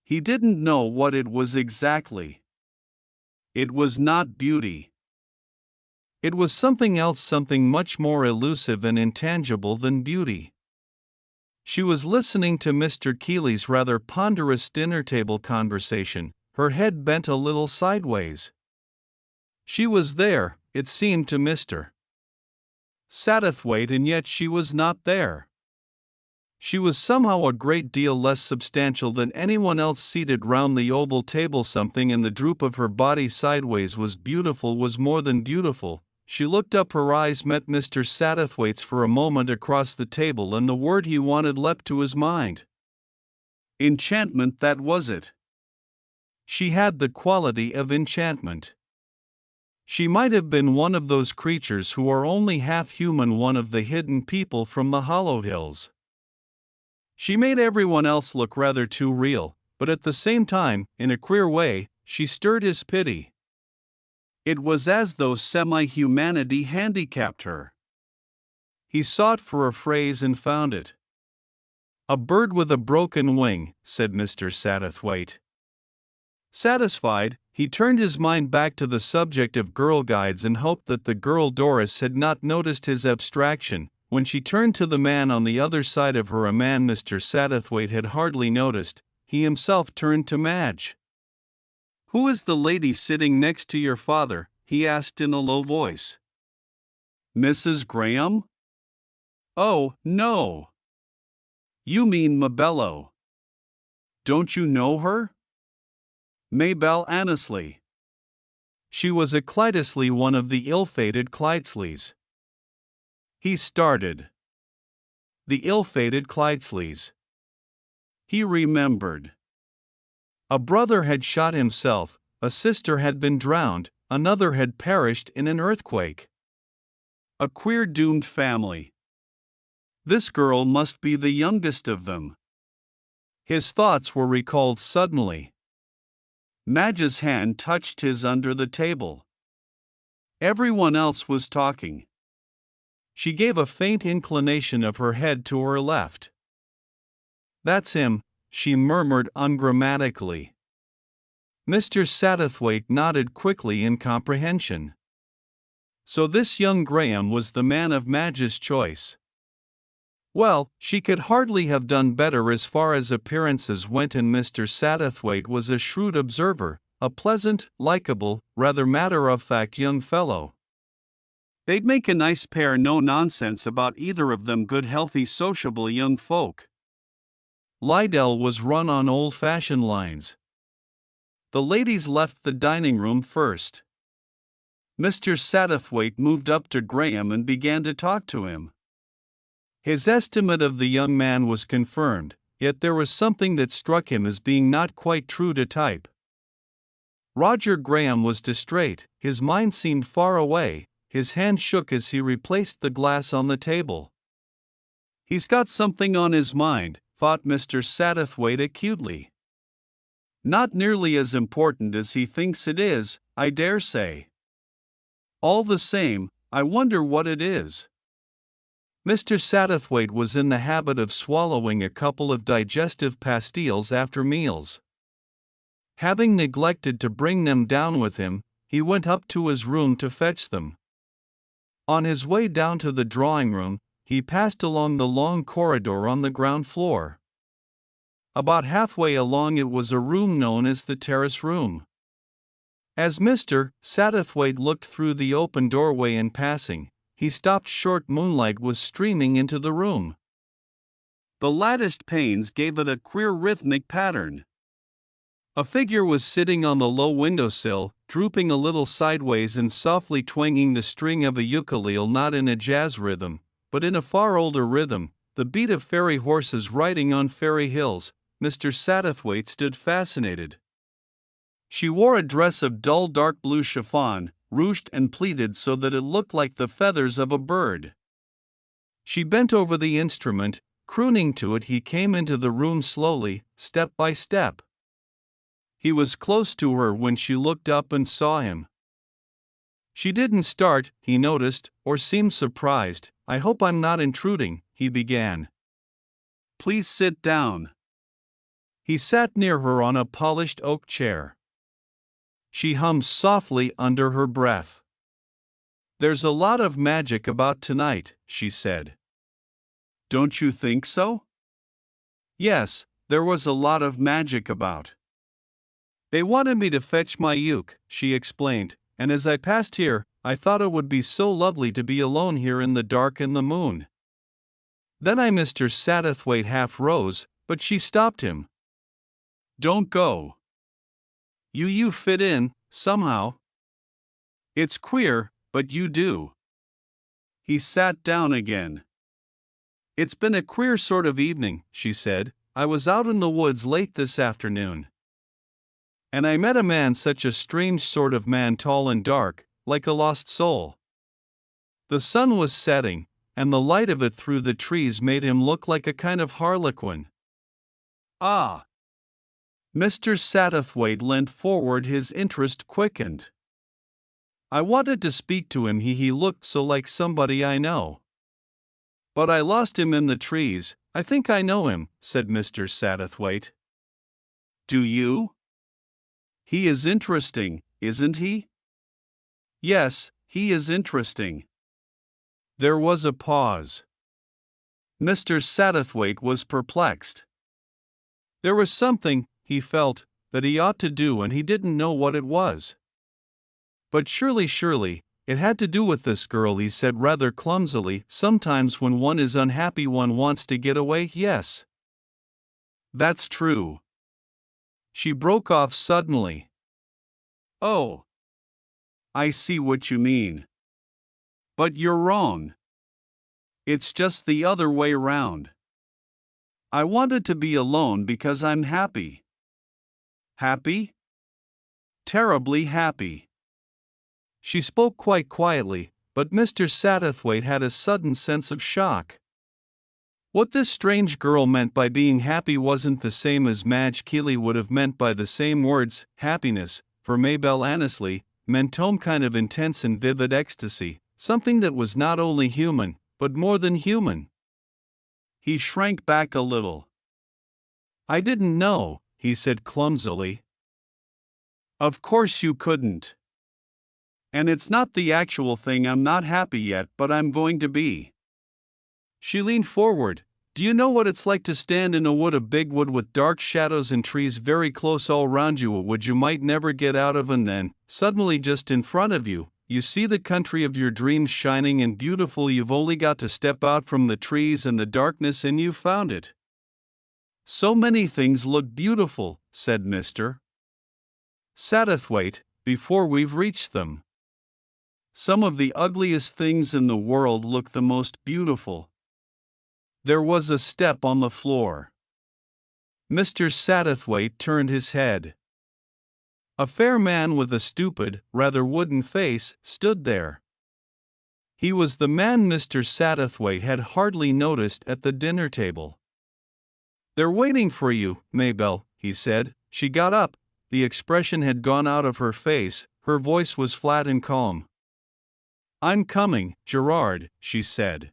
He didn't know what it was exactly. It was not beauty. It was something else, something much more elusive and intangible than beauty. She was listening to Mr. Keeley's rather ponderous dinner-table conversation, her head bent a little sideways. She was there, it seemed to Mr. Satterthwaite, and yet she was not there. She was somehow a great deal less substantial than anyone else seated round the oval table. Something in the droop of her body sideways was beautiful, was more than beautiful. She looked up, her eyes met Mr. Satterthwaite's for a moment across the table, and the word he wanted leapt to his mind. Enchantment, that was it. She had the quality of enchantment. She might have been one of those creatures who are only half human, one of the hidden people from the Hollow Hills. She made everyone else look rather too real, but at the same time, in a queer way, she stirred his pity. It was as though semi-humanity handicapped her. He sought for a phrase and found it. "A bird with a broken wing," said Mr. Satterthwaite. Satisfied, he turned his mind back to the subject of girl guides and hoped that the girl Doris had not noticed his abstraction. When she turned to the man on the other side of her, a man Mr. Satterthwaite had hardly noticed, he himself turned to Madge. "Who is the lady sitting next to your father?" he asked in a low voice. "Mrs. Graham?" "Oh, no. You mean Mabello. Don't you know her?" "Mabel Annesley. She was a Clydesley, one of the ill-fated Clydesleys." He started. The ill-fated Clydesleys. He remembered. A brother had shot himself, a sister had been drowned, another had perished in an earthquake. A queer doomed family. This girl must be the youngest of them. His thoughts were recalled suddenly. Madge's hand touched his under the table. Everyone else was talking. She gave a faint inclination of her head to her left. "That's him," she murmured ungrammatically. Mr. Satterthwaite nodded quickly in comprehension. So this young Graham was the man of Madge's choice. Well, she could hardly have done better as far as appearances went, and Mr. Satterthwaite was a shrewd observer, a pleasant, likable, rather matter-of-fact young fellow. They'd make a nice pair, no nonsense about either of them, good, healthy, sociable young folk. Lydell was run on old-fashioned lines. The ladies left the dining room first. Mr. Satterthwaite moved up to Graham and began to talk to him. His estimate of the young man was confirmed, yet there was something that struck him as being not quite true to type. Roger Graham was distrait, his mind seemed far away, his hand shook as he replaced the glass on the table. "He's got something on his mind," thought Mr. Satterthwaite acutely. "Not nearly as important as he thinks it is, I dare say. All the same, I wonder what it is." Mr. Satterthwaite was in the habit of swallowing a couple of digestive pastilles after meals. Having neglected to bring them down with him, he went up to his room to fetch them. On his way down to the drawing room, he passed along the long corridor on the ground floor. About halfway along it was a room known as the terrace room. As Mr. Satterthwaite looked through the open doorway in passing, he stopped short. Moonlight was streaming into the room. The latticed panes gave it a queer rhythmic pattern. A figure was sitting on the low windowsill, drooping a little sideways and softly twanging the string of a ukulele, not in a jazz rhythm, but in a far older rhythm, the beat of fairy horses riding on fairy hills. Mr. Satterthwaite stood fascinated. She wore a dress of dull dark blue chiffon, ruched and pleated so that it looked like the feathers of a bird. She bent over the instrument, crooning to it. He came into the room slowly, step by step. He was close to her when she looked up and saw him. She didn't start, he noticed, or seemed surprised. "I hope I'm not intruding," he began. "Please sit down." He sat near her on a polished oak chair. She hummed softly under her breath. "There's a lot of magic about tonight," she said. "Don't you think so?" Yes, there was a lot of magic about. "They wanted me to fetch my uke," she explained, "and as I passed here, I thought it would be so lovely to be alone here in the dark and the moon." Then Mr. Satterthwaite half rose, but she stopped him. "Don't go. You fit in, somehow. It's queer, but you do." He sat down again. "It's been a queer sort of evening," she said. "I was out in the woods late this afternoon." And I met a man, such a strange sort of man, tall and dark, like a lost soul. The sun was setting, and the light of it through the trees made him look like a kind of harlequin. Ah! Mr. Satterthwaite leant forward, his interest quickened. I wanted to speak to him, he looked so like somebody I know. But I lost him in the trees. I think I know him, said Mr. Satterthwaite. Do you? He is interesting, isn't he? Yes, he is interesting. There was a pause. Mr. Satterthwaite was perplexed. There was something, he felt, that he ought to do, and he didn't know what it was. But surely, it had to do with this girl, he said rather clumsily. Sometimes when one is unhappy one wants to get away. Yes. That's true. She broke off suddenly. Oh. I see what you mean. But you're wrong. It's just the other way round. I wanted to be alone because I'm happy. Happy? Terribly happy. She spoke quite quietly, but Mr. Satterthwaite had a sudden sense of shock. What this strange girl meant by being happy wasn't the same as Madge Keeley would have meant by the same words. Happiness, for Mabel Annesley, meant some kind of intense and vivid ecstasy, something that was not only human, but more than human. He shrank back a little. I didn't know, he said clumsily. Of course you couldn't. And it's not the actual thing. I'm not happy yet, but I'm going to be. She leaned forward. Do you know what it's like to stand in a wood, a big wood with dark shadows and trees very close all round you, a wood you might never get out of, and then, suddenly just in front of you, you see the country of your dreams shining and beautiful. You've only got to step out from the trees and the darkness and you've found it. So many things look beautiful, said Mr. Satterthwaite, before we've reached them. Some of the ugliest things in the world look the most beautiful. There was a step on the floor. Mr. Satterthwaite turned his head. A fair man with a stupid, rather wooden face stood there. He was the man Mr. Satterthwaite had hardly noticed at the dinner table. They're waiting for you, Mabel, he said. She got up. The expression had gone out of her face. Her voice was flat and calm. I'm coming, Gerard, she said.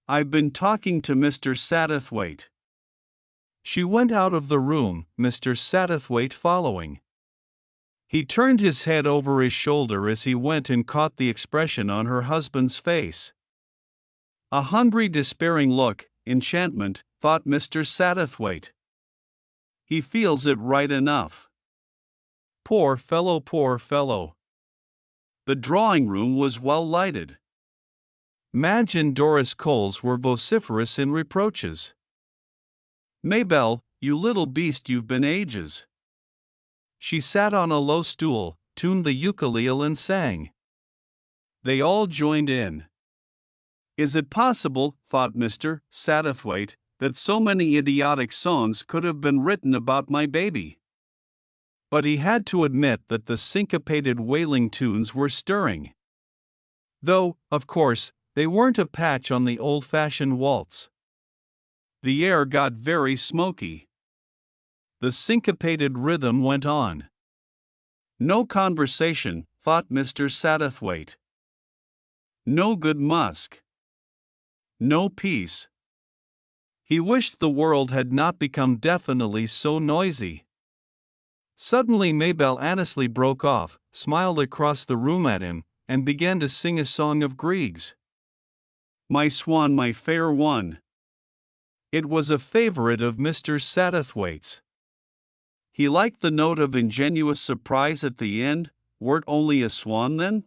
I've been talking to Mr. Satterthwaite. She went out of the room, Mr. Satterthwaite following. He turned his head over his shoulder as he went and caught the expression on her husband's face. A hungry, despairing look, enchantment, thought Mr. Satterthwaite. He feels it right enough. Poor fellow, poor fellow. The drawing-room was well lighted. Madge and Doris Coles were vociferous in reproaches. Mabel, you little beast, you've been ages. She sat on a low stool, tuned the ukulele and sang. They all joined in. Is it possible, thought Mr. Satterthwaite, that so many idiotic songs could have been written about my baby? But he had to admit that the syncopated wailing tunes were stirring. Though, of course, they weren't a patch on the old-fashioned waltz. The air got very smoky. The syncopated rhythm went on. No conversation, thought Mr. Satterthwaite. No good musk. No peace. He wished the world had not become deafeningly so noisy. Suddenly Mabel Annesley broke off, smiled across the room at him, and began to sing a song of Grieg's. My swan, my fair one. It was a favorite of Mr. Satterthwaite's. He liked the note of ingenuous surprise at the end. Weren't only a swan then?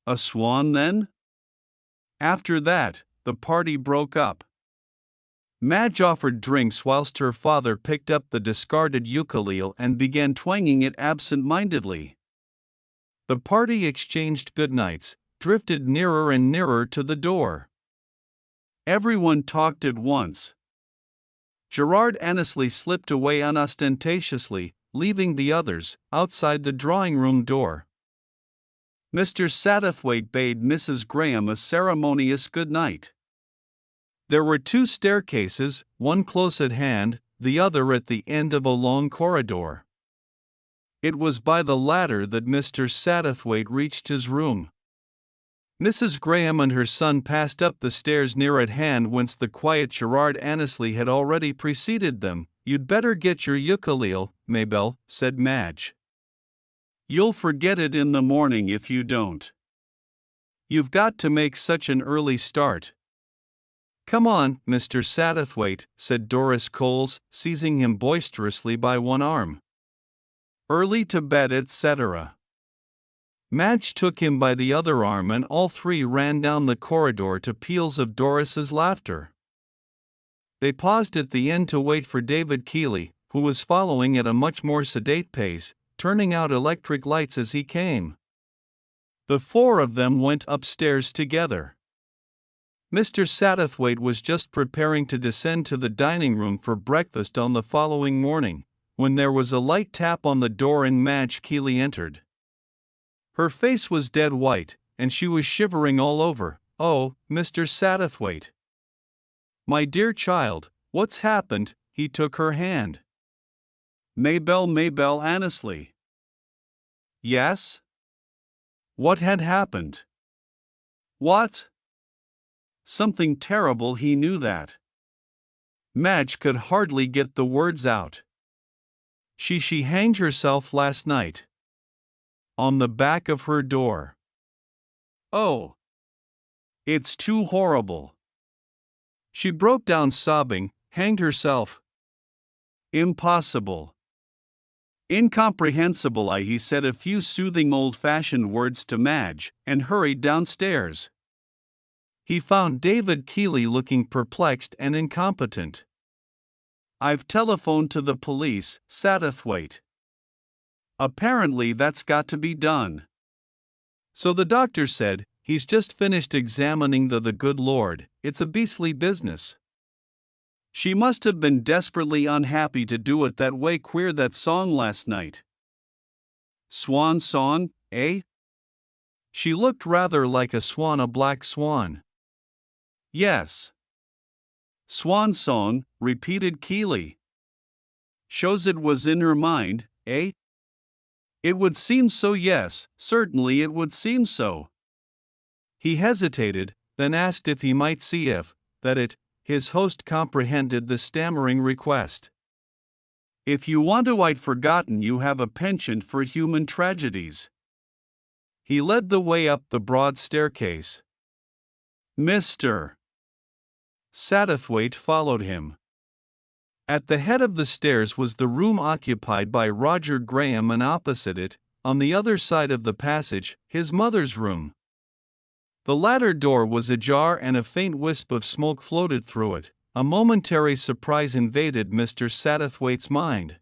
A swan then? After that, the party broke up. Madge offered drinks whilst her father picked up the discarded ukulele and began twanging it absent-mindedly. The party exchanged goodnights, drifted nearer and nearer to the door. Everyone talked at once. Gerard Annesley slipped away unostentatiously, leaving the others outside the drawing-room door. Mr. Satterthwaite bade Mrs. Graham a ceremonious good night. There were 2 staircases, one close at hand, the other at the end of a long corridor. It was by the latter that Mr. Satterthwaite reached his room. Mrs. Graham and her son passed up the stairs near at hand whence the quiet Gerard Annesley had already preceded them. "You'd better get your ukulele, Mabel," said Madge. "You'll forget it in the morning if you don't. You've got to make such an early start." "Come on, Mr. Satterthwaite," said Doris Coles, seizing him boisterously by one arm. "Early to bed, etc." Madge took him by the other arm and all 3 ran down the corridor to peals of Doris's laughter. They paused at the end to wait for David Keeley, who was following at a much more sedate pace, turning out electric lights as he came. The 4 of them went upstairs together. Mr. Satterthwaite was just preparing to descend to the dining room for breakfast on the following morning, when there was a light tap on the door and Madge Keeley entered. Her face was dead white, and she was shivering all over. "Oh, Mr. Satterthwaite." "My dear child, what's happened?" He took her hand. Mabel Annesley." "Yes?" What had happened? What? Something terrible, he knew that. Madge could hardly get the words out. She hanged herself last night. On the back of her door. Oh! It's too horrible. She broke down sobbing, hanged herself. Impossible. Incomprehensible. He said a few soothing old-fashioned words to Madge, and hurried downstairs. He found David Keeley looking perplexed and incompetent. "I've telephoned to the police, Satterthwaite. Apparently that's got to be done. So the doctor said, he's just finished examining the good Lord, it's a beastly business." She must have been desperately unhappy to do it that way. Queer, that song last night. Swan song, eh? She looked rather like a swan, a black swan. Yes. Swan song, repeated Keeley. Shows it was in her mind, eh? It would seem so, yes, certainly it would seem so. He hesitated, then asked if he might see if, his host comprehended the stammering request. "If you want to, I'd forgotten you have a penchant for human tragedies." He led the way up the broad staircase. Mr. Satterthwaite followed him. At the head of the stairs was the room occupied by Roger Graham, and opposite it, on the other side of the passage, his mother's room. The latter door was ajar and a faint wisp of smoke floated through it. A momentary surprise invaded Mr. Satterthwaite's mind.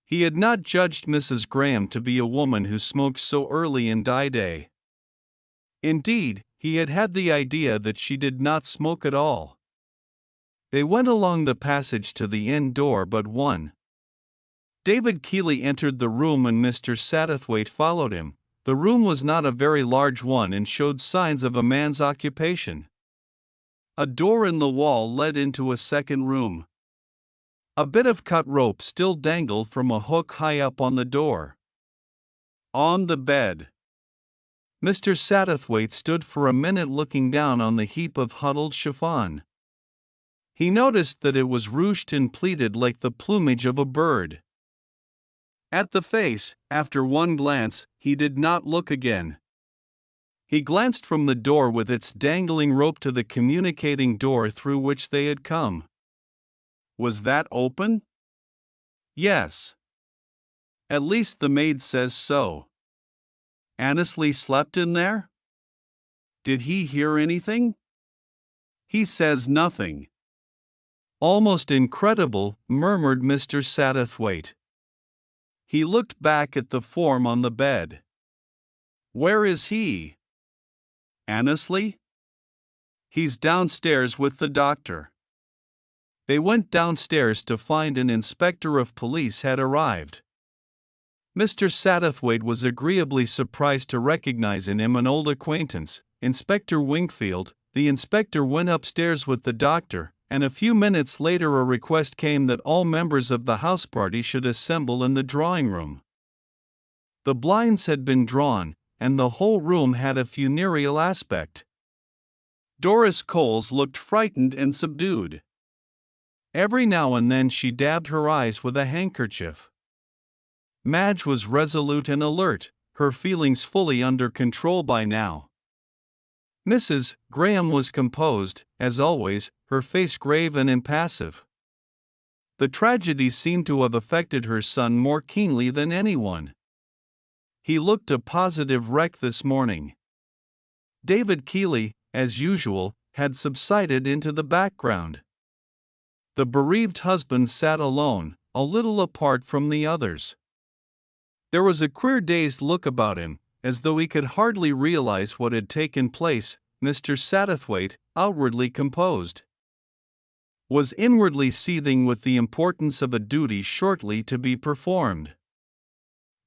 He had not judged Mrs. Graham to be a woman who smoked so early in day. Indeed, he had had the idea that she did not smoke at all. They went along the passage to the end door but one. David Keeley entered the room and Mr. Satterthwaite followed him. The room was not a very large one and showed signs of a man's occupation. A door in the wall led into a second room. A bit of cut rope still dangled from a hook high up on the door. On the bed, Mr. Satterthwaite stood for a minute looking down on the heap of huddled chiffon. He noticed that it was ruched and pleated like the plumage of a bird. At the face, after one glance, he did not look again. He glanced from the door with its dangling rope to the communicating door through which they had come. Was that open? Yes. At least the maid says so. Annesley slept in there? Did he hear anything? He says nothing. Almost incredible, murmured Mr. Satterthwaite. He looked back at the form on the bed. Where is he? Annesley? He's downstairs with the doctor. They went downstairs to find an inspector of police had arrived. Mr. Satterthwaite was agreeably surprised to recognize in him an old acquaintance, Inspector Wingfield. The inspector went upstairs with the doctor, and a few minutes later a request came that all members of the house party should assemble in the drawing room. The blinds had been drawn, and the whole room had a funereal aspect. Doris Coles looked frightened and subdued. Every now and then she dabbed her eyes with a handkerchief. Madge was resolute and alert, her feelings fully under control by now. Mrs. Graham was composed, as always, her face grave and impassive. The tragedy seemed to have affected her son more keenly than anyone. He looked a positive wreck this morning. David Keeley, as usual, had subsided into the background. The bereaved husband sat alone, a little apart from the others. There was a queer dazed look about him, as though he could hardly realize what had taken place. Mr. Satterthwaite, outwardly composed, was inwardly seething with the importance of a duty shortly to be performed.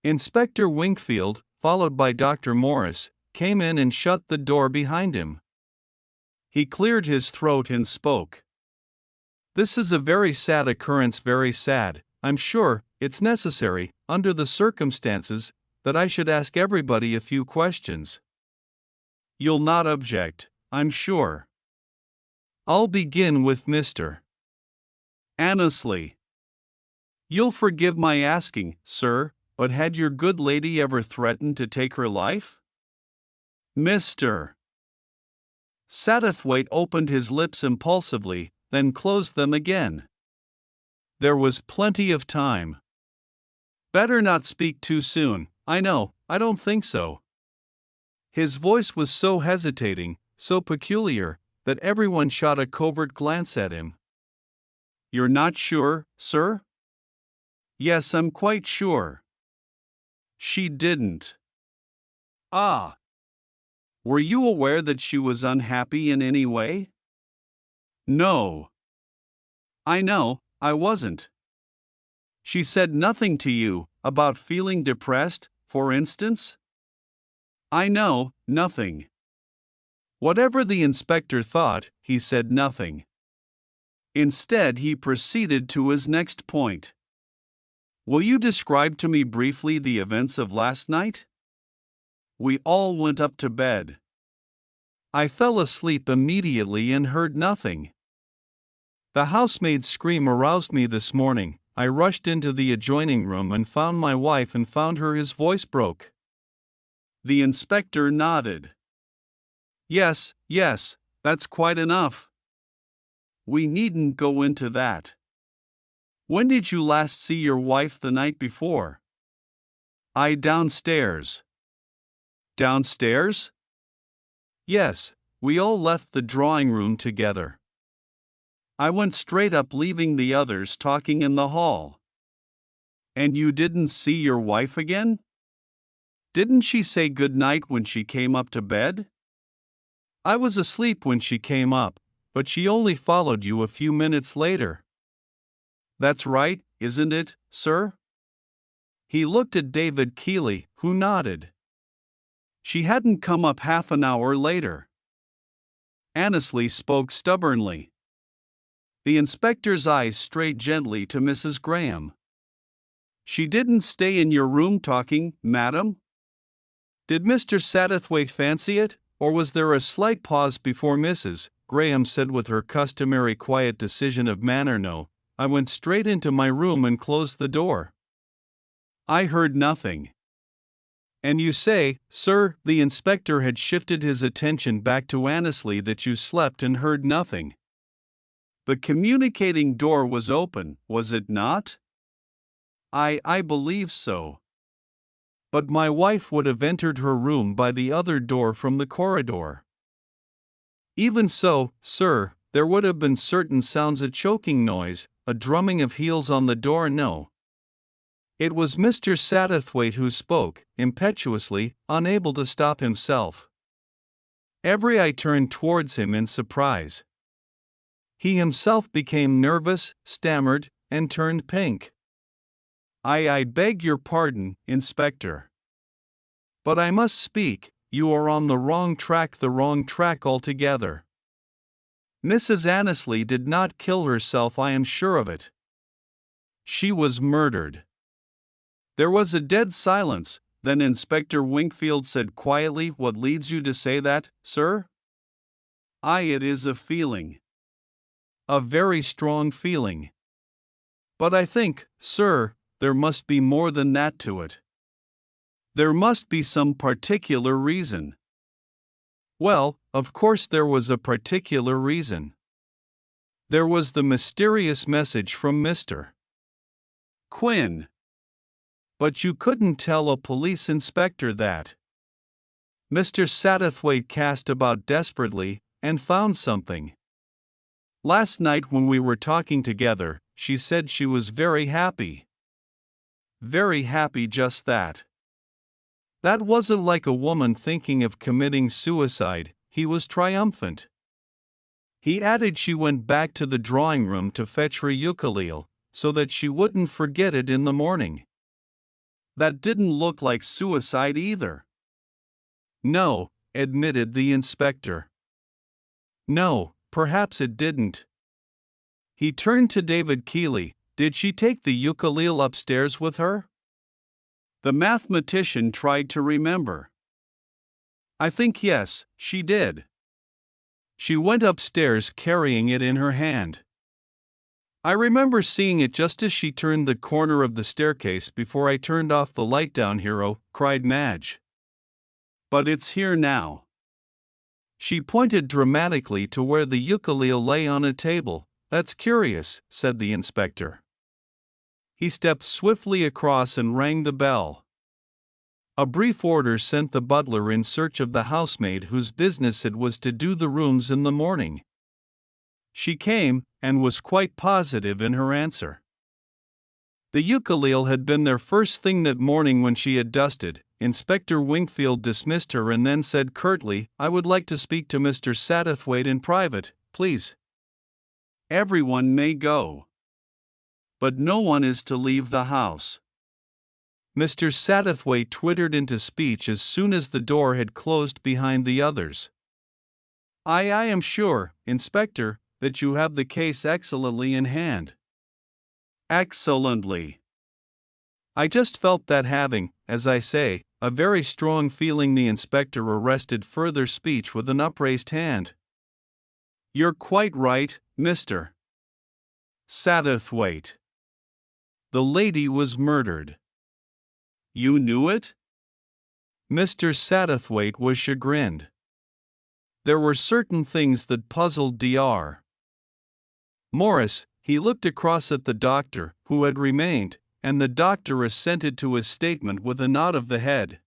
Inspector Wingfield, followed by Dr. Morris, came in and shut the door behind him. He cleared his throat and spoke. "This is a very sad occurrence, very sad. I'm sure it's necessary, under the circumstances, that I should ask everybody a few questions. You'll not object, I'm sure. I'll begin with Mr. Annesley. You'll forgive my asking, sir, but had your good lady ever threatened to take her life?" Mr. Satterthwaite opened his lips impulsively, then closed them again. There was plenty of time. "Better not speak too soon. I don't think so." His voice was so hesitating, so peculiar, that everyone shot a covert glance at him. "You're not sure, sir?" "Yes, I'm quite sure." "She didn't." "Ah. Were you aware that she was unhappy in any way?" "No." "I know, I wasn't." "She said nothing to you about feeling depressed, for instance?" "I know, nothing." Whatever the inspector thought, he said nothing. Instead, he proceeded to his next point. "Will you describe to me briefly the events of last night?" "We all went up to bed. I fell asleep immediately and heard nothing. The housemaid's scream aroused me this morning. I rushed into the adjoining room and found my wife and found her." His voice broke. The inspector nodded. Yes, that's quite enough. We needn't go into that. When did you last see your wife the night before?" "I downstairs." "Downstairs?" "Yes, we all left the drawing room together. I went straight up, leaving the others talking in the hall." "And you didn't see your wife again? Didn't she say good night when she came up to bed?" "I was asleep when she came up, but she only followed you a few minutes later." "That's right, isn't it, sir?" He looked at David Keeley, who nodded. "She hadn't come up half an hour later." Annesley spoke stubbornly. The inspector's eyes strayed gently to Mrs. Graham. "She didn't stay in your room talking, madam?" "Did Mr. Satterthwaite fancy it, or was there a slight pause before Mrs. Graham said with her customary quiet decision of manner? "No, I went straight into my room and closed the door. I heard nothing." "And you say, sir," the inspector had shifted his attention back to Annesley, "that you slept and heard nothing. The communicating door was open, was it not?" I believe so. But my wife would have entered her room by the other door from the corridor." "Even so, sir, there would have been certain sounds, a choking noise, a drumming of heels on the door." "No." It was Mr. Satterthwaite who spoke, impetuously, unable to stop himself. Every eye turned towards him in surprise. He himself became nervous, stammered, and turned pink. I beg your pardon, Inspector. But I must speak, you are on the wrong track altogether. Mrs. Annesley did not kill herself, I am sure of it. She was murdered. There was a dead silence, then Inspector Wingfield said quietly, What leads you to say that, sir? It is a feeling. A very strong feeling. But I think, sir, there must be more than that to it. There must be some particular reason. Well, of course there was a particular reason. There was the mysterious message from Mr. Quinn. But you couldn't tell a police inspector that. Mr. Satterthwaite cast about desperately, and found something. Last night when we were talking together, she said she was very happy. Very happy, just that. That wasn't like a woman thinking of committing suicide, he was triumphant. He added she went back to the drawing room to fetch her ukulele, so that she wouldn't forget it in the morning. That didn't look like suicide either. No, admitted the inspector. No, perhaps it didn't. He turned to David Keeley. Did she take the ukulele upstairs with her? The mathematician tried to remember. I think yes, she did. She went upstairs carrying it in her hand. I remember seeing it just as she turned the corner of the staircase before I turned off the light down here, cried Madge. But it's here now. She pointed dramatically to where the ukulele lay on a table. That's curious, said the inspector. He stepped swiftly across and rang the bell. A brief order sent the butler in search of the housemaid whose business it was to do the rooms in the morning. She came, and was quite positive in her answer. The ukulele had been there first thing that morning when she had dusted. Inspector Wingfield dismissed her and then said curtly, I would like to speak to Mr. Satterthwaite in private, please. Everyone may go. But no one is to leave the house. Mr. Satterthwaite twittered into speech as soon as the door had closed behind the others. I am sure, Inspector, that you have the case excellently in hand. Excellently. I just felt that having, as I say, a very strong feeling. The inspector arrested further speech with an upraised hand. You're quite right, Mr. Satterthwaite. The lady was murdered. You knew it? Mr. Satterthwaite was chagrined. There were certain things that puzzled Dr. Morris. He looked across at the doctor, who had remained, and the doctor assented to his statement with a nod of the head.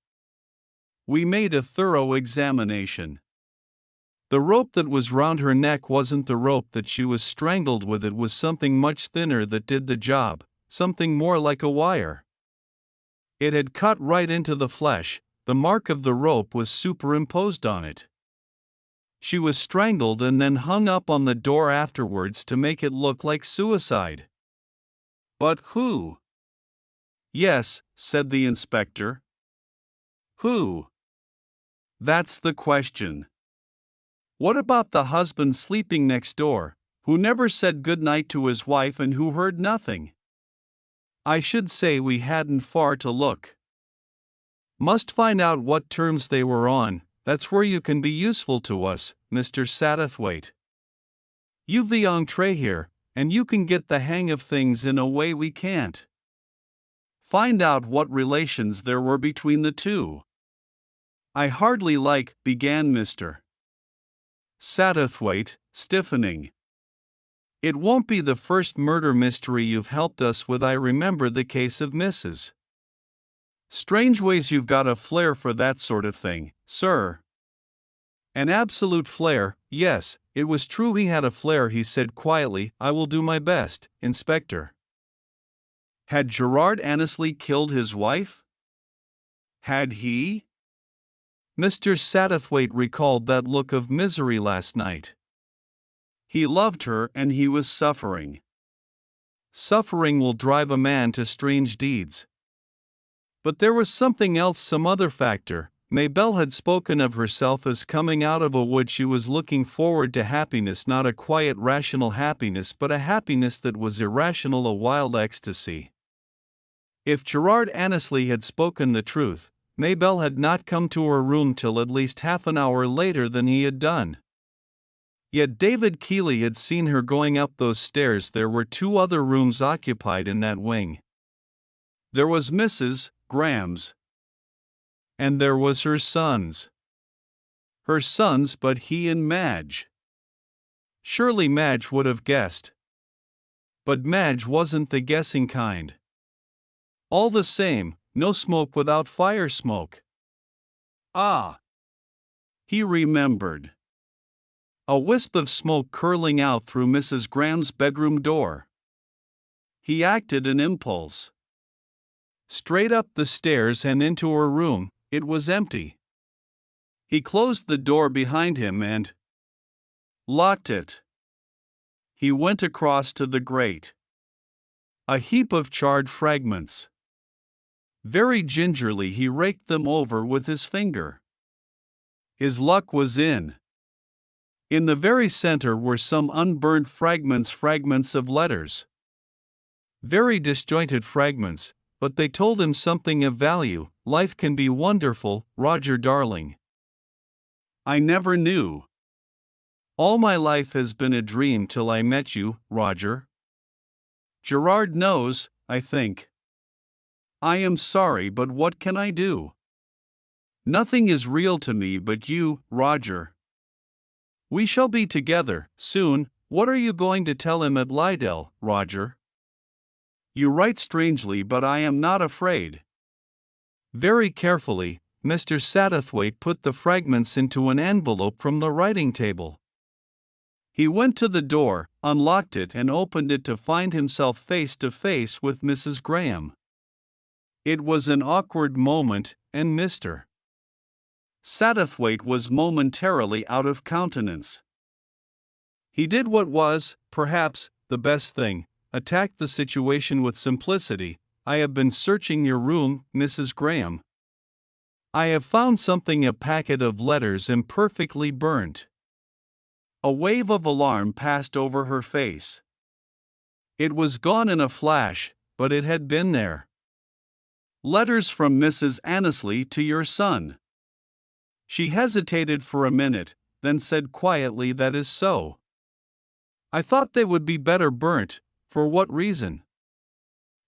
We made a thorough examination. The rope that was round her neck wasn't the rope that she was strangled with, it was something much thinner that did the job, something more like a wire. It had cut right into the flesh, the mark of the rope was superimposed on it. She was strangled and then hung up on the door afterwards to make it look like suicide. But who? Yes, said the inspector. Who? That's the question. What about the husband sleeping next door, who never said good night to his wife and who heard nothing? I should say we hadn't far to look. Must find out what terms they were on, that's where you can be useful to us, Mr. Satterthwaite. You've the entree here, and you can get the hang of things in a way we can't. Find out what relations there were between the two. I hardly like, began Mr. Satterthwaite, stiffening. It won't be the first murder mystery you've helped us with. I remember the case of Mrs. Strangeways. You've got a flair for that sort of thing, sir. An absolute flair. Yes, it was true he had a flair, he said quietly. I will do my best, Inspector. Had Gerard Annesley killed his wife? Had he? Mr. Satterthwaite recalled that look of misery last night. He loved her and he was suffering. Suffering will drive a man to strange deeds. But there was something else, some other factor. Mabel had spoken of herself as coming out of a wood. She was looking forward to happiness, not a quiet, rational happiness, but a happiness that was irrational, a wild ecstasy. If Gerard Annesley had spoken the truth, Mabel had not come to her room till at least half an hour later than he had done. Yet David Keeley had seen her going up those stairs. There were 2 other rooms occupied in that wing. There was Mrs. Graham's. And there was her son's. Her son's, but he and Madge. Surely Madge would have guessed. But Madge wasn't the guessing kind. All the same, no smoke without fire smoke. Ah! He remembered. A wisp of smoke curling out through Mrs. Graham's bedroom door. He acted an impulse. Straight up the stairs and into her room. It was empty. He closed the door behind him and locked it. He went across to the grate. A heap of charred fragments. Very gingerly he raked them over with his finger. His luck was in. In the very center were some unburned fragments of letters. Very disjointed fragments, but they told him something of value. Life can be wonderful, Roger darling. I never knew. All my life has been a dream till I met you, Roger. Gerard knows, I think. I am sorry, but what can I do? Nothing is real to me but you, Roger. We shall be together, soon. What are you going to tell him at Lydell, Roger? You write strangely, but I am not afraid. Very carefully, Mr. Satterthwaite put the fragments into an envelope from the writing table. He went to the door, unlocked it and opened it to find himself face to face with Mrs. Graham. It was an awkward moment, and Mr. Satterthwaite was momentarily out of countenance. He did what was, perhaps, the best thing, attacked the situation with simplicity. I have been searching your room, Mrs. Graham. I have found something, a packet of letters imperfectly burnt. A wave of alarm passed over her face. It was gone in a flash, but it had been there. Letters from Mrs. Annesley to your son. She hesitated for a minute, then said quietly, that is so. I thought they would be better burnt. For what reason?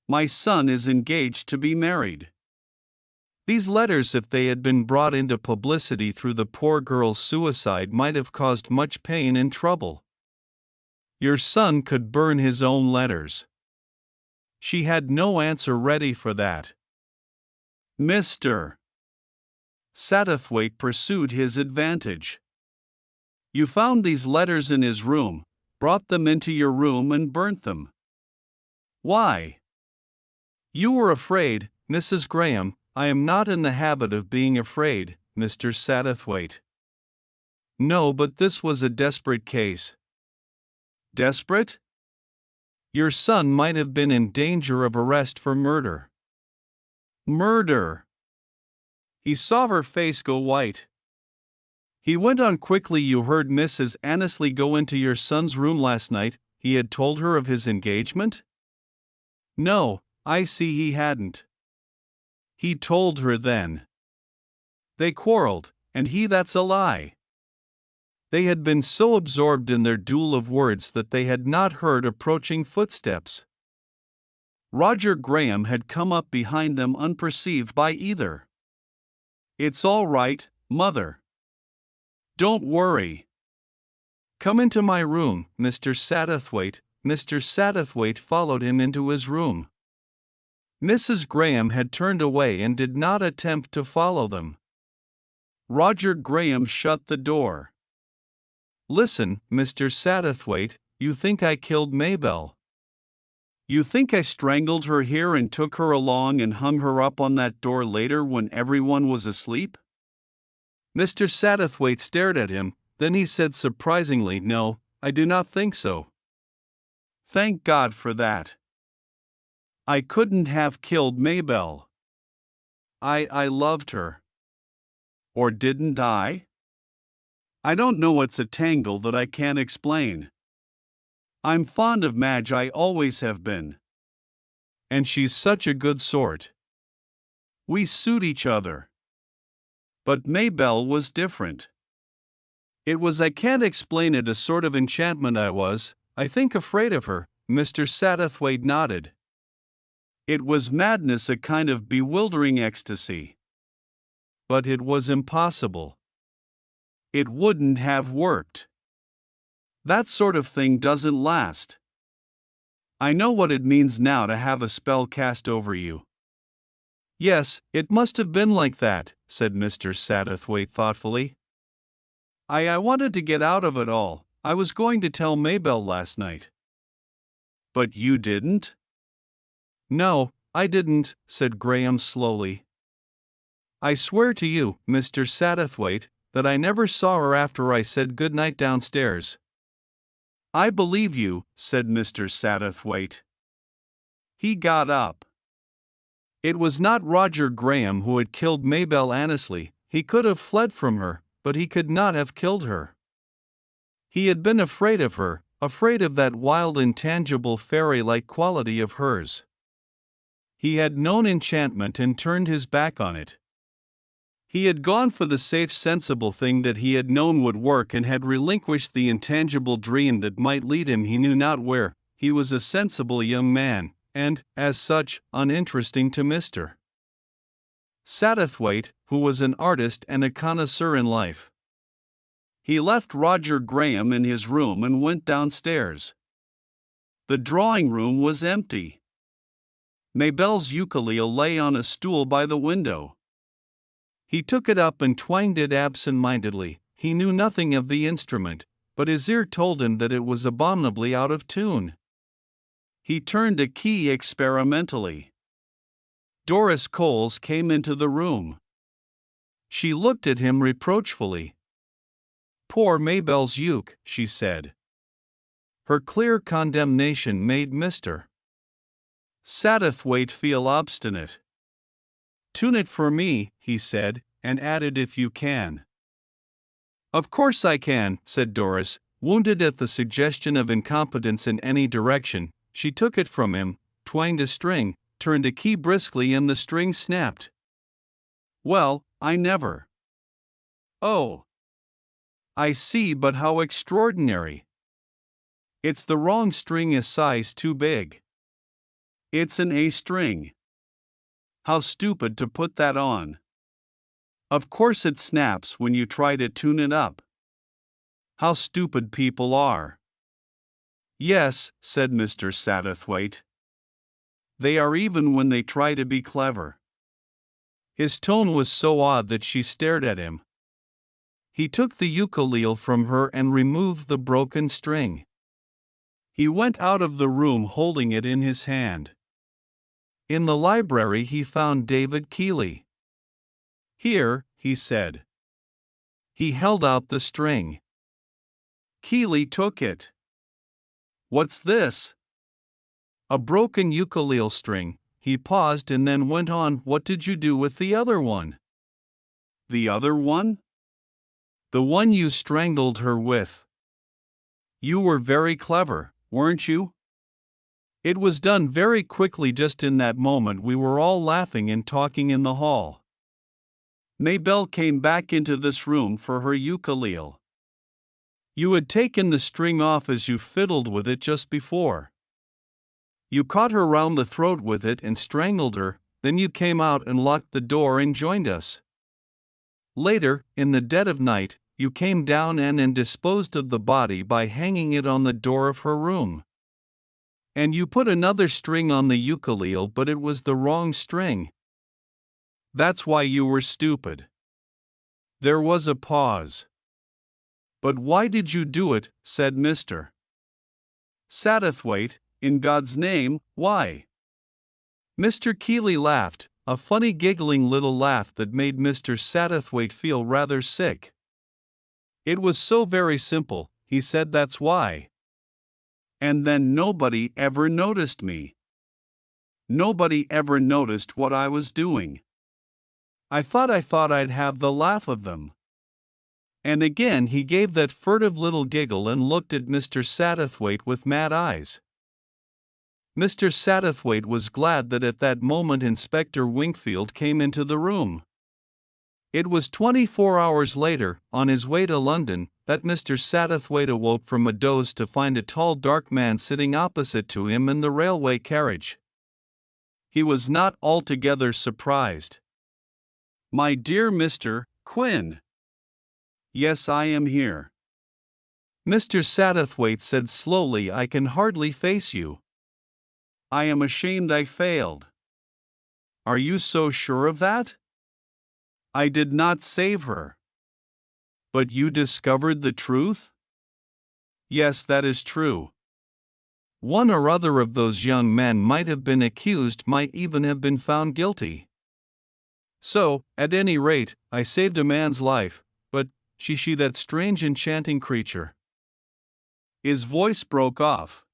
My son is engaged to be married. These letters, if they had been brought into publicity through the poor girl's suicide, might have caused much pain and trouble. Your son could burn his own letters. She had no answer ready for that. Mr. Satterthwaite pursued his advantage. You found these letters in his room, brought them into your room and burnt them. Why? You were afraid, Mrs. Graham. I am not in the habit of being afraid, Mr. Satterthwaite. No, but this was a desperate case. Desperate? Your son might have been in danger of arrest for murder. Murder! He saw her face go white. He went on quickly. You heard Mrs. Annesley go into your son's room last night. He had told her of his engagement? No, I see he hadn't. He told her then. They quarreled, and that's a lie. They had been so absorbed in their duel of words that they had not heard approaching footsteps. Roger Graham had come up behind them unperceived by either. It's all right, Mother. Don't worry. Come into my room, Mr. Satterthwaite. Mr. Satterthwaite followed him into his room. Mrs. Graham had turned away and did not attempt to follow them. Roger Graham shut the door. Listen, Mr. Satterthwaite, you think I killed Mabel? You think I strangled her here and took her along and hung her up on that door later when everyone was asleep? Mr. Satterthwaite stared at him, then he said surprisingly, No, I do not think so. Thank God for that. I couldn't have killed Mabel. I loved her. Or didn't I? I don't know, it's a tangle that I can't explain. I'm fond of Madge, I always have been. And she's such a good sort. We suit each other. But Mabel was different. It was, I can't explain it, a sort of enchantment. I think, afraid of her. Mr. Satterthwaite nodded. It was madness, a kind of bewildering ecstasy. But it was impossible. It wouldn't have worked. That sort of thing doesn't last. I know what it means now to have a spell cast over you. Yes, it must have been like that, said Mr. Satterthwaite thoughtfully. I wanted to get out of it all. I was going to tell Mabel last night. But you didn't? No, I didn't, said Graham slowly. I swear to you, Mr. Satterthwaite, that I never saw her after I said good night downstairs. I believe you, said Mr. Satterthwaite. He got up. It was not Roger Graham who had killed Mabel Annesley. He could have fled from her, but he could not have killed her. He had been afraid of her, afraid of that wild, intangible, fairy-like quality of hers. He had known enchantment and turned his back on it. He had gone for the safe, sensible thing that he had known would work, and had relinquished the intangible dream that might lead him he knew not where. He was a sensible young man, and, as such, uninteresting to Mr. Satterthwaite, who was an artist and a connoisseur in life. He left Roger Graham in his room and went downstairs. The drawing room was empty. Mabel's ukulele lay on a stool by the window. He took it up and twanged it absent-mindedly. He knew nothing of the instrument, but his ear told him that it was abominably out of tune. He turned a key experimentally. Doris Coles came into the room. She looked at him reproachfully. Poor Mabel's uke, she said. Her clear condemnation made Mr. Satterthwaite feel obstinate. Tune it for me, he said, and added, if you can. Of course I can, said Doris, wounded at the suggestion of incompetence in any direction. She took it from him, twanged a string, turned a key briskly, and the string snapped. Well, I never. Oh. I see, but how extraordinary. It's the wrong string, a size too big. It's an A string. How stupid to put that on. Of course it snaps when you try to tune it up. How stupid people are. Yes, said Mr. Satterthwaite. They are, even when they try to be clever. His tone was so odd that she stared at him. He took the ukulele from her and removed the broken string. He went out of the room holding it in his hand. In the library he found David Keeley. Here, he said. He held out the string. Keeley took it. What's this? A broken ukulele string. He paused and then went on. What did you do with the other one? The other one? The one you strangled her with. You were very clever, weren't you? It was done very quickly. Just in that moment we were all laughing and talking in the hall. Mabel came back into this room for her ukulele. You had taken the string off as you fiddled with it just before. You caught her round the throat with it and strangled her, then you came out and locked the door and joined us. Later, in the dead of night, you came down and disposed of the body by hanging it on the door of her room. And you put another string on the ukulele, but it was the wrong string. That's why you were stupid. There was a pause. But why did you do it? Said Mr. Satterthwaite. In God's name, why? Mr. Keeley laughed, a funny giggling little laugh that made Mr. Satterthwaite feel rather sick. It was so very simple. he said, "that's why." And then nobody ever noticed me. Nobody ever noticed what I was doing. I thought I'd have the laugh of them. And again he gave that furtive little giggle and looked at Mr. Satterthwaite with mad eyes. Mr. Satterthwaite was glad that at that moment Inspector Wingfield came into the room. It was 24 hours later, on his way to London, that Mr. Satterthwaite awoke from a doze to find a tall dark man sitting opposite to him in the railway carriage. He was not altogether surprised. "My dear Mr. Quinn." "Yes, I am here." Mr. Satterthwaite said slowly, "I can hardly face you. I am ashamed I failed." "Are you so sure of that?" "I did not save her." "But you discovered the truth?" "Yes, that is true. One or other of those young men might have been accused, might even have been found guilty. So, at any rate, I saved a man's life, but she that strange enchanting creature." His voice broke off.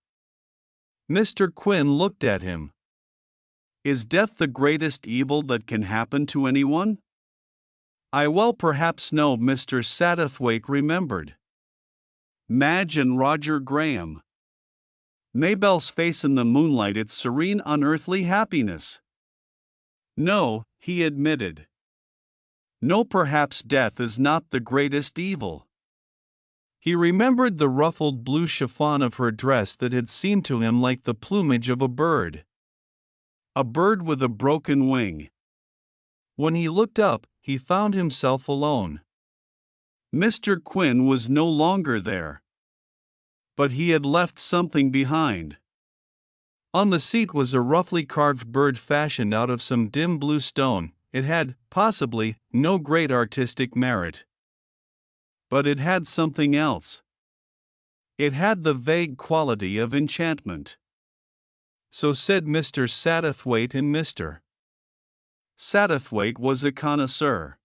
Mr. Quinn looked at him. "Is death the greatest evil that can happen to anyone?" "I well perhaps know." Mr. Satterthwaite remembered. Madge and Roger Graham. Mabel's face in the moonlight, its serene unearthly happiness. "No," he admitted. "No, perhaps death is not the greatest evil." He remembered the ruffled blue chiffon of her dress that had seemed to him like the plumage of a bird. A bird with a broken wing. When he looked up, he found himself alone. Mr. Quinn was no longer there. But he had left something behind. On the seat was a roughly carved bird fashioned out of some dim blue stone. It had, possibly, no great artistic merit. But it had something else. It had the vague quality of enchantment. So said Mr. Satterthwaite, and Mr. Satterthwaite was a connoisseur.